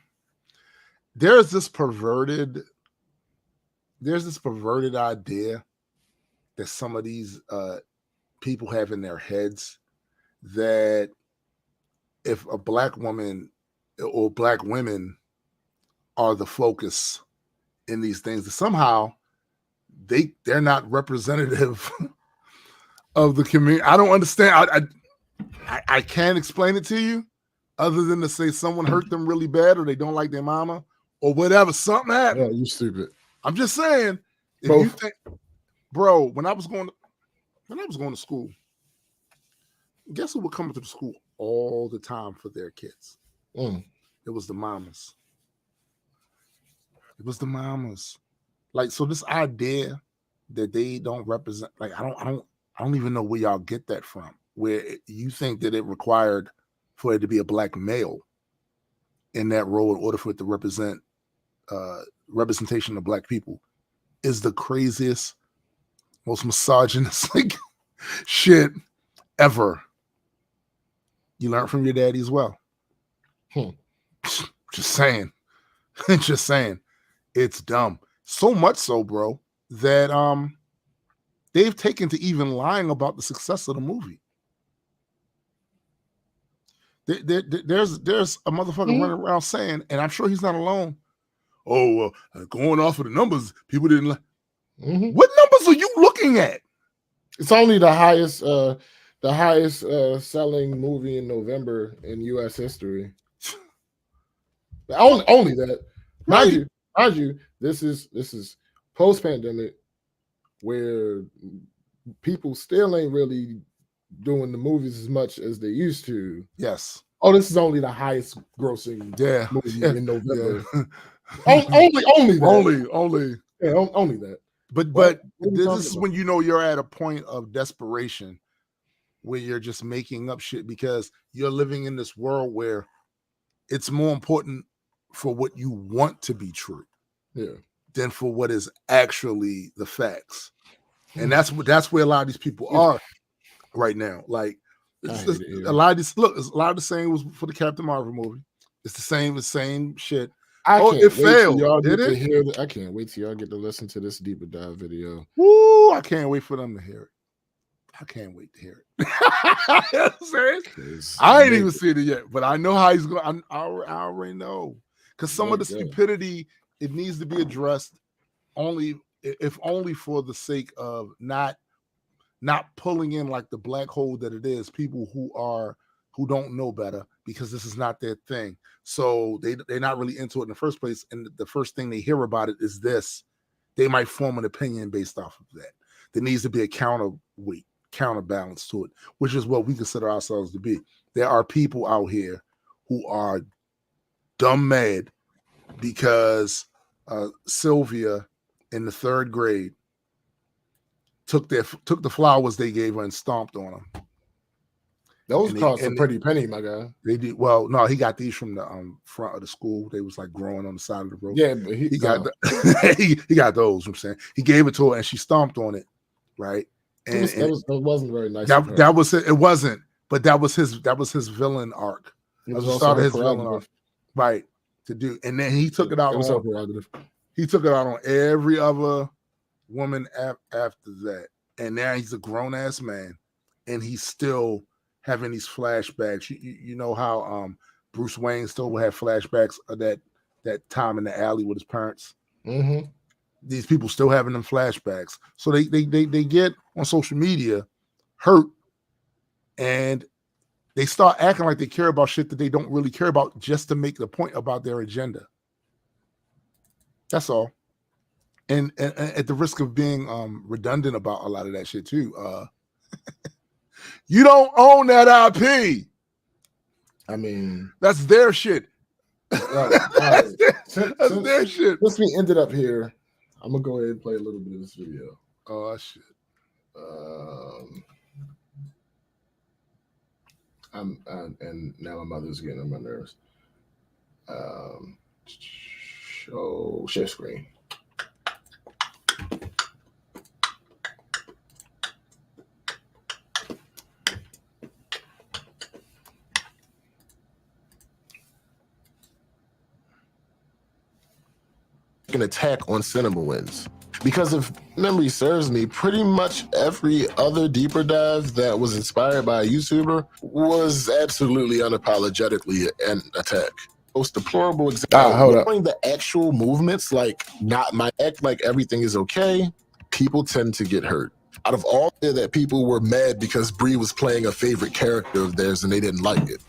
there's this perverted idea that some of these people have in their heads that if a black woman or black women are the focus in these things, that somehow they're not representative of the community. I don't understand. I can't explain it to you other than to say someone hurt them really bad or they don't like their mama or whatever. Something happened. Yeah, you stupid. I'm just saying. If you think, bro, when I was going to school, guess who would come to the school all the time for their kids? It was the mamas. It was the mamas. Like, so this idea that they don't represent, like, I don't even know where y'all get that from. Where you think that it required for it to be a black male in that role in order for it to represent representation of black people is the craziest, most misogynistic shit ever. You learn from your daddy as well. Just saying. Just saying. It's dumb. So much so, bro, that they've taken to even lying about the success of the movie. There's a motherfucker running around saying, and I'm sure he's not alone, oh, going off of the numbers, people didn't like. What numbers are you looking at? It's only the highest selling movie in November in U.S. history. Only that. Mind you, this is post-pandemic where people still ain't really doing the movies as much as they used to. Yes. Oh, this is only the highest grossing movie in November. Yeah. only that. Only that. But this is when you know you're at a point of desperation where you're just making up shit because you're living in this world where it's more important for what you want to be true than for what is actually the facts. And that's where a lot of these people are right now. Like a lot of the same was for the Captain Marvel movie. It's the same shit. It failed. Did it? I can't wait till y'all get to listen to this deeper dive video. Woo! I can't wait for them to hear it. I can't wait to hear it. You know what I'm saying? I ain't even seen it yet, but I know how he's going. I already know because some of the stupidity it needs to be addressed only for the sake of not pulling in like the black hole that it is people who don't know better because this is not their thing. So they're not really into it in the first place. And the first thing they hear about it is this. They might form an opinion based off of that. There needs to be a counterbalance to it, which is what we consider ourselves to be. There are people out here who are dumb mad because Sylvia in the 3rd grade took the flowers they gave her and stomped on them. Those cost a pretty penny, my guy. They did well. No, he got these from the front of the school. They was like growing on the side of the road. Yeah, but he got he got those. I'm saying he gave it to her and she stomped on it, right? And it wasn't very nice. That was it. It wasn't, but that was his villain arc. It was also his villain arc, right? To do, and then he took it out. He took it out on every other woman after that, and now he's a grown ass man, and he's still having these flashbacks. You know how Bruce Wayne still will have flashbacks of that time in the alley with his parents. Mm-hmm. These people still having them flashbacks. So they get on social media hurt and they start acting like they care about shit that they don't really care about just to make the point about their agenda. That's all. And at the risk of being redundant about a lot of that shit too, you don't own that IP. I mean, that's their shit. Right. That's their shit. Since we ended up here, I'm gonna go ahead and play a little bit of this video. Oh shit. And now my mother's getting on my nerves. Share screen. An attack on cinema wins. Because if memory serves me, pretty much every other deeper dive that was inspired by a YouTuber was absolutely unapologetically an attack. Most deplorable example, knowing the actual movements, like not my act like everything is okay, people tend to get hurt. Out of all that, people were mad because Brie was playing a favorite character of theirs and they didn't like it.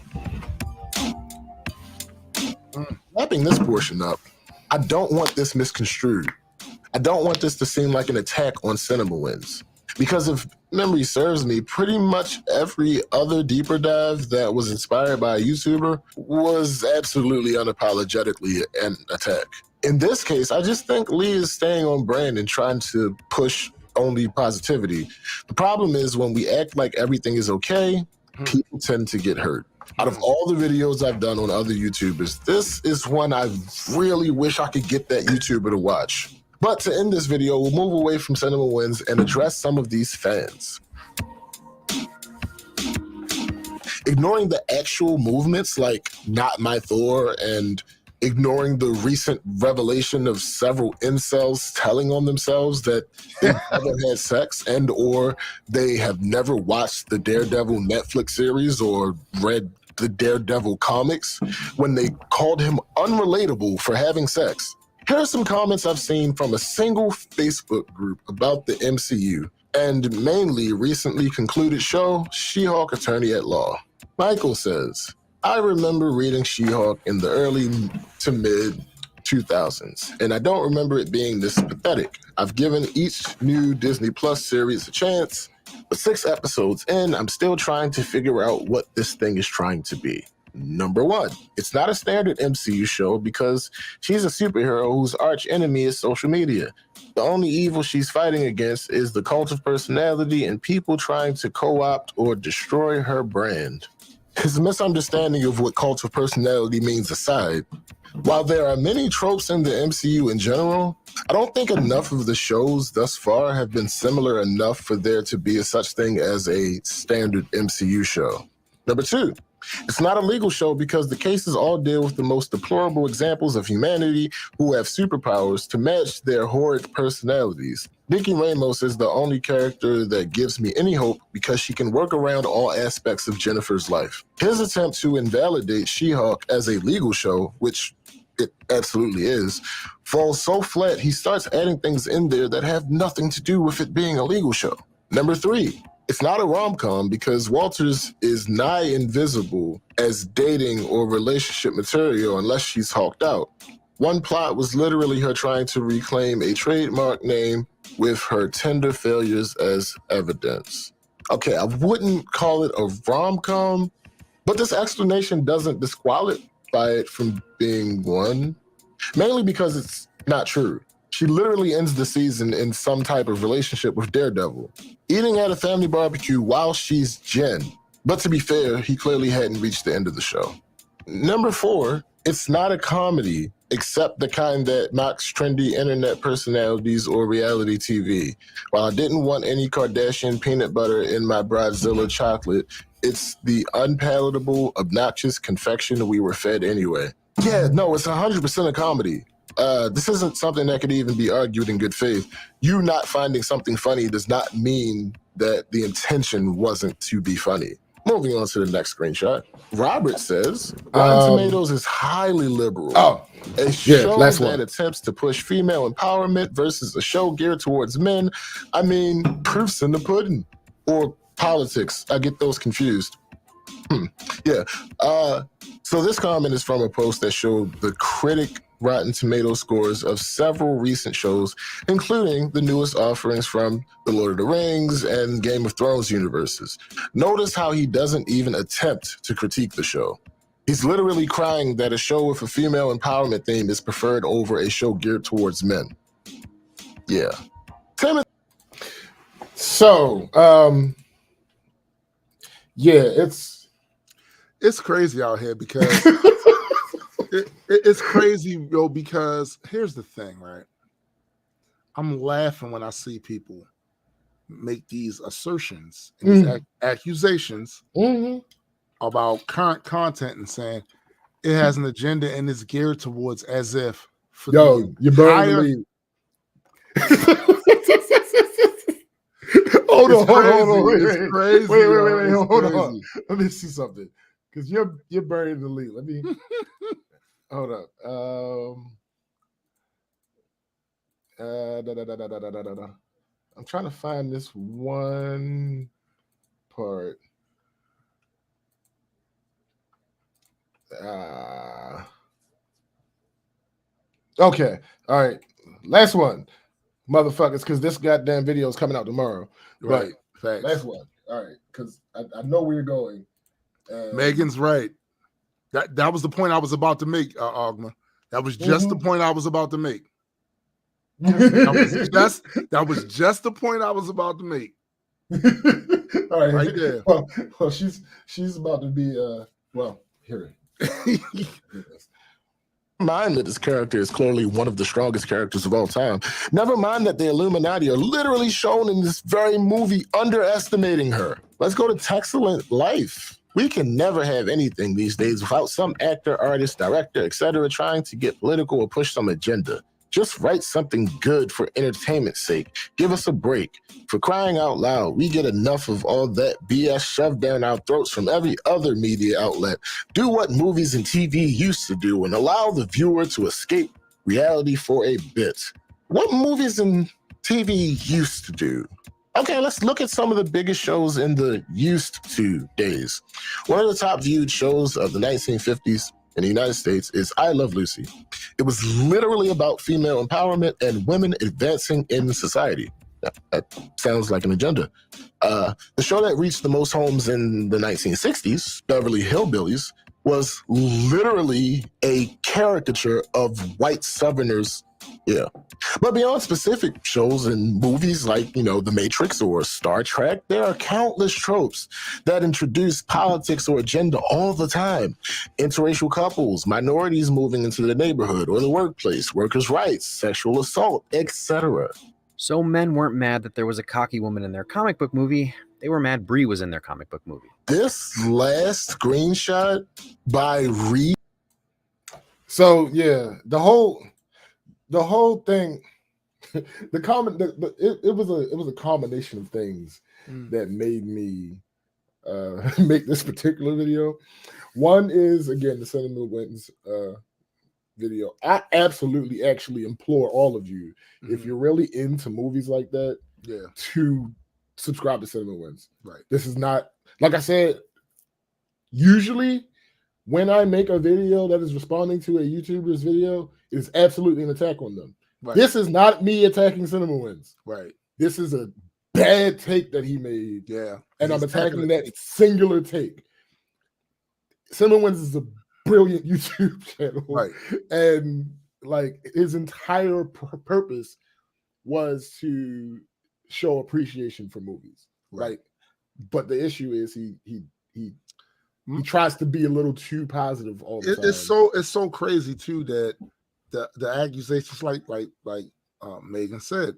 Wrapping this portion up, I don't want this misconstrued. I don't want this to seem like an attack on cinema wins. Because if memory serves me, pretty much every other deeper dive that was inspired by a YouTuber was absolutely unapologetically an attack. In this case, I just think Lee is staying on brand and trying to push only positivity. The problem is when we act like everything is okay, people tend to get hurt. Out of all the videos I've done on other YouTubers, this is one I really wish I could get that YouTuber to watch. But to end this video, we'll move away from cinema wins and address some of these fans. Ignoring the actual movements like Not My Thor and ignoring the recent revelation of several incels telling on themselves that they never had sex and or they have never watched the Daredevil Netflix series or read the Daredevil comics when they called him unrelatable for having sex. Here are some comments I've seen from a single Facebook group about the MCU and mainly recently concluded show She-Hulk Attorney at Law. Michael says, I remember reading She-Hulk in the early to mid 2000s, and I don't remember it being this pathetic. I've given each new Disney Plus series a chance, but 6 episodes in, I'm still trying to figure out what this thing is trying to be. Number 1, it's not a standard MCU show because she's a superhero whose arch enemy is social media. The only evil she's fighting against is the cult of personality and people trying to co-opt or destroy her brand. His misunderstanding of what cult of personality means aside, while there are many tropes in the MCU in general, I don't think enough of the shows thus far have been similar enough for there to be a such thing as a standard MCU show. Number 2, it's not a legal show because the cases all deal with the most deplorable examples of humanity who have superpowers to match their horrid personalities. Nikki Ramos is the only character that gives me any hope because she can work around all aspects of Jennifer's life. His attempt to invalidate She-Hulk as a legal show, which it absolutely is, falls so flat he starts adding things in there that have nothing to do with it being a legal show. Number 3, it's not a rom-com because Walters is nigh invisible as dating or relationship material unless she's hulked out. One plot was literally her trying to reclaim a trademark name with her Tinder failures as evidence. Okay, I wouldn't call it a rom-com, but this explanation doesn't disqualify it from being one, mainly because it's not true. She literally ends the season in some type of relationship with Daredevil, eating at a family barbecue while she's Jen. But to be fair, he clearly hadn't reached the end of the show. Number 4, it's not a comedy, except the kind that mocks trendy internet personalities or reality TV. While I didn't want any Kardashian peanut butter in my Bridezilla chocolate, it's the unpalatable, obnoxious confection we were fed anyway. Yeah, no, it's 100% a comedy. This isn't something that could even be argued in good faith. You not finding something funny does not mean that the intention wasn't to be funny. Moving on to the next screenshot. Robert says, Rotten Tomatoes is highly liberal. A show that attempts to push female empowerment versus a show geared towards men. I mean, proof's in the pudding. Or politics. I get those confused. Yeah. So this comment is from a post that showed the critic Rotten Tomato scores of several recent shows, including the newest offerings from the Lord of the Rings and Game of Thrones universes. Notice how he doesn't even attempt to critique the show. He's literally crying that a show with a female empowerment theme is preferred over a show geared towards men. Yeah. So, yeah, it's crazy out here because it's crazy, yo, because here's the thing, right? I'm laughing when I see people make these assertions and these accusations about current content and saying it has an agenda and is geared towards as if for you burn the lead. Hold on. Wait, hold on. Let me see something. Because you're burying the lead. Let me hold up. I'm trying to find this one part. Okay. All right. Last one. Motherfuckers, because this goddamn video is coming out tomorrow. Right. Facts. Last one. All right, because I know where you're going. Megan's right. That was the point I was about to make, Ogma. That was just the point I was about to make. That was just the point I was about to make. All right, right there. Well, she's about to be here. Mind that this character is clearly one of the strongest characters of all time. Never mind that the Illuminati are literally shown in this very movie underestimating her. Let's go to Texcellent Life. We can never have anything these days without some actor, artist, director, etc. trying to get political or push some agenda. Just write something good for entertainment's sake. Give us a break. For crying out loud, we get enough of all that BS shoved down our throats from every other media outlet. Do what movies and TV used to do and allow the viewer to escape reality for a bit. What movies and TV used to do? Okay, let's look at some of the biggest shows in the used to days. One of the top viewed shows of the 1950s in the United States is I Love Lucy. It was literally about female empowerment and women advancing in society. That sounds like an agenda. The show that reached the most homes in the 1960s, Beverly Hillbillies, was literally a caricature of white Southerners. Yeah. But beyond specific shows and movies like, The Matrix or Star Trek, there are countless tropes that introduce politics or agenda all the time. Interracial couples, minorities moving into the neighborhood or the workplace, workers' rights, sexual assault, etc. So men weren't mad that there was a cocky woman in their comic book movie. They were mad Brie was in their comic book movie. This last screenshot by Reed. So, yeah, the whole thing, it was a combination of things that made me make this particular video. One is, again, the Cinnamon Wins video. I absolutely actually implore all of you, if you're really into movies like that, to subscribe to Cinnamon Wins. Right. This is not, like I said, usually when I make a video that is responding to a YouTuber's video, it is absolutely an attack on them. Right. This is not me attacking Cinnamon Wins. Right. This is a bad take that he made. Yeah. And I'm attacking that singular take. Cinnamon Wins is a brilliant YouTube channel. Right. And like his entire purpose was to show appreciation for movies. Right. But the issue is he tries to be a little too positive all the time. It's so crazy too that the accusations, like Megan said,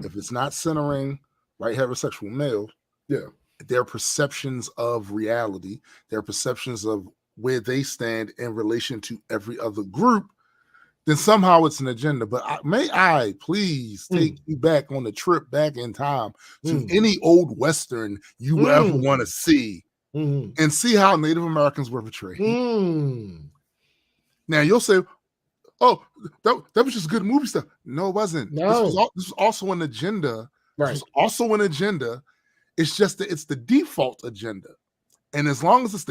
if it's not centering white heterosexual male, their perceptions of reality, their perceptions of where they stand in relation to every other group, then somehow it's an agenda. But may I please take you back on the trip back in time to any old Western you ever want to see and see how Native Americans were portrayed. Now you'll say, oh, that was just good movie stuff. No, it wasn't. No. This was also an agenda. Right. This was also an agenda. It's just that it's the default agenda. And as long as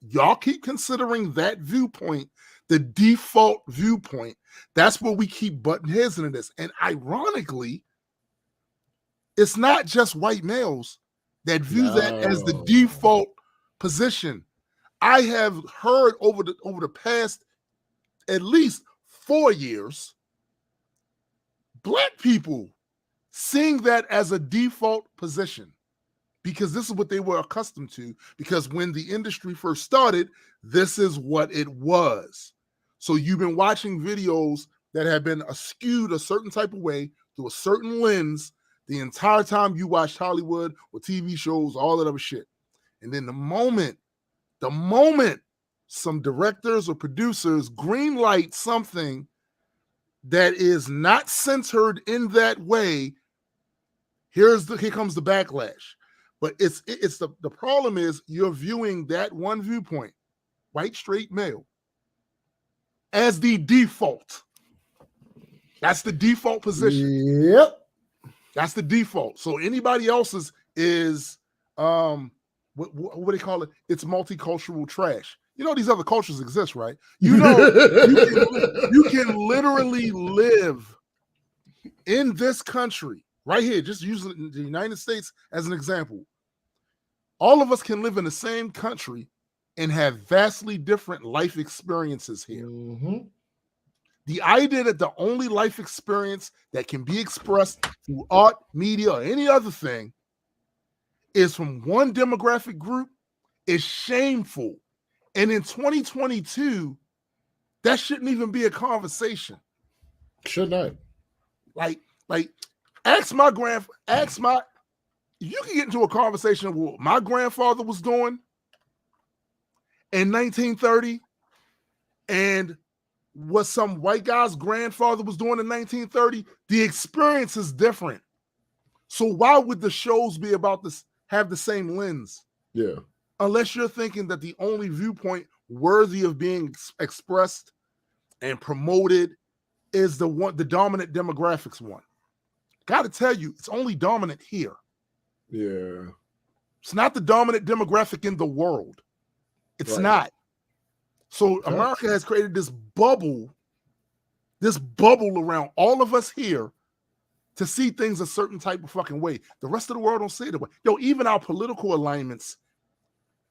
y'all keep considering that viewpoint, the default viewpoint, that's where we keep butting heads into this. And ironically, it's not just white males that view that as the default position. I have heard over the past at least 4 years, Black people seeing that as a default position because this is what they were accustomed to, because when the industry first started, this is what it was. So you've been watching videos that have been skewed a certain type of way through a certain lens the entire time you watched Hollywood or TV shows, all that other shit. And then the moment some directors or producers greenlight something that is not centered in that way, here comes the backlash. But it's the problem is you're viewing that one viewpoint, white straight male, as the default. That's the default position. Yep. That's the default. So anybody else's is what do they call it? It's multicultural trash. You know these other cultures exist, right? You know you can literally live in this country right here, just using the United States as an example. All of us can live in the same country and have vastly different life experiences here. Mm-hmm. The idea that the only life experience that can be expressed through art, media, or any other thing is from one demographic group is shameful. And in 2022, that shouldn't even be a conversation. Should not. Like, ask my, you can get into a conversation of what my grandfather was doing in 1930 and what some white guy's grandfather was doing in 1930. The experience is different. So why would the shows be about this, have the same lens? Yeah. Unless you're thinking that the only viewpoint worthy of being expressed and promoted is the dominant demographics one. Got to tell you, it's only dominant here. Yeah. It's not the dominant demographic in the world. It's not. So America has created this bubble around all of us here to see things a certain type of fucking way. The rest of the world don't see it that way. Yo, even our political alignments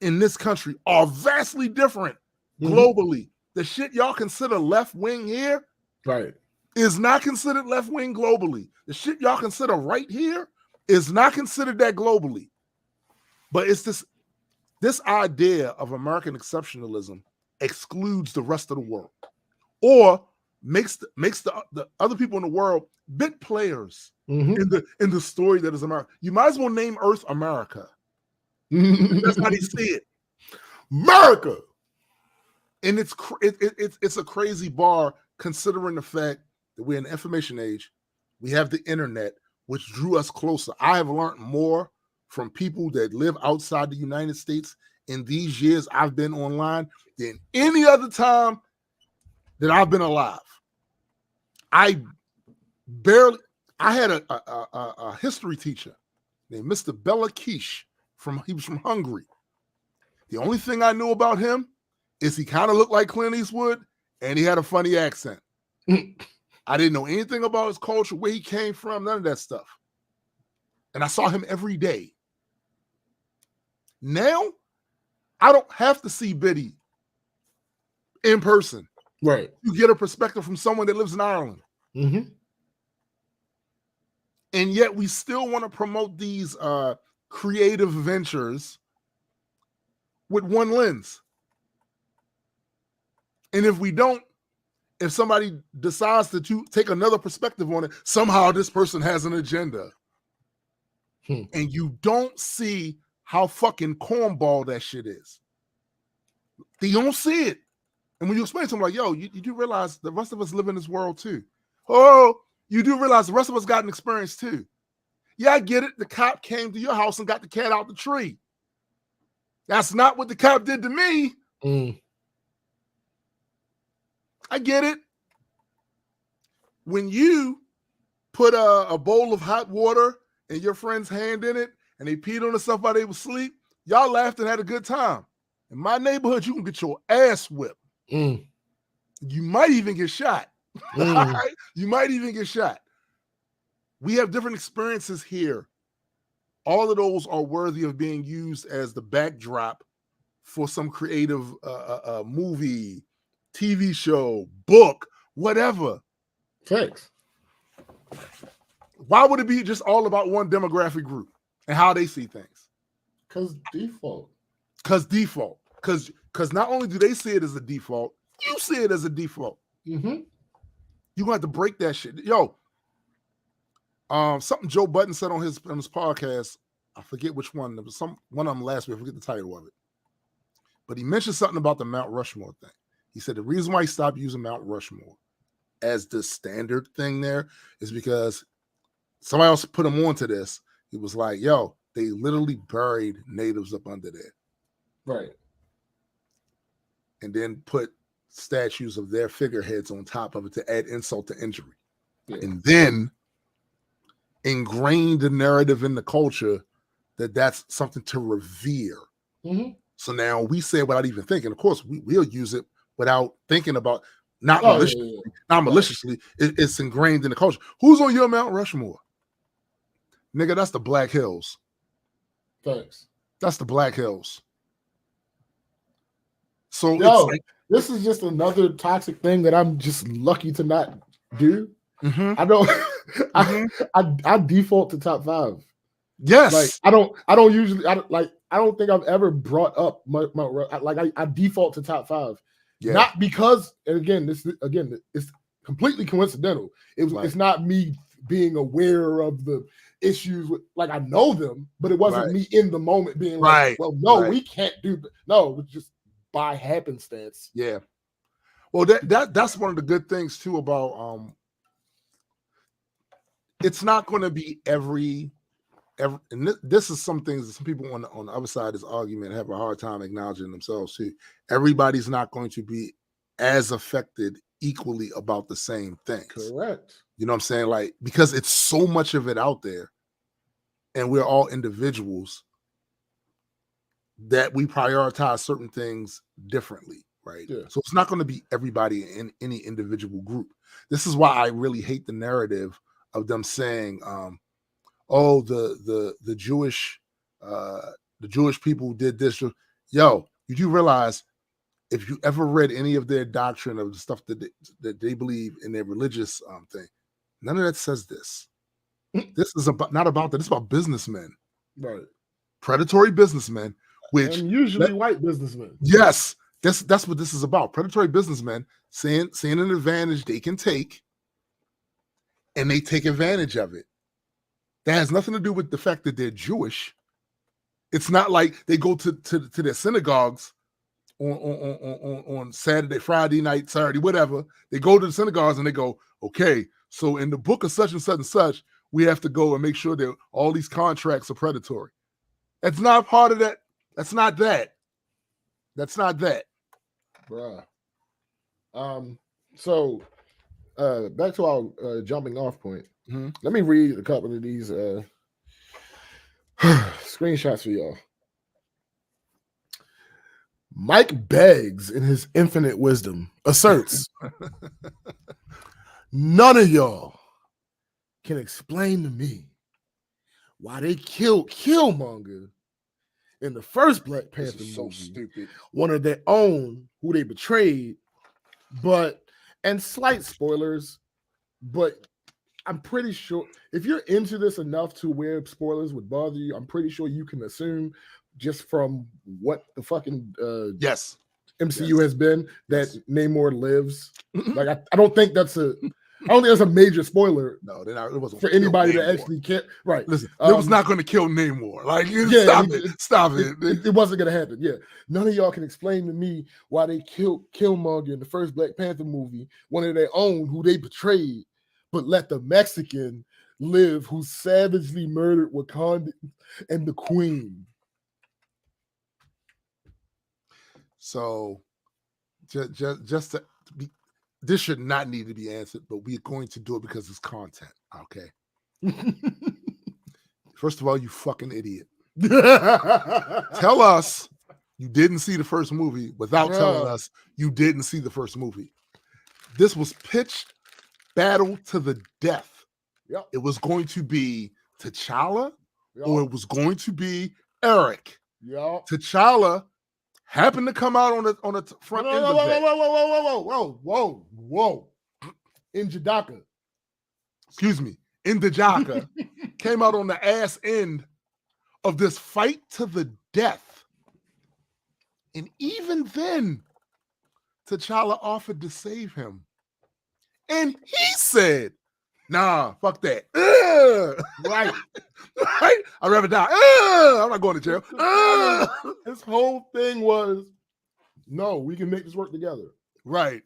in this country are vastly different globally. The shit y'all consider left wing here is not considered left wing globally. The shit y'all consider right here is not considered that globally. But it's this idea of American exceptionalism excludes the rest of the world, or makes the other people in the world bit players in the story that is America. You might as well name Earth America. That's how they see it, America. And it's a crazy bar considering the fact that we're in the information age. We have the internet, which drew us closer. I have learned more from people that live outside the United States in these years I've been online than any other time that I've been alive. I had a history teacher named Mr. Bela Kish he was from Hungary. The only thing I knew about him is he kind of looked like Clint Eastwood and he had a funny accent. I didn't know anything about his culture, where he came from, none of that stuff. And I saw him every day. Now, I don't have to see Biddy in person. Right. You get a perspective from someone that lives in Ireland. Mm-hmm. And yet we still want to promote these creative ventures with one lens. And if we don't, if somebody decides to take another perspective on it, somehow this person has an agenda. And you don't see how fucking cornball that shit is. They don't see it. And when you explain to them, like, yo, you do realize the rest of us live in this world too. Oh, you do realize the rest of us got an experience too. Yeah, I get it. The cop came to your house and got the cat out the tree. That's not what the cop did to me. I get it. When you put a bowl of hot water and your friend's hand in it and they peed on themselves while they were asleep, y'all laughed and had a good time. In my neighborhood, you can get your ass whipped. You might even get shot. You might even get shot. We have different experiences here. All of those are worthy of being used as the backdrop for some creative movie, TV show, book, whatever. Thanks. Why would it be just all about one demographic group and how they see things? Because default. Because not only do they see it as a default, you see it as a default. You're gonna have to break that shit. Yo, something Joe Budden said on his podcast. I forget which one. There was one of them last week. I forget the title of it. But he mentioned something about the Mount Rushmore thing. He said the reason why he stopped using Mount Rushmore as the standard thing there is because somebody else put him onto this. He was like, yo, they literally buried natives up under there. Right. And then put statues of their figureheads on top of it to add insult to injury. Yeah. And then ingrained the narrative in the culture that that's something to revere. So now we say it without even thinking. Of course, we'll use it without thinking about, not maliciously. It's ingrained in the culture. Who's on your Mount Rushmore? Nigga, that's the Black Hills. Thanks. That's the Black Hills. So Yo, it's like, this is just another toxic thing that I'm just lucky to not do. mm-hmm. I don't. I default to top 5. Yes. Like I don't usually. I don't think I've ever brought up I default to top 5. Yeah. Not because, and again, it's completely coincidental. It's not me being aware of the issues with, like, I know them, but it wasn't me in the moment being like, well, no, we can't do that. No, it's just by happenstance. Yeah. Well, that's one of the good things too about it's not going to be every and this is some things that some people on the other side of this argument have a hard time acknowledging themselves too. Everybody's not going to be as affected equally about the same things. Correct. You know what I'm saying? Like, because it's so much of it out there and we're all individuals that we prioritize certain things differently, right? Yeah. So it's not going to be everybody in any individual group. This is why I really hate the narrative of them saying, oh, the Jewish people did this. Yo, you do realize if you ever read any of their doctrine of the stuff that they believe in their religious thing, none of that says this. This is not about that. It's about businessmen, right? Predatory businessmen, which and usually white businessmen. Yes, that's what this is about. Predatory businessmen seeing an advantage they can take, and they take advantage of it. That has nothing to do with the fact that they're Jewish. It's not like they go to their synagogues on Saturday, Friday night, Saturday, whatever. They go to the synagogues and they go, okay, so in the book of such and such and such, we have to go and make sure that all these contracts are predatory. That's not part of that. That's not that. That's not that. Bruh. So back to our jumping off point. Mm-hmm. Let me read a couple of these screenshots for y'all. Mike Beggs, in his infinite wisdom, asserts none of y'all can explain to me why they killed Killmonger in the first Black Panther movie. So stupid. One of their own who they betrayed, and slight spoilers, but I'm pretty sure if you're into this enough to where spoilers would bother you, I'm pretty sure you can assume just from what the fucking MCU has been that Namor lives. Like I don't think that's a major spoiler. No, it wasn't for anybody to actually care. Right. Listen, it was not going to kill Namor. Like, stop it. It wasn't going to happen. Yeah. None of y'all can explain to me why they killed Killmonger in the first Black Panther movie, one of their own who they betrayed, but let the Mexican live who savagely murdered Wakanda and the Queen. So, just to be, this should not need to be answered, but we're going to do it because it's content. Okay. First of all, you fucking idiot. Tell us you didn't see the first movie without telling us you didn't see the first movie. This was pitched battle to the death. Yep. It was going to be T'Challa or it was going to be Eric. Yep. T'Challa happened to come out on the front end of that. Whoa. In Jadaka. Excuse me. In Jadaka. Came out on the ass end of this fight to the death. And even then, T'Challa offered to save him. And he said, nah, fuck that. Right. Right? I'd rather die. I'm not going to jail. His whole thing was, no, we can make this work together. Right.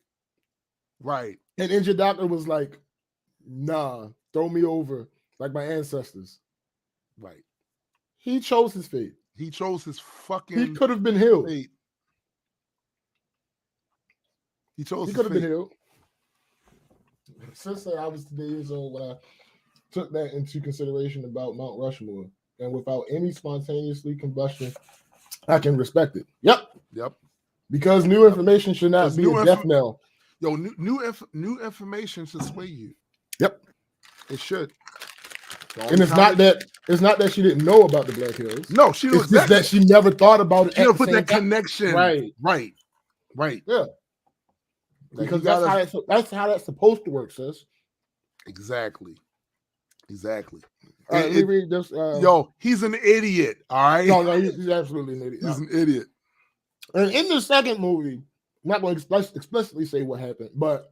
And Inja Doctor was like, nah, throw me over like my ancestors. Right. He chose his fate. He chose his fucking He could have been healed. Fate. He could have been healed. Since I was 2 years old when I took that into consideration about Mount Rushmore, and without any spontaneously combustion, I can respect it. Yep. Because new information should not be a death knell. Yo, new information should sway you. Yep. It should. And it's not that she didn't know about the Black Hills. No, she it's just that she never thought about it. She never put that connection. Right. Yeah. Because that's how that's supposed to work, sis. Exactly. All right, let me read this. Yo, he's an idiot. All right. No, he's absolutely an idiot. He's an idiot. And in the second movie, I'm not going to explicitly say what happened, but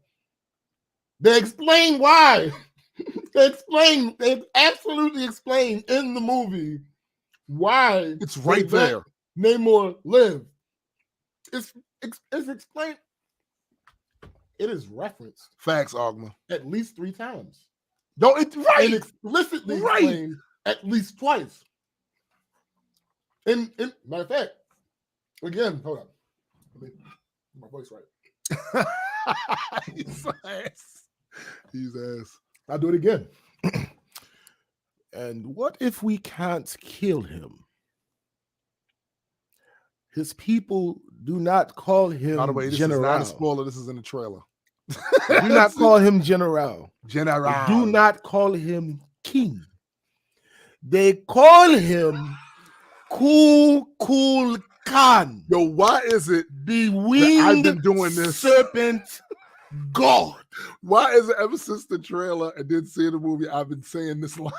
they explain why. They absolutely explain in the movie why it's right there. Namor lived. It's explained. It is referenced. Facts, Ogma. At least 3 times. No, it's right. And explicitly explained at least twice. And matter of fact, again, hold on. Let me get my voice right. He's ass. I'll do it again. And what if we can't kill him? His people do not call him By the way, this General. is not a spoiler. This is in the trailer. Do not call him General. General. Do not call him King. They call him Cool Khan. Yo, why is it the winged I've been doing this serpent God? Why is it ever since the trailer and then seeing the movie, I've been saying this line?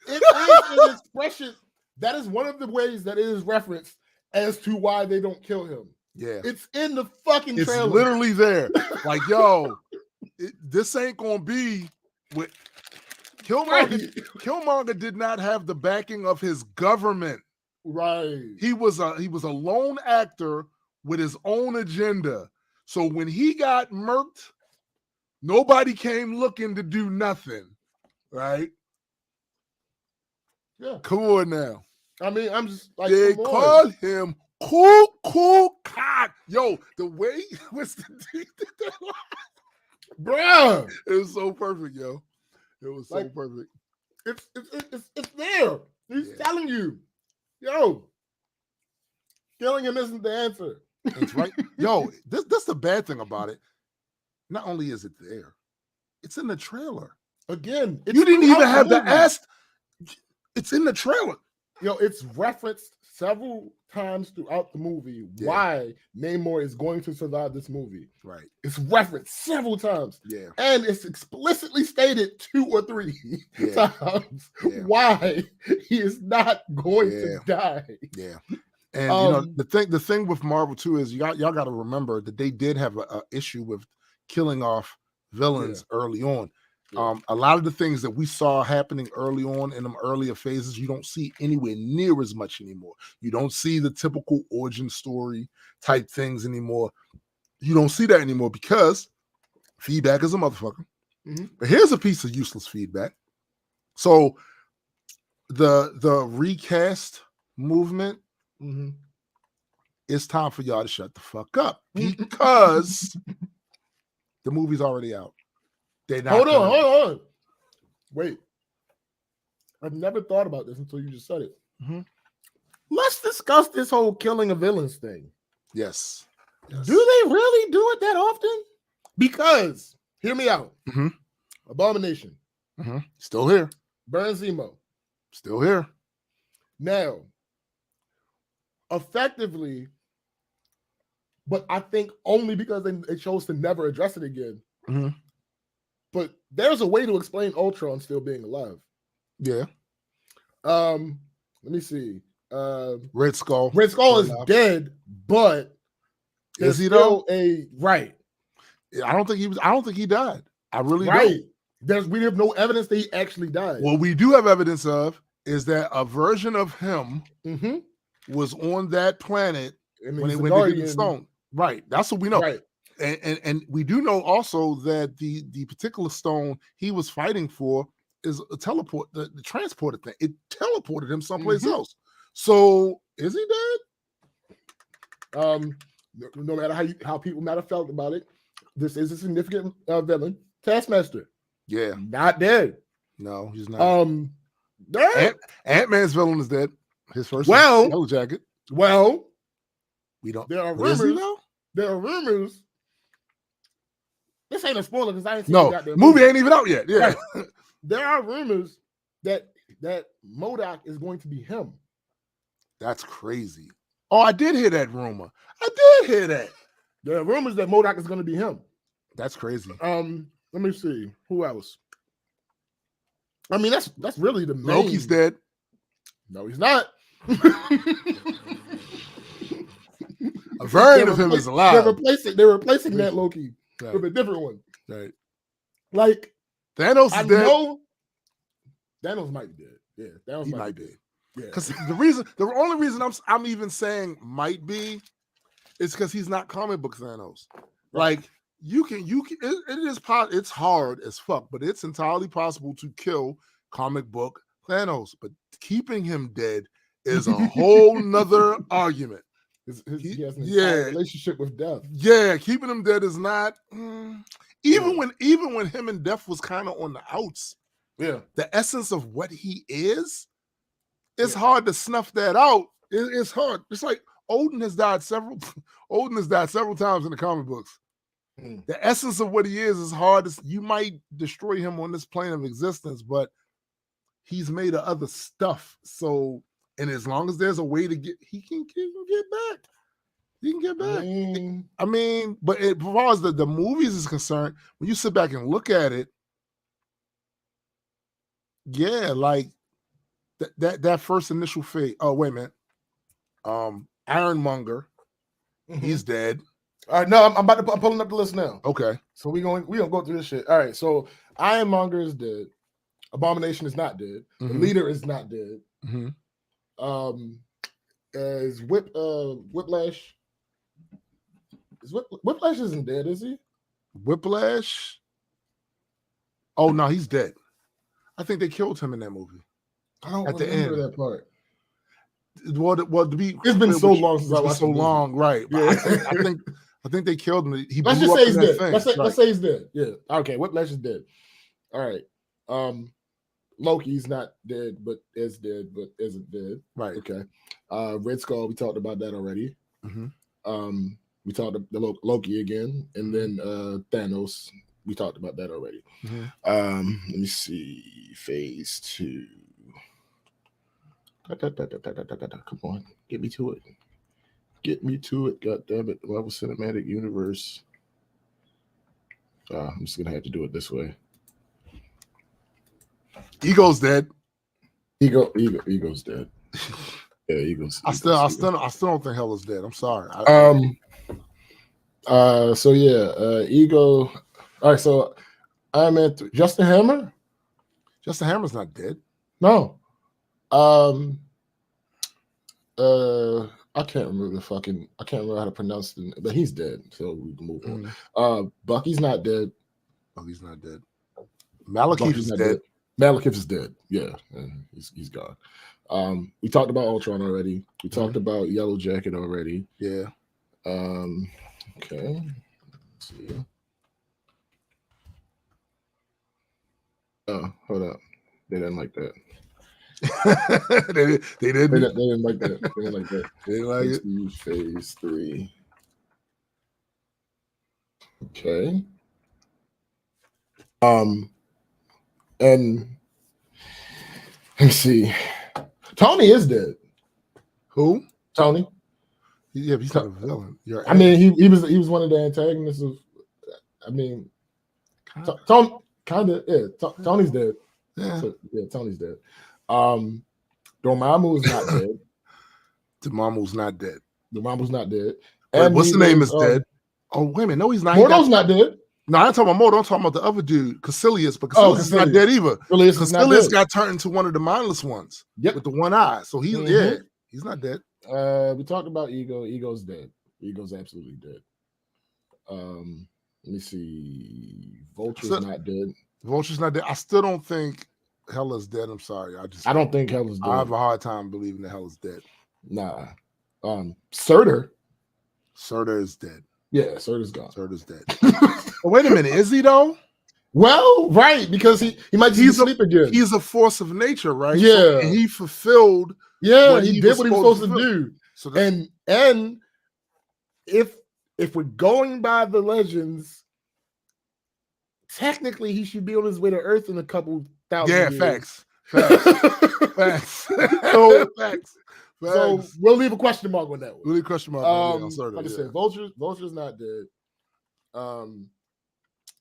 It is an expression. That is one of the ways that it is referenced as to why they don't kill him. Yeah. It's in the fucking trailer. It's literally there. Like, yo, this ain't gonna be with Killmonger. Killmonger did not have the backing of his government. Right. He was a lone actor with his own agenda. So when he got murked, nobody came looking to do nothing. Right? Yeah. Come on now. I mean, I'm just like, they call him Cool Cock. Yo, the way Mr. D did that line, bruh, it was so perfect, yo. It was so perfect. It's there. He's telling you, yo, killing him isn't the answer. That's right. Yo, that's the bad thing about it. Not only is it there, it's in the trailer. Again, you didn't even have to ask. It's in the trailer. Yo, it's referenced several times throughout the movie why Namor is going to survive this movie. Right. It's referenced several times. Yeah. And it's explicitly stated 2 or 3 times why he is not going to die. Yeah. And you know, the thing with Marvel too is y'all got to remember that they did have a issue with killing off villains early on. A lot of the things that we saw happening early on in them earlier phases, you don't see anywhere near as much anymore. You don't see the typical origin story type things anymore. You don't see that anymore because feedback is a motherfucker. Mm-hmm. But here's a piece of useless feedback. So the recast movement, it's time for y'all to shut the fuck up because the movie's already out. Hold on. Wait. I've never thought about this until you just said it. Mm-hmm. Let's discuss this whole killing of villains thing. Yes. Do they really do it that often? Because, hear me out. Mm-hmm. Abomination. Mm-hmm. Still here. Baron Zemo. Still here. Now, effectively, but I think only because they chose to never address it again. Mm-hmm. But there's a way to explain Ultron still being alive. Yeah. Let me see. Red Skull. Red Skull is dead, but is he though? Right. I don't think he died. I really don't. We have no evidence that he actually died. What we do have evidence of is that a version of him was on that planet when they went to get the stone. Right. That's what we know. Right. And we do know also that the particular stone he was fighting for is a teleport, the transporter thing. It teleported him someplace else. So is he dead? No matter how people might have felt about it, this is a significant villain. Taskmaster. Yeah. Not dead. No, he's not. Ant-Man's villain is dead. His first Yellow Jacket. Well, we don't. There are rumors. There are rumors. This ain't a spoiler because I ain't seen the movie ain't even out yet. Yeah. there are rumors that MODOK is going to be him. That's crazy. Oh, I did hear that rumor. I did hear that. There are rumors that MODOK is going to be him. That's crazy. Let me see who else. I mean, that's really the main. Loki's dead. No, he's not. A variant of him is alive. They're replacing that Loki with a different one. Right. Like Thanos is dead. Know Thanos might be dead. Yeah, Thanos might be. Yeah. Because the only reason I'm even saying might be is because he's not comic book Thanos. Like it's hard as fuck, but it's entirely possible to kill comic book Thanos. But keeping him dead is a whole nother argument. He has an entire relationship with death. Yeah, keeping him dead is not even when him and Death was kind of on the outs. Yeah, the essence of what he is, it's hard to snuff that out. It's hard. It's like Odin has died several times in the comic books. The essence of what he is hard. You might destroy him on this plane of existence, but he's made of other stuff. So, and as long as there's a way to he can get back. He can get back. I mean, but as far as the movies is concerned, when you sit back and look at it, yeah, like that first initial phase. Oh, wait a minute. Ironmonger, he's dead. All right, no, I'm pulling up the list now. Okay. So we gonna go through this shit. All right, so Ironmonger is dead. Abomination is not dead. The leader is not dead. Is Whiplash? Whiplash isn't dead, is he? Whiplash? Oh no, he's dead. I think they killed him in that movie. I don't remember that part. Well, to be it's been so long since I watched so long, right? Yeah. I think they killed him. Let's just say he's dead. Let's say he's dead. Yeah. Okay. Whiplash is dead. All right. Loki's not dead, but is dead, but isn't dead. Right. Okay. Red Skull. We talked about that already. We talked about Loki again, and then Thanos. We talked about that already. Let me see. Phase 2. Come on, get me to it. Get me to it. God damn it. Marvel Cinematic Universe. I'm just gonna have to do it this way. Ego's dead. Ego's dead. Yeah, Ego's. I still don't think Hela's dead. I'm sorry. So yeah, Ego. All right, so I'm at Justin Hammer. Justin Hammer's not dead. No. I can't remember I can't remember how to pronounce it, but he's dead, so we can move on. Bucky's not dead. Bucky's not dead. Malekith is dead. Malekith is dead. Yeah, and he's gone. We talked about Ultron already. We talked about Yellow Jacket already. Yeah. Okay. Let's see. Oh, hold up. They didn't like that. they didn't like that. They didn't like that. They didn't like it. Phase 3. Okay. And let me see. Tony is dead. Who? Tony. Yeah, but he's not a villain. I mean, he was one of the antagonists of. I mean, Tony kind of. Yeah, Tony's dead. Yeah. So, yeah, Tony's dead. Dormammu is not dead. Dormammu's not dead. Dormammu's not dead. And what's the name is dead? Oh, wait a minute. No, he's not. Mordo's not dead. No, I ain't talking about Mordo. I'm talking about the other dude, Caecilius. But Caecilius is not dead either. Caecilius got turned into one of the mindless ones. Yep. With the one eye. So he's he's not dead. We talked about Ego. Ego's dead. Ego's absolutely dead. Let me see. Vulture's not dead. Vulture's not dead. I still don't think Hela's dead. I'm sorry. I don't think Hela's dead. I have a hard time believing that Hela's dead. Nah. Surtur. Surtur is dead. Yeah, Surtur's gone. Surtur's dead. Oh, wait a minute. Is he though? Well, right, because he might just sleep again. He's a force of nature, right? Yeah. So, and he fulfilled. Yeah, he did what he was supposed to do. So and if we're going by the legends, technically he should be on his way to Earth in a couple 1,000 Yeah, years. facts. So, Facts. So we'll leave a question mark on that one. We'll leave a question mark on like I said, Vulture's not dead.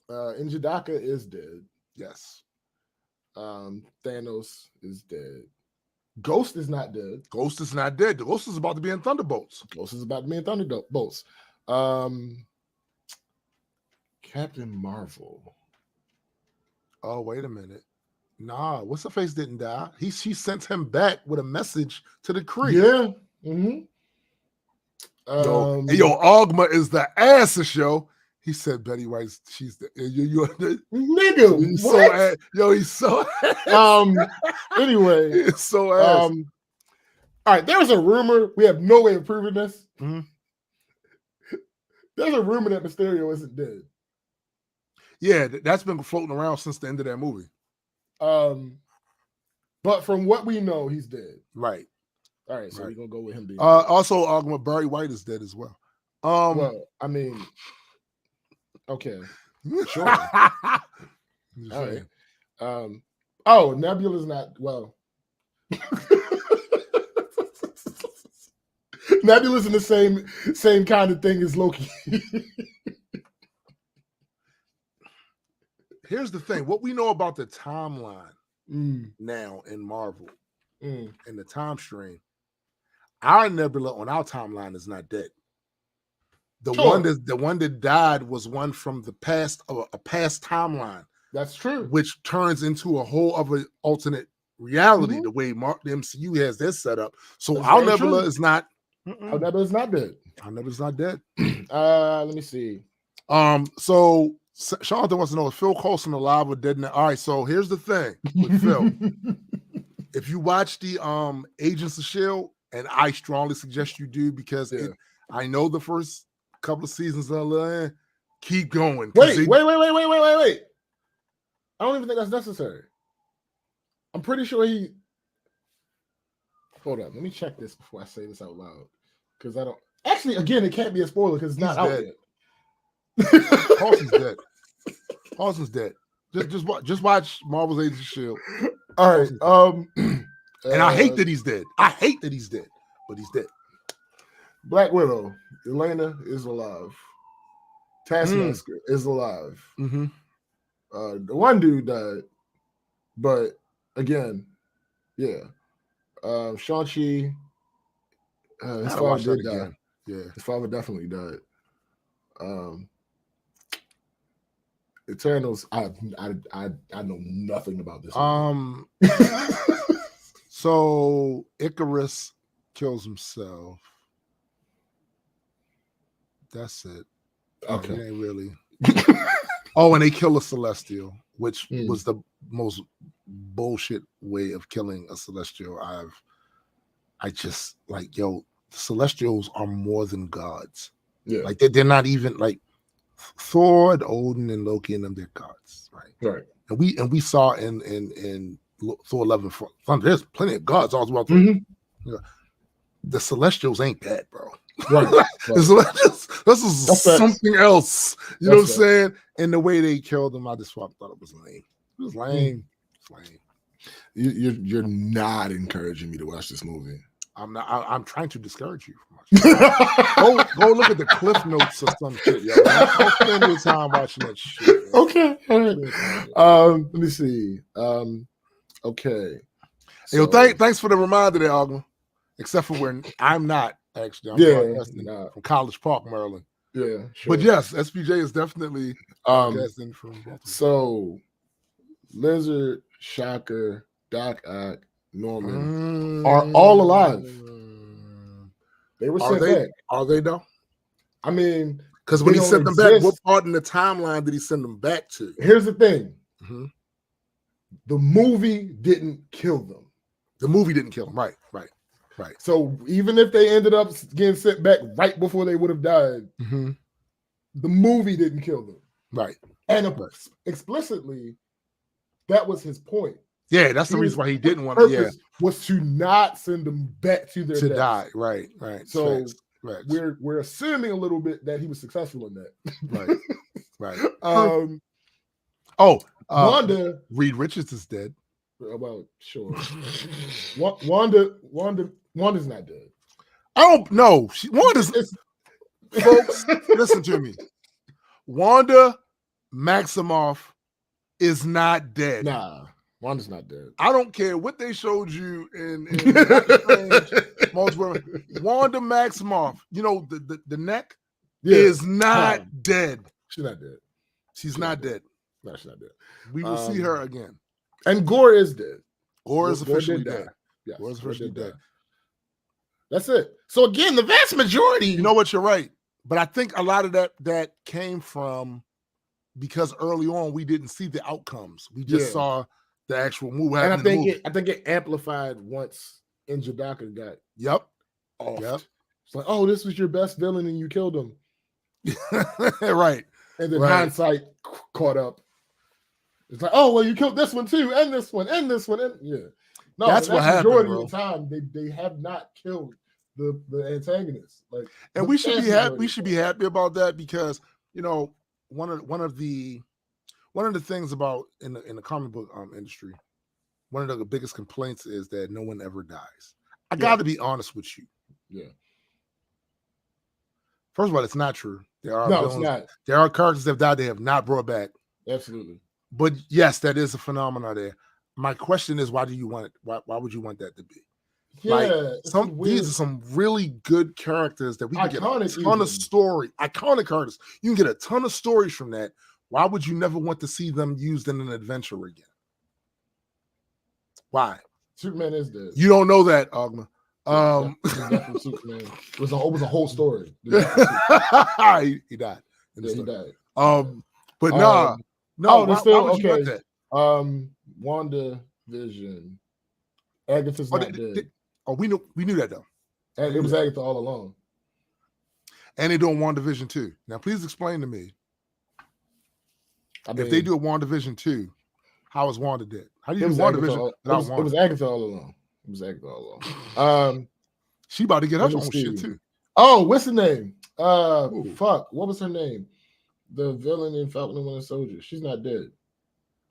Njidaka is dead. Yes. Thanos is dead. Ghost is not dead. Ghost is not dead. The Ghost is about to be in Thunderbolts. Captain Marvel. Oh, wait a minute. Nah, what's the face didn't die. She sent him back with a message to the Kree. Yeah. Mm-hmm. Yo, Ogma is the ass of show. He said Betty White's she's the nigga. He's so ass. Yo, he's so ass. Anyway. It's so ass. All right, there's a rumor. We have no way of proving this. Mm-hmm. There's a rumor that Mysterio isn't dead. Yeah, that's been floating around since the end of that movie. But from what we know, he's dead. Right. All right, so we're gonna go with him being also Ogma Barry White is dead as well. Well, I mean, okay. Sure. All right. Nebula's not well. Nebula's in the same kind of thing as Loki. Here's the thing: what we know about the timeline now in Marvel, in the time stream, our Nebula on our timeline is not dead. The one that died was one from the past, a past timeline. That's true. Which turns into a whole other alternate reality. The way the MCU has this set up. So that's our Nebula is not. Our Nebula is not dead. Our Nebula's not dead. Let me see. So Jonathan wants to know, is Phil Coulson alive or dead now? All right, so here's the thing with Phil. If you watch the Agents of S.H.I.E.L.D., and I strongly suggest you do, because I know the first couple of seasons are keep going. Wait. I don't even think that's necessary. I'm pretty sure he. Hold on, let me check this before I say this out loud, because I don't. Actually, again, it can't be a spoiler because it's not out yet. Coulson's dead. Coulson's dead. Just watch Marvel's Agents of S.H.I.E.L.D. All right. And I hate that he's dead. I hate that he's dead, but he's dead. Black Widow, Elena is alive. Taskmaster is alive. Mm-hmm. The one dude died, but again, yeah. Shang-Chi, his father did die. Yeah, his father definitely died. Eternals, I know nothing about this. So Icarus kills himself. That's it. Okay. It ain't really. Oh, and they kill a Celestial, which was the most bullshit way of killing a Celestial I just like, yo, the Celestials are more than gods. Yeah. Like they're not even like Thor and Odin and Loki and them, they're gods, right? Right. And we saw in Thor 11 Thunder, there's plenty of gods all throughout the Celestials ain't that, bro. Right. The Celestials, this is something else. You know what I'm saying? And the way they killed them, I just thought it was lame. It was lame. It's lame. You're not encouraging me to watch this movie. I'm not. I'm trying to discourage you from watching. Go look at the cliff notes or some shit, yo. Don't spend your time watching that shit. Yo. Okay. All right. Let me see. Okay. So, yo, thanks for the reminder there, Ogma. Except for when I'm not actually. I'm broadcasting from College Park, Maryland. Yeah. Sure. But yes, SPJ is definitely broadcasting from Baltimore. So Lizard, Shocker, Doc Ock, Norman are all alive. They were sent back. Are they though? I mean, because when he sent them back, what part in the timeline did he send them back to? Here's the thing. The movie didn't kill them. The movie didn't kill them. Right. So even if they ended up getting sent back right before they would have died, the movie didn't kill them. Right. And explicitly, that was his point. Yeah, that's the reason why he didn't want to. Yeah, was to not send them back to their deaths. Die. Right. So we're assuming a little bit that he was successful in that. Right. Oh, Wanda. Reed Richards is dead. Well, sure. Wanda's not dead. I don't know. Wanda's. Folks, listen to me. Wanda Maximoff is not dead. Nah, Wanda's not dead. I don't care what they showed you in multiple. Wanda Maximoff, you know, the neck is not dead. She's not dead. She's not dead. No, she's not dead. We will see her again. And Gore is dead. Gore is officially dead. Yes, Gore is officially dead. That's it. So again, the vast majority. You know what? You're right. But I think a lot of that came from because early on we didn't see the outcomes. We just saw the actual move. And I think it amplified once Njidaka got off. Yep. It's like, oh, this was your best villain and you killed him. Right. And then hindsight caught up. It's like, oh, well, you killed this one too, and this one, and this one, and No, that's what happened. Majority bro. of the time, they have not killed the antagonist. Like, and we should be happy. We should be happy about that because one of the things about in the comic book industry, one of the biggest complaints is that no one ever dies. I got to be honest with you. Yeah. First of all, it's not true. It's not. There are characters that have died they have not brought back. Absolutely. But yes, that is a phenomenon there. My question is, why do you want it? Why would you want that to be? Yeah, these are some really good characters that we can get a ton of story. Iconic characters. You can get a ton of stories from that. Why would you never want to see them used in an adventure again? Why? Superman is dead. You don't know that, Ogma. Definitely Superman. It was a whole story. he died. He died. But no. Why would you want that? WandaVision. Agatha's not dead. We knew that though. And it was Agatha all along. And they're doing WandaVision 2. Now, please explain to me. If they do a WandaVision 2, how is Wanda dead? How do you do WandaVision without Wanda? It was Agatha all along. She about to get her own shit too. Oh, what's the name? Fuck. What was her name? The villain in Falcon and Winter Soldier. She's not dead.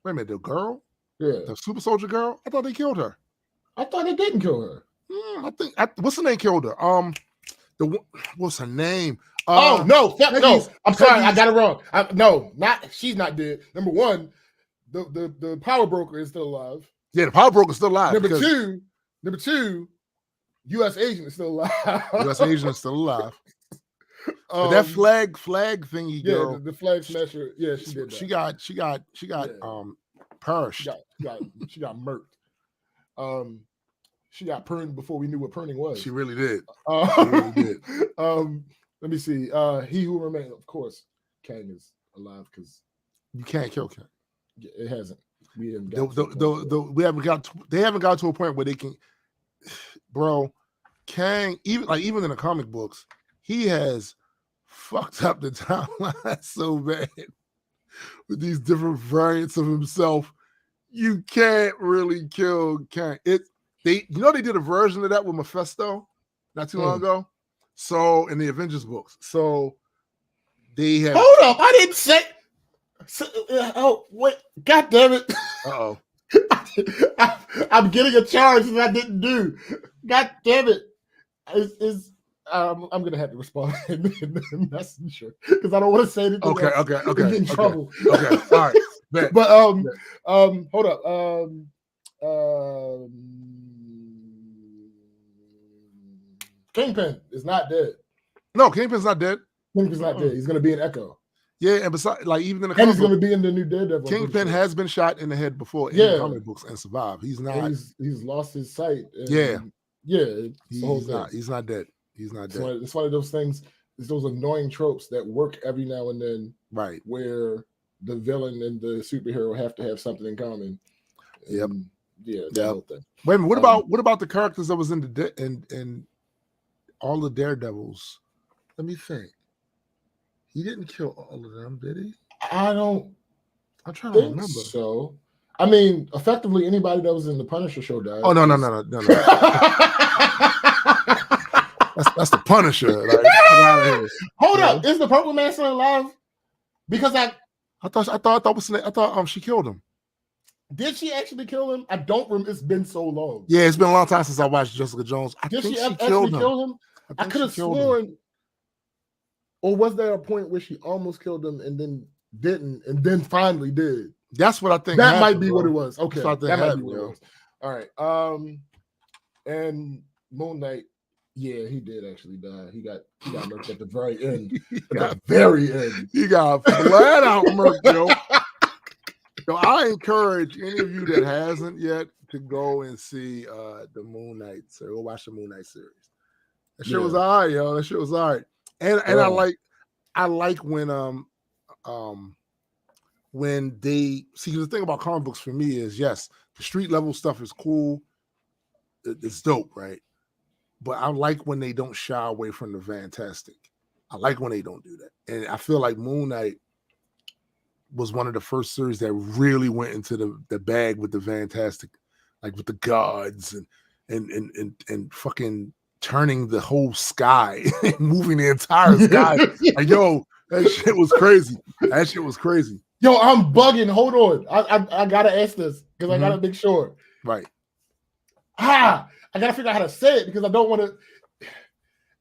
Wait a minute, the girl? Yeah. The super soldier girl? I thought they killed her. I thought they didn't kill her. What's the name killed her? What's her name? No. I'm sorry, I got it wrong. She's not dead. Number one, the power broker is still alive. Yeah, the power broker is still alive. Number two, U.S. agent is still alive. U.S. agent is still alive. But that flag thingy girl, the flag smasher. Yeah, she did that. She got perished. She got murked. She got perned before we knew what perning was. She really did. Let me see. He Who Remains, of course, Kang is alive because you can't kill Kang. It hasn't. We haven't got. They haven't got to a point where they can. Bro, Kang, even in the comic books, he has fucked up the timeline so bad with these different variants of himself. You can't really kill Kang. They did a version of that with Mephisto not too long ago. So in the Avengers books, so they have. Hold up, I didn't say. Wait! God damn it! Uh-oh. I'm getting a charge that I didn't do. God damn it! I'm gonna have to respond in the messenger because I don't want to say anything. Okay. Get in trouble. Okay. All right. But hold up. Kingpin is not dead. No, Kingpin's not dead. Kingpin's not dead. He's gonna be in Echo. Yeah, and besides, even in the and he's going to be in the new Daredevil. Kingpin has been shot in the head before in the comic books and survived. He's not. He's lost his sight. And He's not dead. He's not dead. It's one of those things. It's those annoying tropes that work every now and then. Right. Where the villain and the superhero have to have something in common. Yep. Whole thing. Wait a minute. What about the characters that was in all the Daredevils? Let me think. He didn't kill all of them, did he? I'm trying to remember. So, I mean, effectively, anybody that was in the Punisher show died. Oh no! That's the Punisher. Like, Hold up, is the Purple Man still alive? Because I thought she killed him. Did she actually kill him? I don't remember. It's been so long. Yeah, it's been a long time since I watched Jessica Jones. Did she actually kill him? I could have sworn. Or was there a point where she almost killed him and then didn't, and then finally did? That's what I think. That might be what it was. Okay, that might be what it was. All right. And Moon Knight, yeah, he did actually die. He got murked at the very end. He got flat out murked, yo. So I encourage any of you that hasn't yet to go and see the Moon Knight. So go watch the Moon Knight series. That shit was all right, yo. That shit was all right. And I like when they see, the thing about comic books for me is, yes, the street level stuff is cool. It's dope, right? But I like when they don't shy away from the fantastic. I like when they don't do that. And I feel like Moon Knight was one of the first series that really went into the bag with the fantastic, like with the gods and fucking turning the whole sky, moving the entire sky. Like, yo, that shit was crazy. That shit was crazy. Yo, I'm bugging. Hold on. I gotta ask this because I gotta make sure. Right. I gotta figure out how to say it because I don't want to.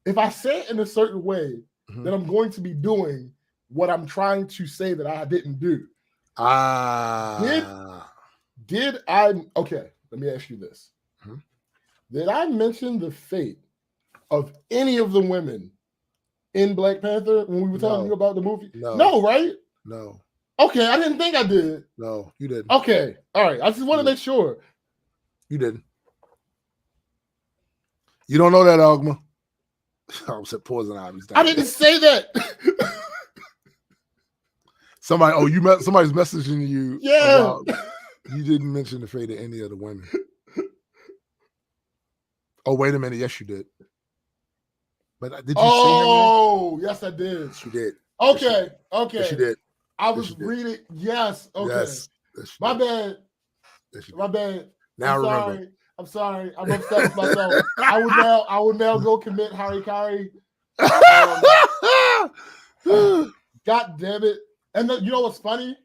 If I say it in a certain way, then I'm going to be doing what I'm trying to say that I didn't do. Did I? Okay, let me ask you this. Did I mention the fate of any of the women in Black Panther when we were talking about the movie? No, right? No. Okay, I didn't think I did. No, you didn't. Okay, all right. I just want to make sure. You didn't. You don't know that, Ogma. I said poison ivy. I didn't say that. Somebody's messaging you. Yeah. You didn't mention the fate of any of the women. Oh, wait a minute. Yes, you did. But did you say Oh, yes, I did. Yes, you did. Okay. Okay. Yes, you did. I was reading. Yes. Okay. Yes. My bad. My bad. Now remember. I'm sorry. I'm upset with myself. I will now go commit harikari. God damn it. And you know what's funny?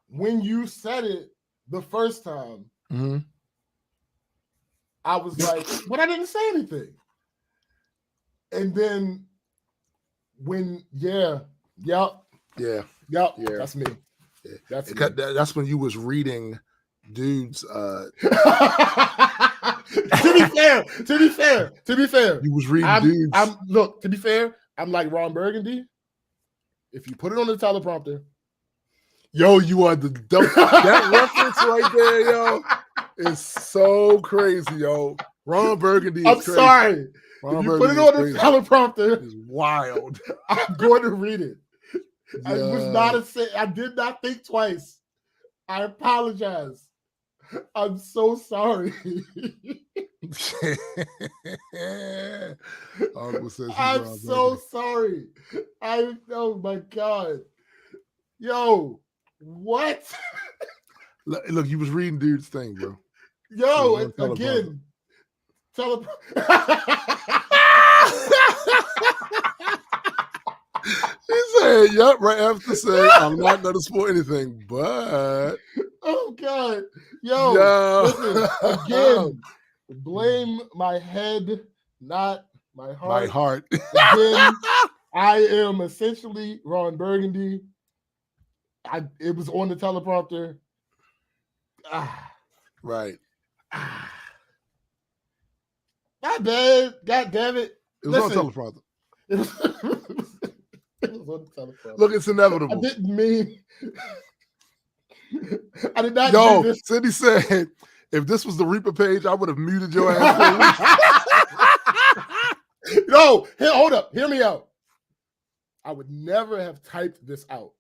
When you said it the first time, I was like, but I didn't say anything. And then when, that's me. Yeah. That's when you was reading dudes. To be fair. You was reading dudes. To be fair, I'm like Ron Burgundy. If you put it on the teleprompter, yo, you are the dumb. That reference right there, yo, is so crazy, yo. Ron Burgundy is crazy. Sorry. If you put it on the teleprompter, it's wild. I'm going to read it. I did not think twice. I apologize. I'm so sorry. I'm so sorry. Oh my God. Yo, what? Look, you was reading dude's thing, bro. Yo, again. He said, yep, right after saying, I'm not going to spoil anything, but. Oh, God. Yo. Listen, again, blame my head, not my heart. My heart. Again, I am essentially Ron Burgundy. It was on the teleprompter. Right. Not bad. God damn it. It was on teleprompter. It was on teleprompter. Look, it's inevitable. I didn't mean. I did not. Yo, Cindy said, if this was the Reaper page, I would have muted your ass for a week. No, hold up. Hear me out. I would never have typed this out.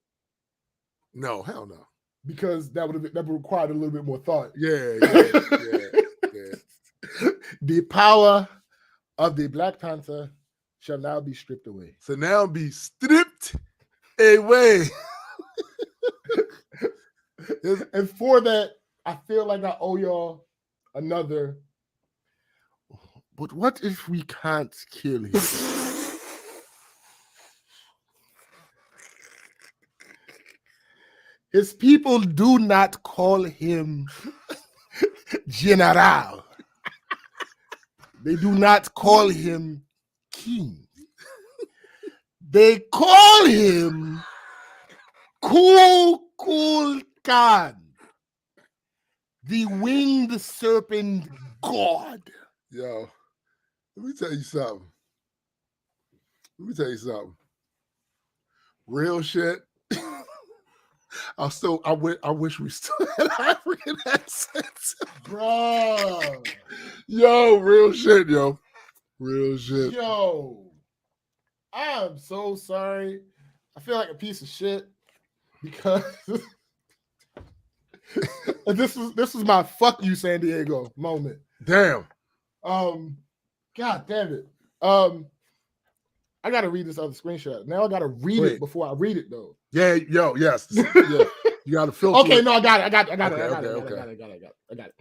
No, hell no. Because that would require a little bit more thought. Yeah. The power of the Black Panther shall now be stripped away. So now be stripped away. And for that, I feel like I owe y'all another. But what if we can't kill him? His people do not call him General. They do not call him king. They call him Kul Khan, the winged serpent god. Yo, let me tell you something. Real shit. I wish we still had African accents. Bro. Yo, real shit, yo. Real shit. Yo. I am so sorry. I feel like a piece of shit because this was my fuck you San Diego moment. Damn. God damn it. I gotta read this other screenshot. Now I gotta read it before I read it though. Yeah, yo, yes. Yeah. You gotta filter. Okay, it. no, I got it. I got it.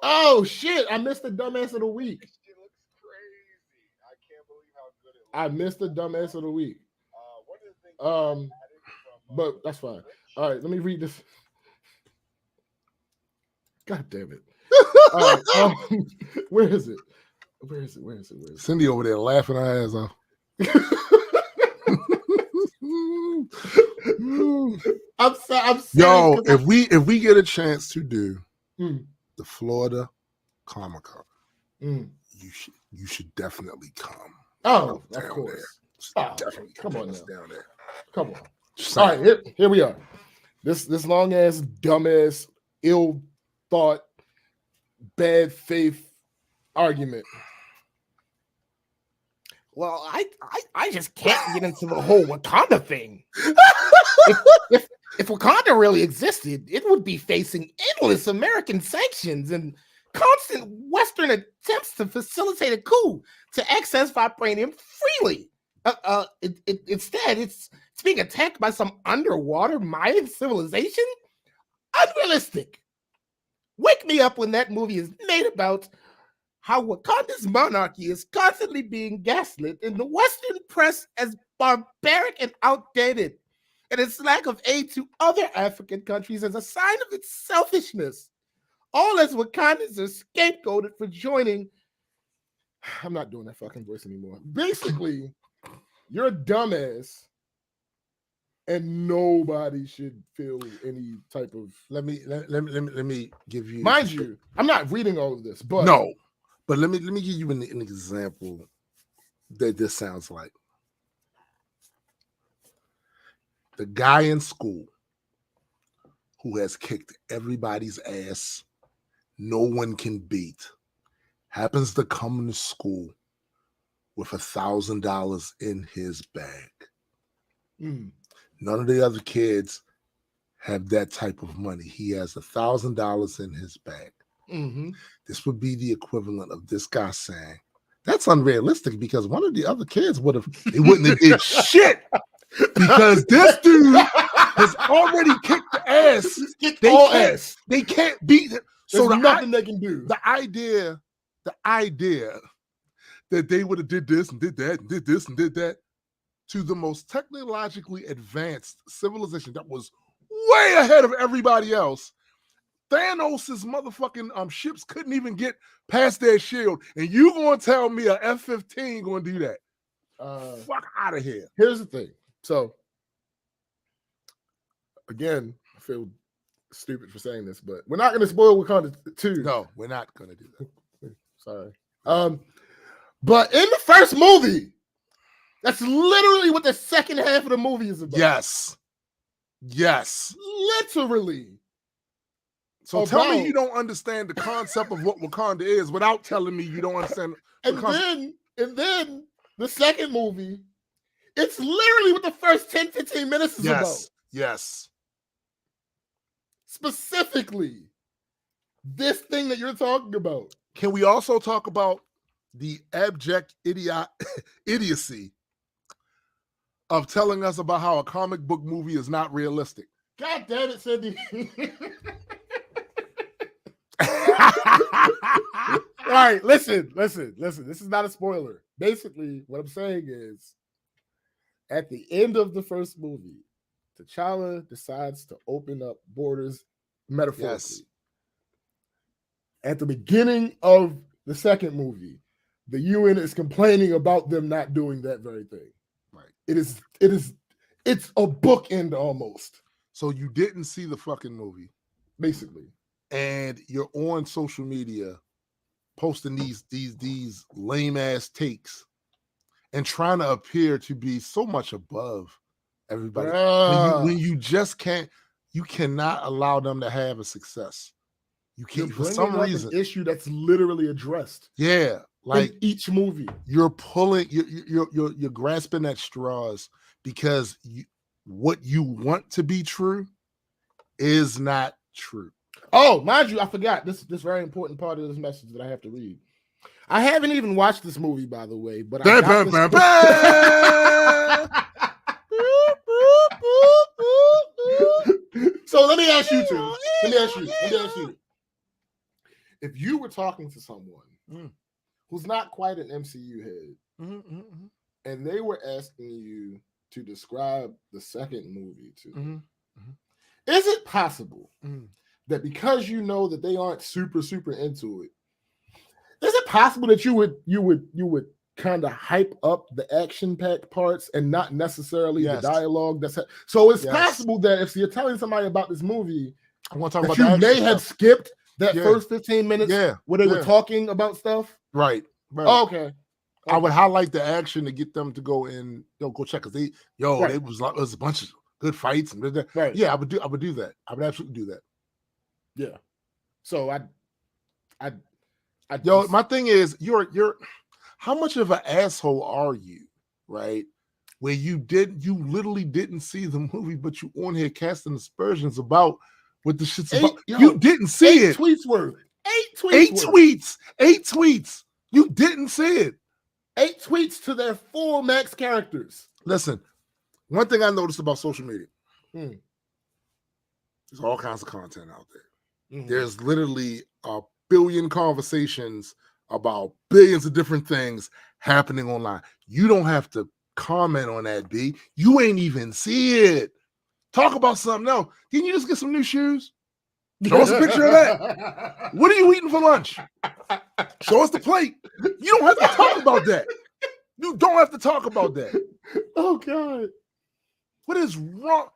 Oh shit! I missed the dumbass of the week. It looks crazy. I can't believe how good it looks. I missed the dumbass of the week. One of the things But that's fine. All right, let me read this. God damn it! All right, where is it? Where is it? Cindy over there laughing her ass off. I'm yo, if we get a chance to do the Florida Comic Con, you should definitely come. Oh, of course. Definitely come on now. Down there. Come on. All right, here we are. This long ass, dumbass, ill thought, bad faith argument. Well, I just can't get into the whole Wakanda thing. If Wakanda really existed, it would be facing endless American sanctions and constant Western attempts to facilitate a coup to access vibranium freely. Instead, it's being attacked by some underwater Mayan civilization? Unrealistic. Wake me up when that movie is made about how Wakanda's monarchy is constantly being gaslit in the Western press as barbaric and outdated, and its lack of aid to other African countries as a sign of its selfishness. All as Wakandans are scapegoated for joining. I'm not doing that fucking voice anymore. Basically, you're a dumbass, and nobody should feel any type of. Let me give you. Mind you, I'm not reading all of this, but no. But let me give you an example that this sounds like. The guy in school who has kicked everybody's ass, no one can beat, happens to come to school with $1,000 in his bag. None of the other kids have that type of money. He has $1,000 in his bag. This would be the equivalent of this guy saying, that's unrealistic because one of the other kids wouldn't have did shit because this dude has already kicked the ass. They can't beat it. So there's nothing they can do. The idea that they would have did this and did that and did this and did that to the most technologically advanced civilization that was way ahead of everybody else. Thanos' motherfucking ships couldn't even get past their shield, and you gonna tell me a F-15 gonna do that? Fuck out of here. Here's the thing. So, again, I feel stupid for saying this, but we're not gonna spoil Wakanda 2. No, we're not gonna do that. Sorry. But in the first movie, that's literally what the second half of the movie is about. Yes. Literally. So tell me you don't understand the concept of what Wakanda is without telling me you don't understand. And then the second movie, it's literally what the first 10, 15 minutes is about. Yes. Specifically, this thing that you're talking about. Can we also talk about the abject idiocy of telling us about how a comic book movie is not realistic? God damn it, Cindy. All right, listen. This is not a spoiler. Basically, what I'm saying is, at the end of the first movie, T'Challa decides to open up borders metaphorically. Yes. At the beginning of the second movie, the UN is complaining about them not doing that very thing. Right. It's a bookend almost. So you didn't see the fucking movie, basically, and you're on social media posting these lame ass takes and trying to appear to be so much above everybody when you just can't. You cannot allow them to have a success. You can't for some reason. An issue that's literally addressed. Yeah, like in each movie, you're pulling, you're grasping at straws because what you want to be true is not true. Oh, mind you, I forgot this very important part of this message that I have to read. I haven't even watched this movie, by the way, but So let me ask you two. Let me ask you. If you were talking to someone who's not quite an MCU head, and they were asking you to describe the second movie to them, is it possible that because you know that they aren't super into it, is it possible that you would kind of hype up the action-packed parts and not necessarily the dialogue? So it's possible that if you're telling somebody about this movie, I want to talk about you may have skipped that first 15 minutes where they were talking about stuff. Right. Oh, okay. I would highlight the action to get them to go and go check because it was a bunch of good fights and yeah, I would do that. I would absolutely do that. Yeah. So my thing is you're how much of an asshole are you, right? Where you literally didn't see the movie, but you on here casting aspersions about what the shit's about. You didn't see it. 8 tweets worth. 8 tweets. 8 tweets. You didn't see it. 8 tweets to their full max characters. Listen, one thing I noticed about social media, there's all kinds of content out there. There's literally a billion conversations about billions of different things happening online. You don't have to comment on that, B. You ain't even see it. Talk about something else. Didn't you just get some new shoes? Show us a picture of that. What are you eating for lunch? Show us the plate. You don't have to talk about that. You don't have to talk about that. Oh, God. What is wrong?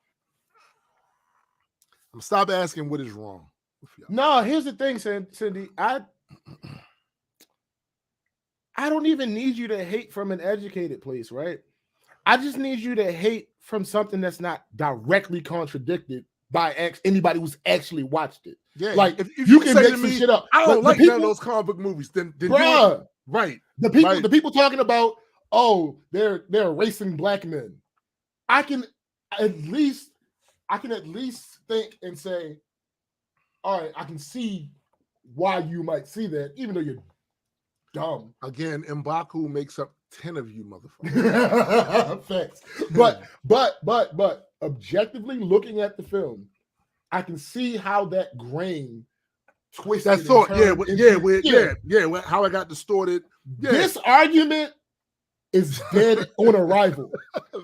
I'm stop asking what is wrong. No, here's the thing, Cindy. I don't even need you to hate from an educated place, right? I just need you to hate from something that's not directly contradicted by anybody who's actually watched it. Yeah, like if you can make some shit up. I don't like none of those comic book movies. Then bruh, right. The people talking about, oh, they're erasing black men. I can at least think and say, all right, I can see why you might see that, even though you're dumb. Again, M'Baku makes up 10 of you motherfuckers. Facts. But objectively looking at the film, I can see how that grain twisted. That thought, how it got distorted. Yeah. This argument is dead on arrival.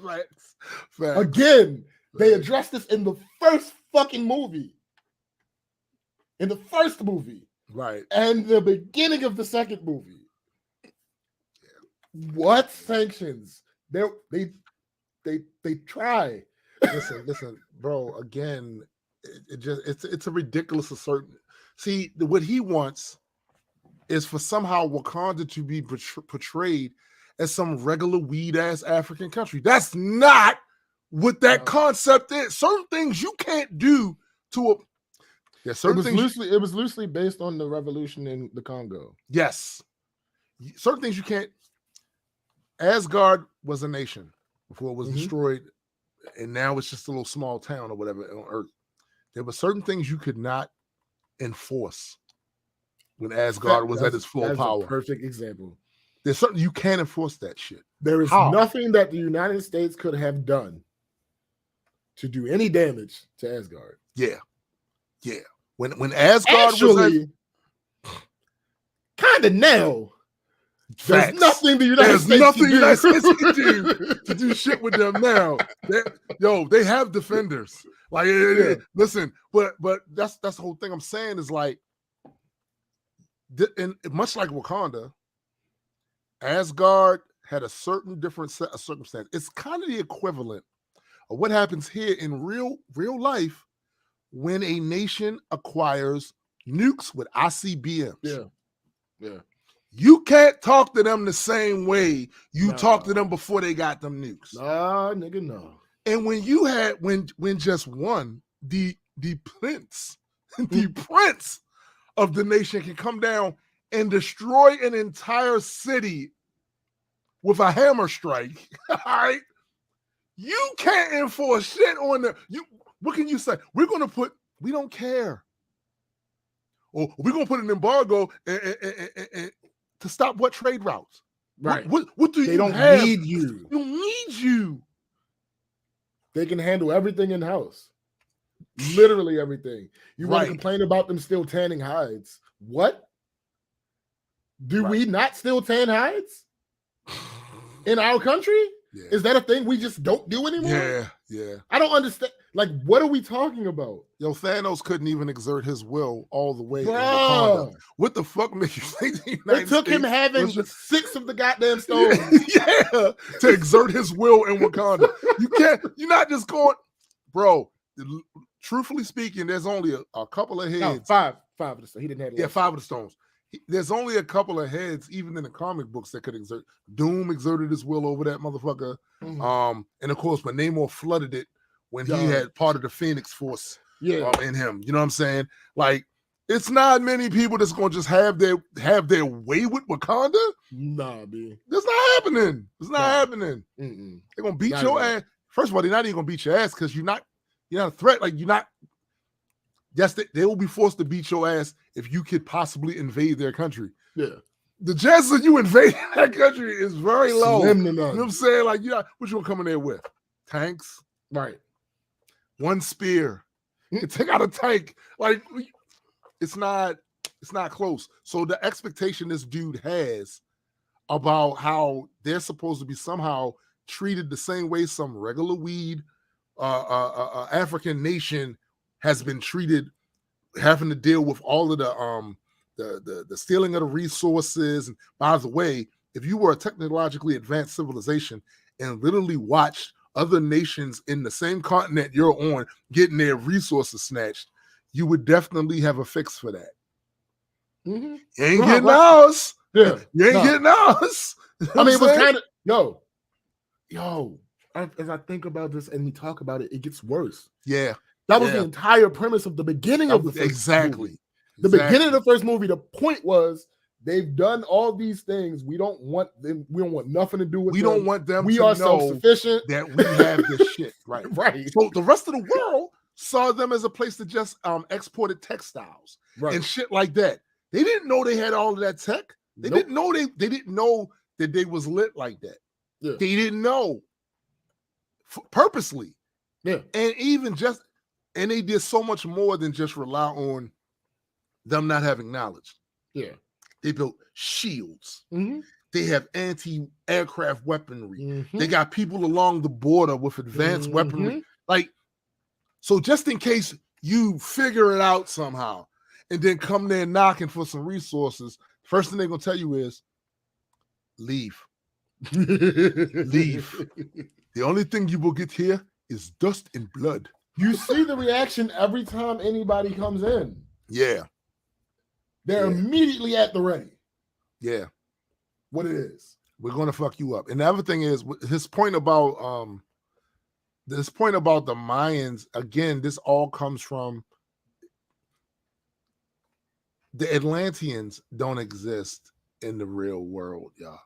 Facts. Again, they addressed this in the first fucking movie. In the first movie. Right. And the beginning of the second movie. What sanctions? They try. Listen, bro. Again, it's a ridiculous assertion. See, what he wants is for somehow Wakanda to be portrayed as some regular weed ass African country. That's not what that concept is. Certain things you can't do to a. Yeah, it was loosely based on the revolution in the Congo. Yes, certain things you can't. Asgard was a nation before it was destroyed, and now it's just a little small town or whatever on Earth. There were certain things you could not enforce when Asgard was at its full power. A perfect example. There's something you can't enforce that shit. There is nothing that the United States could have done to do any damage to Asgard. Yeah. When Asgard actually, kind of now. There's nothing the United States can do to do shit with them now. They have defenders. Like, listen, but that's the whole thing I'm saying is like, and much like Wakanda, Asgard had a certain different set of circumstances. It's kind of the equivalent of what happens here in real life when a nation acquires nukes with ICBMs. Yeah. You can't talk to them the same way you talked to them before they got them nukes. Nah, nigga, no. And when you had when just one, the prince, the prince of the nation can come down and destroy an entire city with a hammer strike, all right? You can't enforce shit on them. What can you say? We don't care. Or we're gonna put an embargo and to stop what trade routes? Right. What do you They don't have? need you. They don't need you. They can handle everything in house. Literally everything. You want to complain about them still tanning hides? What? Do we not still tan hides in our country? Yeah. Is that a thing we just don't do anymore? Yeah. I don't understand. Like, what are we talking about? Yo, Thanos couldn't even exert his will all the way in Bruh. Wakanda. What the fuck makes you think the United It took him States having was 6 of the goddamn stones. to exert his will in Wakanda. You're not just going, bro. Truthfully speaking, there's only a couple of heads. No, 5 of the stones. He didn't have. Yeah, 5 of the stones. There's only a couple of heads, even in the comic books, that could exert. Doom exerted his will over that motherfucker. Mm-hmm. And of course, when Namor flooded it, when he had part of the Phoenix Force in him. You know what I'm saying? Like, it's not many people that's gonna just have their way with Wakanda. Nah, B. That's not happening. It's not happening. Mm-mm. They're gonna beat your ass. First of all, they're not even gonna beat your ass because you're not a threat. Like, you're not. Yes, they will be forced to beat your ass if you could possibly invade their country. Yeah. The chances of you invading that country is very low. Slim to you know none. what I'm saying? Like, what you gonna come in there with? Tanks? Right. One spear. You can take out a tank. Like, it's not close. So the expectation this dude has about how they're supposed to be somehow treated the same way some regular weed African nation has been treated, having to deal with all of the stealing of the resources. And by the way, if you were a technologically advanced civilization and literally watched other nations in the same continent you're on getting their resources snatched, you would definitely have a fix for that. Mm-hmm. You ain't getting ours. Yeah. You ain't getting ours. I mean, it was kind of, as I think about this and we talk about it, it gets worse. Yeah. That was the entire premise of the beginning of the first movie. The beginning of the first movie, the point was they've done all these things. We don't want them. We don't want nothing to do with them. We don't want them we to are know self-sufficient. that we have this shit. Right. Right. So the rest of the world saw them as a place that just exported textiles and shit like that. They didn't know they had all of that tech. They didn't know they didn't know that they was lit like that. Yeah. They didn't know purposely. Yeah. And they did so much more than just rely on them not having knowledge. Yeah. They built shields. Mm-hmm. They have anti-aircraft weaponry. Mm-hmm. They got people along the border with advanced weaponry. Like, so just in case you figure it out somehow and then come there knocking for some resources, first thing they're going to tell you is leave. Leave. The only thing you will get here is dust and blood. You see the reaction every time anybody comes in. Yeah. They're immediately at the ready. Yeah. What it is. We're going to fuck you up. And the other thing is his point about the Mayans, again, this all comes from the Atlanteans don't exist in the real world, y'all.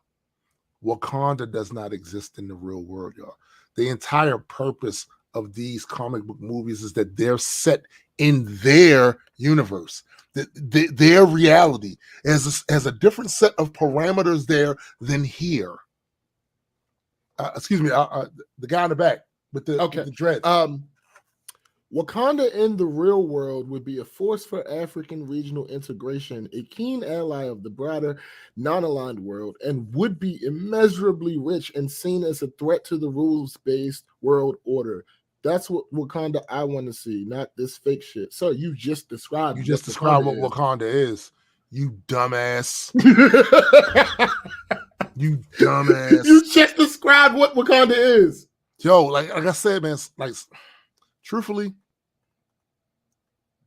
Wakanda does not exist in the real world, y'all. The entire purpose of these comic book movies is that they're set in their universe, their reality has a different set of parameters there than here. Excuse me, the guy in the back with the dreads. Wakanda in the real world would be a force for African regional integration, a keen ally of the broader, non-aligned world, and would be immeasurably rich and seen as a threat to the rules-based world order. That's what Wakanda I want to see, not this fake shit. So you just described what Wakanda is. You dumbass. You dumbass. You just described what Wakanda is. Yo, like I said, man, like truthfully,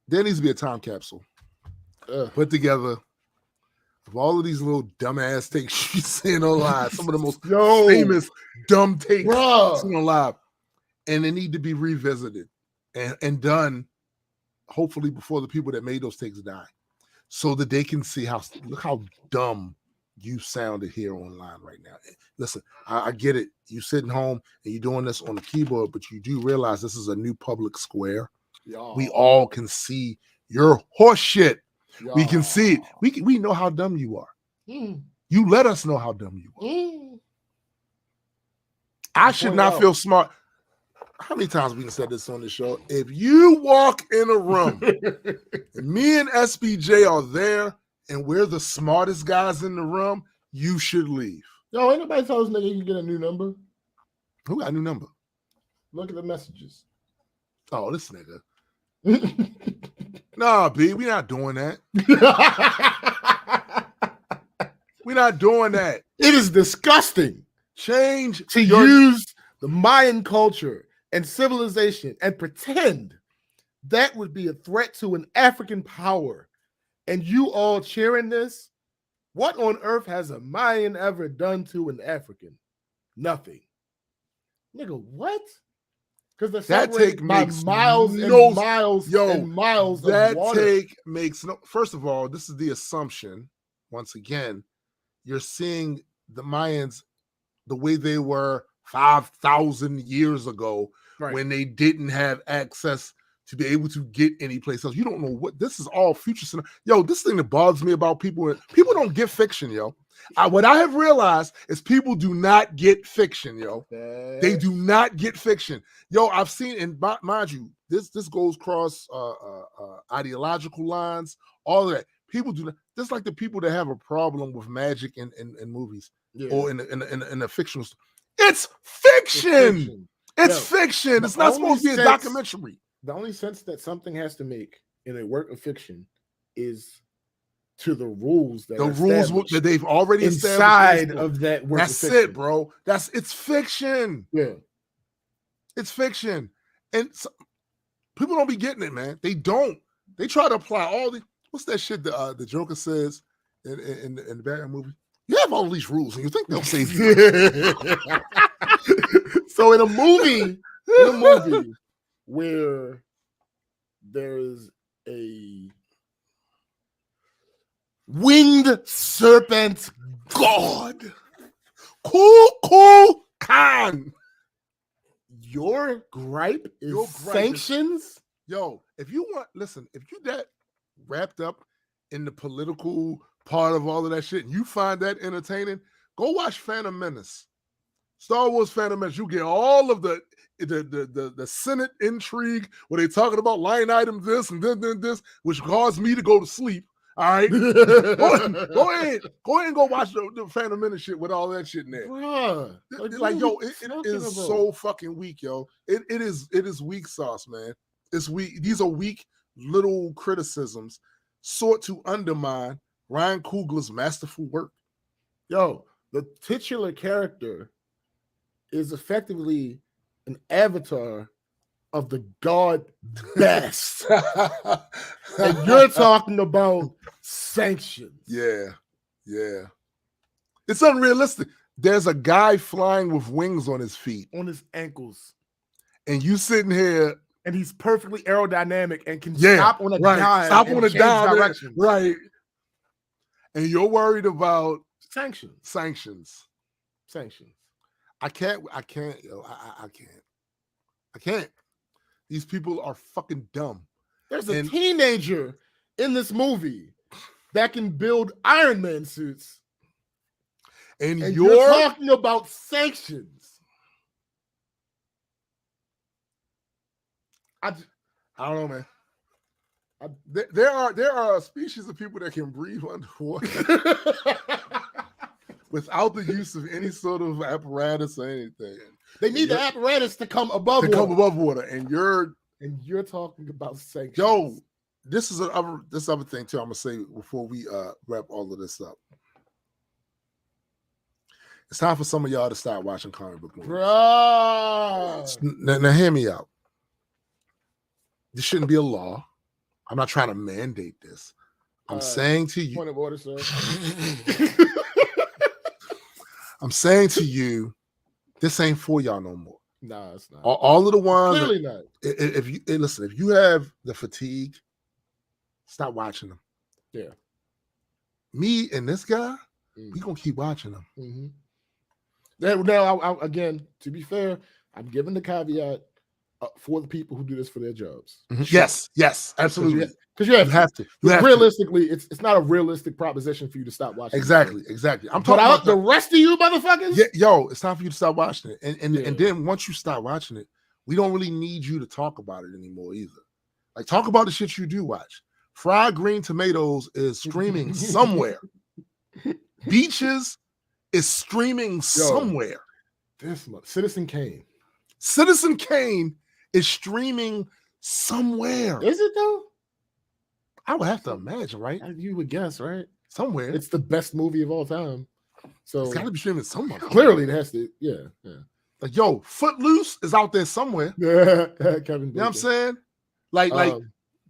there needs to be a time capsule put together of all of these little dumbass takes you seen on live. Some of the most famous dumb takes seen on live. And they need to be revisited and done, hopefully, before the people that made those takes die. So that they can see look how dumb you sounded here online right now. Listen, I get it. You sitting home and you're doing this on the keyboard, but you do realize this is a new public square. Y'all. We all can see your horse shit. Y'all. We can see it. We know how dumb you are. You let us know how dumb you are. I should not feel smart. How many times we said this on the show? If you walk in a room, and me and SBJ are there, and we're the smartest guys in the room, you should leave. Yo, ain't nobody tell us nigga you can get a new number. Who got a new number? Look at the messages. Oh, this nigga. Nah, B, we not doing that. We're not doing that. It is disgusting. Change to use the Mayan culture and civilization and pretend that would be a threat to an African power. And you all cheering this? What on earth has a Mayan ever done to an African? Nothing. Nigga, what? Because that take by makes miles and miles and miles that of water. Take makes no. First of all, this is the assumption. Once again, you're seeing the Mayans the way they were 5,000 years ago, right, when they didn't have access to be able to get any place else. You don't know what this is all future scenario. Yo, this thing that bothers me about people don't get fiction, yo. What I have realized is people do not get fiction, yo. They do not get fiction. Yo, I've seen, and mind you, this goes across ideological lines, all of that. People do not, just like the people that have a problem with magic in movies, or in a fictional story. It's fiction. It's fiction. It's not supposed to be a documentary. The only sense that something has to make in a work of fiction is to the rules that they've already inside of that work. That's it, bro. It's fiction. Yeah, it's fiction, and people don't be getting it, man. They don't. They try to apply all the what's that shit the Joker says in the Batman movie. You have all these rules, and you think they'll save you. So in a movie where there's a winged serpent god, Cool Khan, your gripe is sanctions? Yo, if you that wrapped up in the political part of all of that shit and you find that entertaining, go watch Phantom Menace. Star Wars Phantom Menace. You get all of the Senate intrigue where they're talking about line item this and then this, which caused me to go to sleep. All right, go ahead and go watch the Phantom Menace shit with all that shit in there. Bruh, it is so fucking weak, yo. It is weak sauce, man. It's weak. These are weak little criticisms sought to undermine Ryan Coogler's masterful work. Yo, the titular character is effectively an avatar of the god best. And you're talking about sanctions. Yeah. It's unrealistic. There's a guy flying with wings on his feet. On his ankles. And you sitting here. And he's perfectly aerodynamic and can stop on a dime. Stop on a dime. Direction. Right. And you're worried about sanctions. I can't, yo. I can't. These people are fucking dumb. There's a teenager in this movie that can build Iron Man suits. And you're talking about sanctions. I don't know, man. There are species of people that can breathe underwater without the use of any sort of apparatus or anything. They need the apparatus to come above water. And you're talking about sanctions. Yo, this other thing too. I'm gonna say before we wrap all of this up. It's time for some of y'all to start watching comic book movies. Now hear me out. This shouldn't be a law. I'm not trying to mandate this. I'm saying to you. Point of order, sir. I'm saying to you, this ain't for y'all no more. Nah, it's not. All of the ones. Clearly not. If you have the fatigue, stop watching them. Yeah. Me and this guy, we gonna keep watching them. Mm-hmm. Now, again, to be fair, I'm giving the caveat for the people who do this for their jobs. Mm-hmm. Yes, absolutely. Because you have to. Realistically, to. It's not a realistic proposition for you to stop watching. Exactly. I'm talking about the rest of you motherfuckers. Yeah, yo, it's time for you to stop watching it. And then once you stop watching it, we don't really need you to talk about it anymore either. Like, talk about the shit you do watch. Fried Green Tomatoes is streaming somewhere. Beaches is streaming somewhere. This month, Citizen Kane is streaming somewhere. Is it though? I would have to imagine, right? You would guess, right? Somewhere. It's the best movie of all time. So it's got to be streaming somewhere. Clearly, it has to. Yeah. Like, yo, Footloose is out there somewhere. Yeah, Kevin. You know what I'm saying? Like,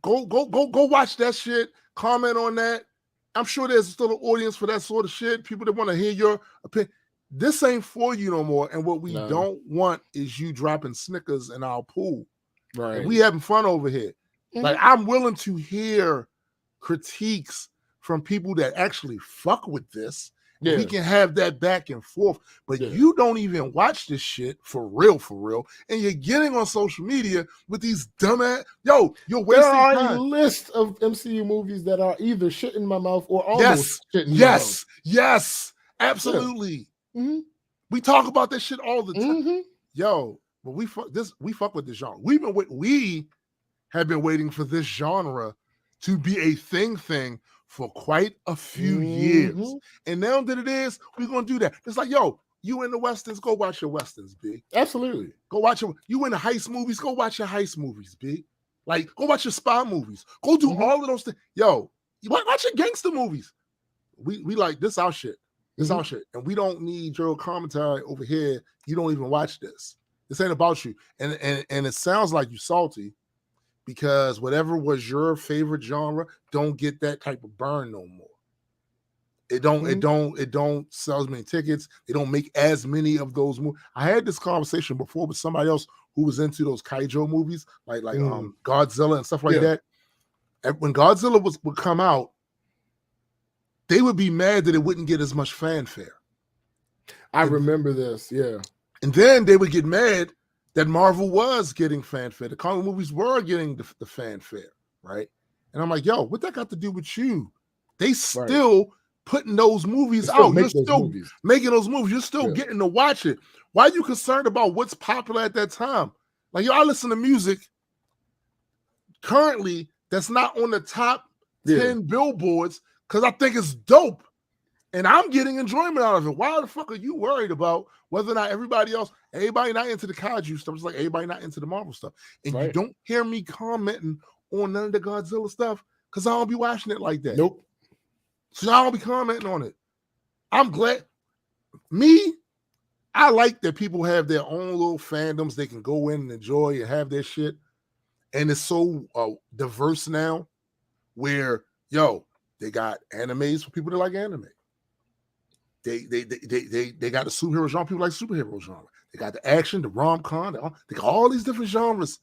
go watch that shit. Comment on that. I'm sure there's still an audience for that sort of shit. People that want to hear your opinion. This ain't for you no more. And what we don't want is you dropping Snickers in our pool. Right. And we having fun over here. Mm-hmm. Like, I'm willing to hear critiques from people that actually fuck with this. Yeah. We can have that back and forth. But you don't even watch this shit for real. And you're getting on social media with these dumbass. Yo, you're wasting time. There are a list of MCU movies that are either shit in my mouth or almost shit in my mouth. Yes, absolutely. Yeah. Mm-hmm. We talk about this shit all the time. Mm-hmm. Yo, but we fuck with this genre. We have been waiting for this genre to be a thing for quite a few years. And now that it is, we're gonna do that. It's like, yo, you in the Westerns, go watch your Westerns, B. Absolutely. Go watch you in the heist movies, go watch your heist movies, B. Like, go watch your spy movies. Go do all of those things. Yo, watch your gangster movies. We like this our shit. This our shit. And we don't need your commentary over here. You don't even watch this. This ain't about you. And it sounds like you salty because whatever was your favorite genre don't get that type of burn no more. It don't sell as many tickets. They don't make as many of those movies. I had this conversation before with somebody else who was into those kaiju movies, like Godzilla and stuff like that. And when Godzilla would come out, they would be mad that it wouldn't get as much fanfare. I remember this, yeah. And then they would get mad that Marvel was getting fanfare. The comic movies were getting the fanfare, right? And I'm like, yo, what that got to do with you? They still putting those movies out. You're still making those movies. You're still getting to watch it. Why are you concerned about what's popular at that time? Like, yo, I listen to music currently that's not on the top 10 billboards because I think it's dope. And I'm getting enjoyment out of it. Why the fuck are you worried about whether or not everybody not into the kaiju stuff? It's like everybody not into the Marvel stuff. And you don't hear me commenting on none of the Godzilla stuff because I don't be watching it like that. Nope. So I don't be commenting on it. I'm glad. I like that people have their own little fandoms they can go in and enjoy and have their shit. And it's so diverse now where, yo, they got animes for people that like anime. They got the superhero genre. People like superhero genre. They got the action, the rom-com. They got all these different genres.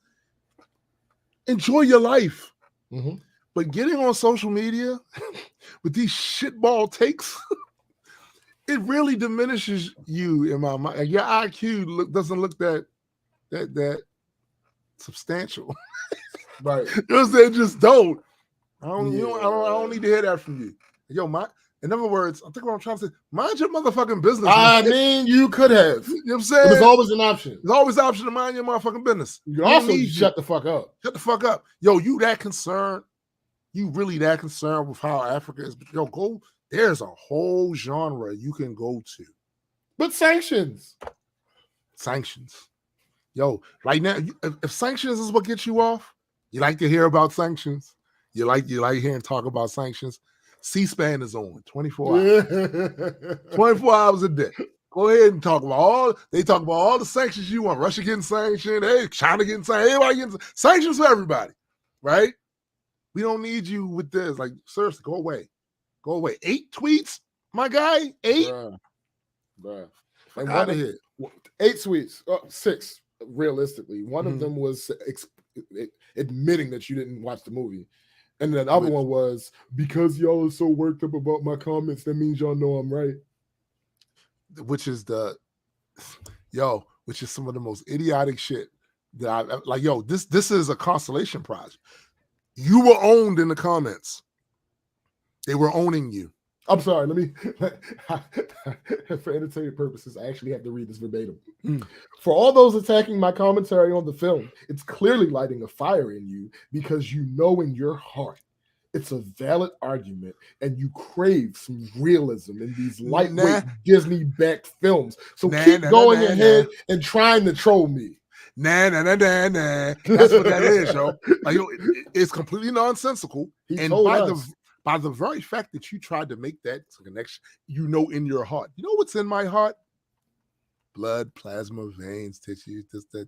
Enjoy your life. Mm-hmm. But getting on social media with these shitball takes, it really diminishes you in my mind. Your IQ doesn't look that substantial. Right. You know what I'm saying? Just don't. I don't need to hear that from you. Yo, In other words, I think what I'm trying to say, mind your motherfucking business. I mean, you could have. You know what I'm saying? There's always an option. There's always an option to mind your motherfucking business. You can also shut the fuck up. Shut the fuck up. Yo, you that concerned? You really that concerned with how Africa is? Yo, go. There's a whole genre you can go to. But sanctions. Yo, right now, if sanctions is what gets you off, you like to hear about sanctions. You like hearing talk about sanctions. C-SPAN is on 24 hours. 24 hours a day. Go ahead and talk about all the sanctions you want. Russia getting sanctioned, hey, China getting sanctioned, everybody getting sanctions for everybody, right? We don't need you with this. Like, seriously, go away. Go away. 8 tweets, my guy? 8? Bruh. And out of here. 8 tweets. 6, realistically. One of them was admitting that you didn't watch the movie. And then the other one was, because y'all are so worked up about my comments, that means y'all know I'm right. Which is some of the most idiotic shit that I like. Yo, this is a constellation project. You were owned in the comments. They were owning you. I'm sorry. For entertainment purposes, I actually have to read this verbatim. For all those attacking my commentary on the film, it's clearly lighting a fire in you because you know in your heart it's a valid argument and you crave some realism in these lightweight Disney-backed films. So keep going ahead and trying to troll me. Nah. That's what that is, yo. Like, yo, it's completely nonsensical. By the very fact that you tried to make that connection, you know in your heart. You know what's in my heart? Blood, plasma, veins, tissues, this, that.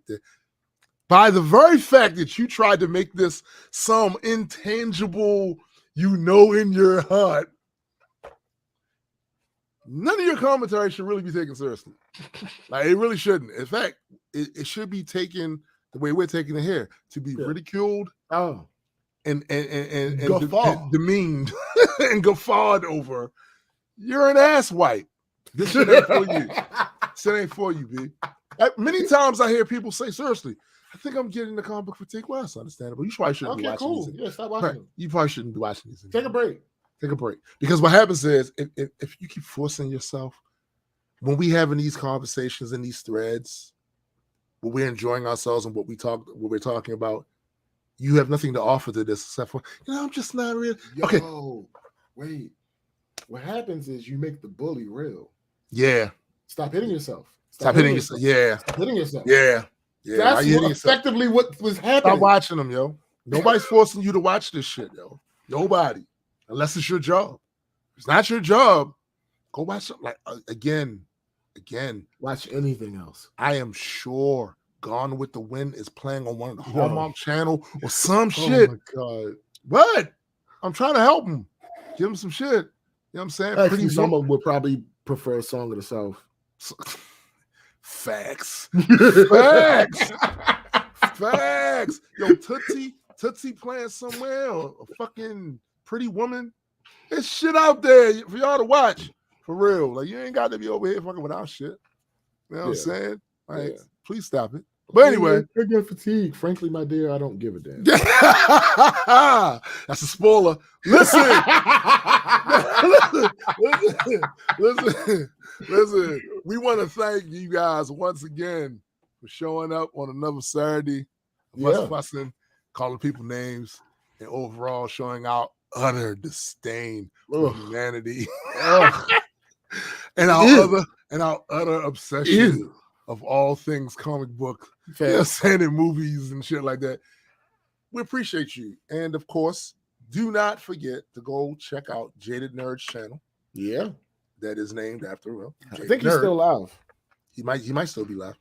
By the very fact that you tried to make this some intangible, you know in your heart, none of your commentary should really be taken seriously. Like, it really shouldn't. In fact, it should be taken the way we're taking it here, to be ridiculed. And demeaned and guffawed over. You're an ass wipe. This shit ain't for you. This ain't for you, B. Many times I hear people say, seriously, I think I'm getting the comic book fatigue. Well, that's understandable. You probably shouldn't be watching these. Yeah, stop watching them. You probably shouldn't be watching these. Take a break. Because what happens is, if you keep forcing yourself, when we having these conversations in these threads, when we're enjoying ourselves and what we're talking about, you have nothing to offer to this except for, I'm just not real. Okay. Wait. What happens is you make the bully real. Yeah. Stop hitting yourself. Stop hitting yourself. Yeah. Stop hitting yourself. Yeah. That's effectively what was happening. Stop watching them, yo. Nobody's forcing you to watch this shit, yo. Nobody. Unless it's your job. If it's not your job, go watch something. Like, again. Watch anything else. I am sure Gone with the Wind is playing on one of the Hallmark channel or some shit. Oh my God. But I'm trying to help him. Give him some shit. You know what I'm saying? Actually, someone would probably prefer a Song of the South. Facts. Yo, Tootsie playing somewhere, or a fucking Pretty Woman. There's shit out there for y'all to watch. For real. Like, you ain't got to be over here fucking with our shit. You know what I'm saying? Like, please stop it. But anyway, I get fatigue. Frankly, my dear, I don't give a damn. That's a spoiler. Listen. We want to thank you guys once again for showing up on another Saturday of us fussing, calling people names, and overall showing out utter disdain for humanity and our utter obsession of all things comic book, and movies and shit like that. We appreciate you. And of course, do not forget to go check out Jaded Nerd's channel. Yeah. That is named after I think he's still live. He might still be live.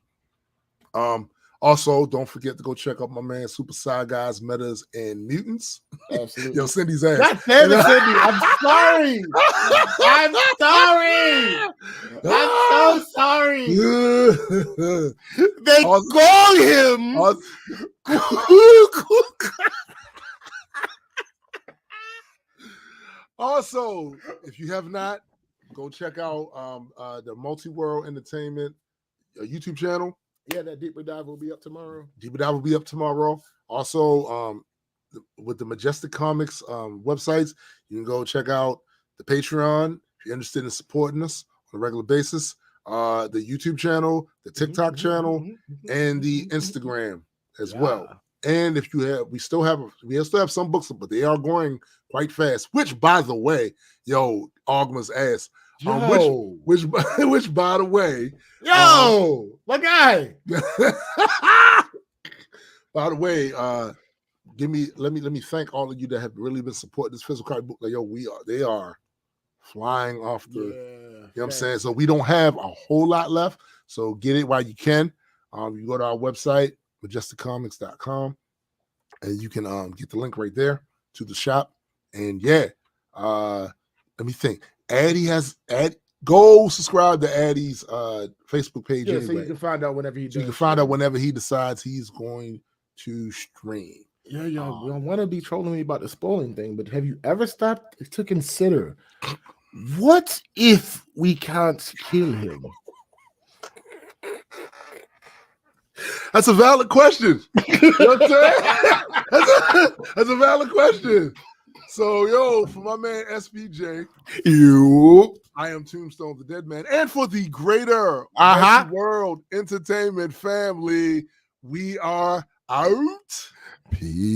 Also, don't forget to go check out my man Super Side Guys, Metas, and Mutants. Absolutely. Yo, Cindy's ass. God damn it, Cindy. I'm sorry. I'm sorry. I'm so sorry. They call him. Also, if you have not, go check out the Multi-World Entertainment YouTube channel. Yeah, that Deeper Dive will be up tomorrow. Also, with the Majestic Comics websites, you can go check out the Patreon, if you're interested in supporting us on a regular basis, the YouTube channel, the TikTok channel, and the Instagram as well. And if you have, we still have some books, but they are going quite fast. Which, by the way, Ogma's ass. Which by the way, my guy. By the way, let me thank all of you that have really been supporting this physical card book. Like, they are flying off the. You know what I'm saying? So we don't have a whole lot left. So get it while you can. You go to our website, majesticcomics.com, and you can get the link right there to the shop. And let me think. Go subscribe to Addy's Facebook page. Yeah, so you can find out whenever he decides he's going to stream. Yeah, y'all want to be trolling me about the spoiling thing, but have you ever stopped to consider what if we can't kill him? That's a valid question. You know what I'm saying? That's a valid question. So, for my man SBJ, I am Tombstone the Dead Man, and for the greater world entertainment family, we are out. Peace.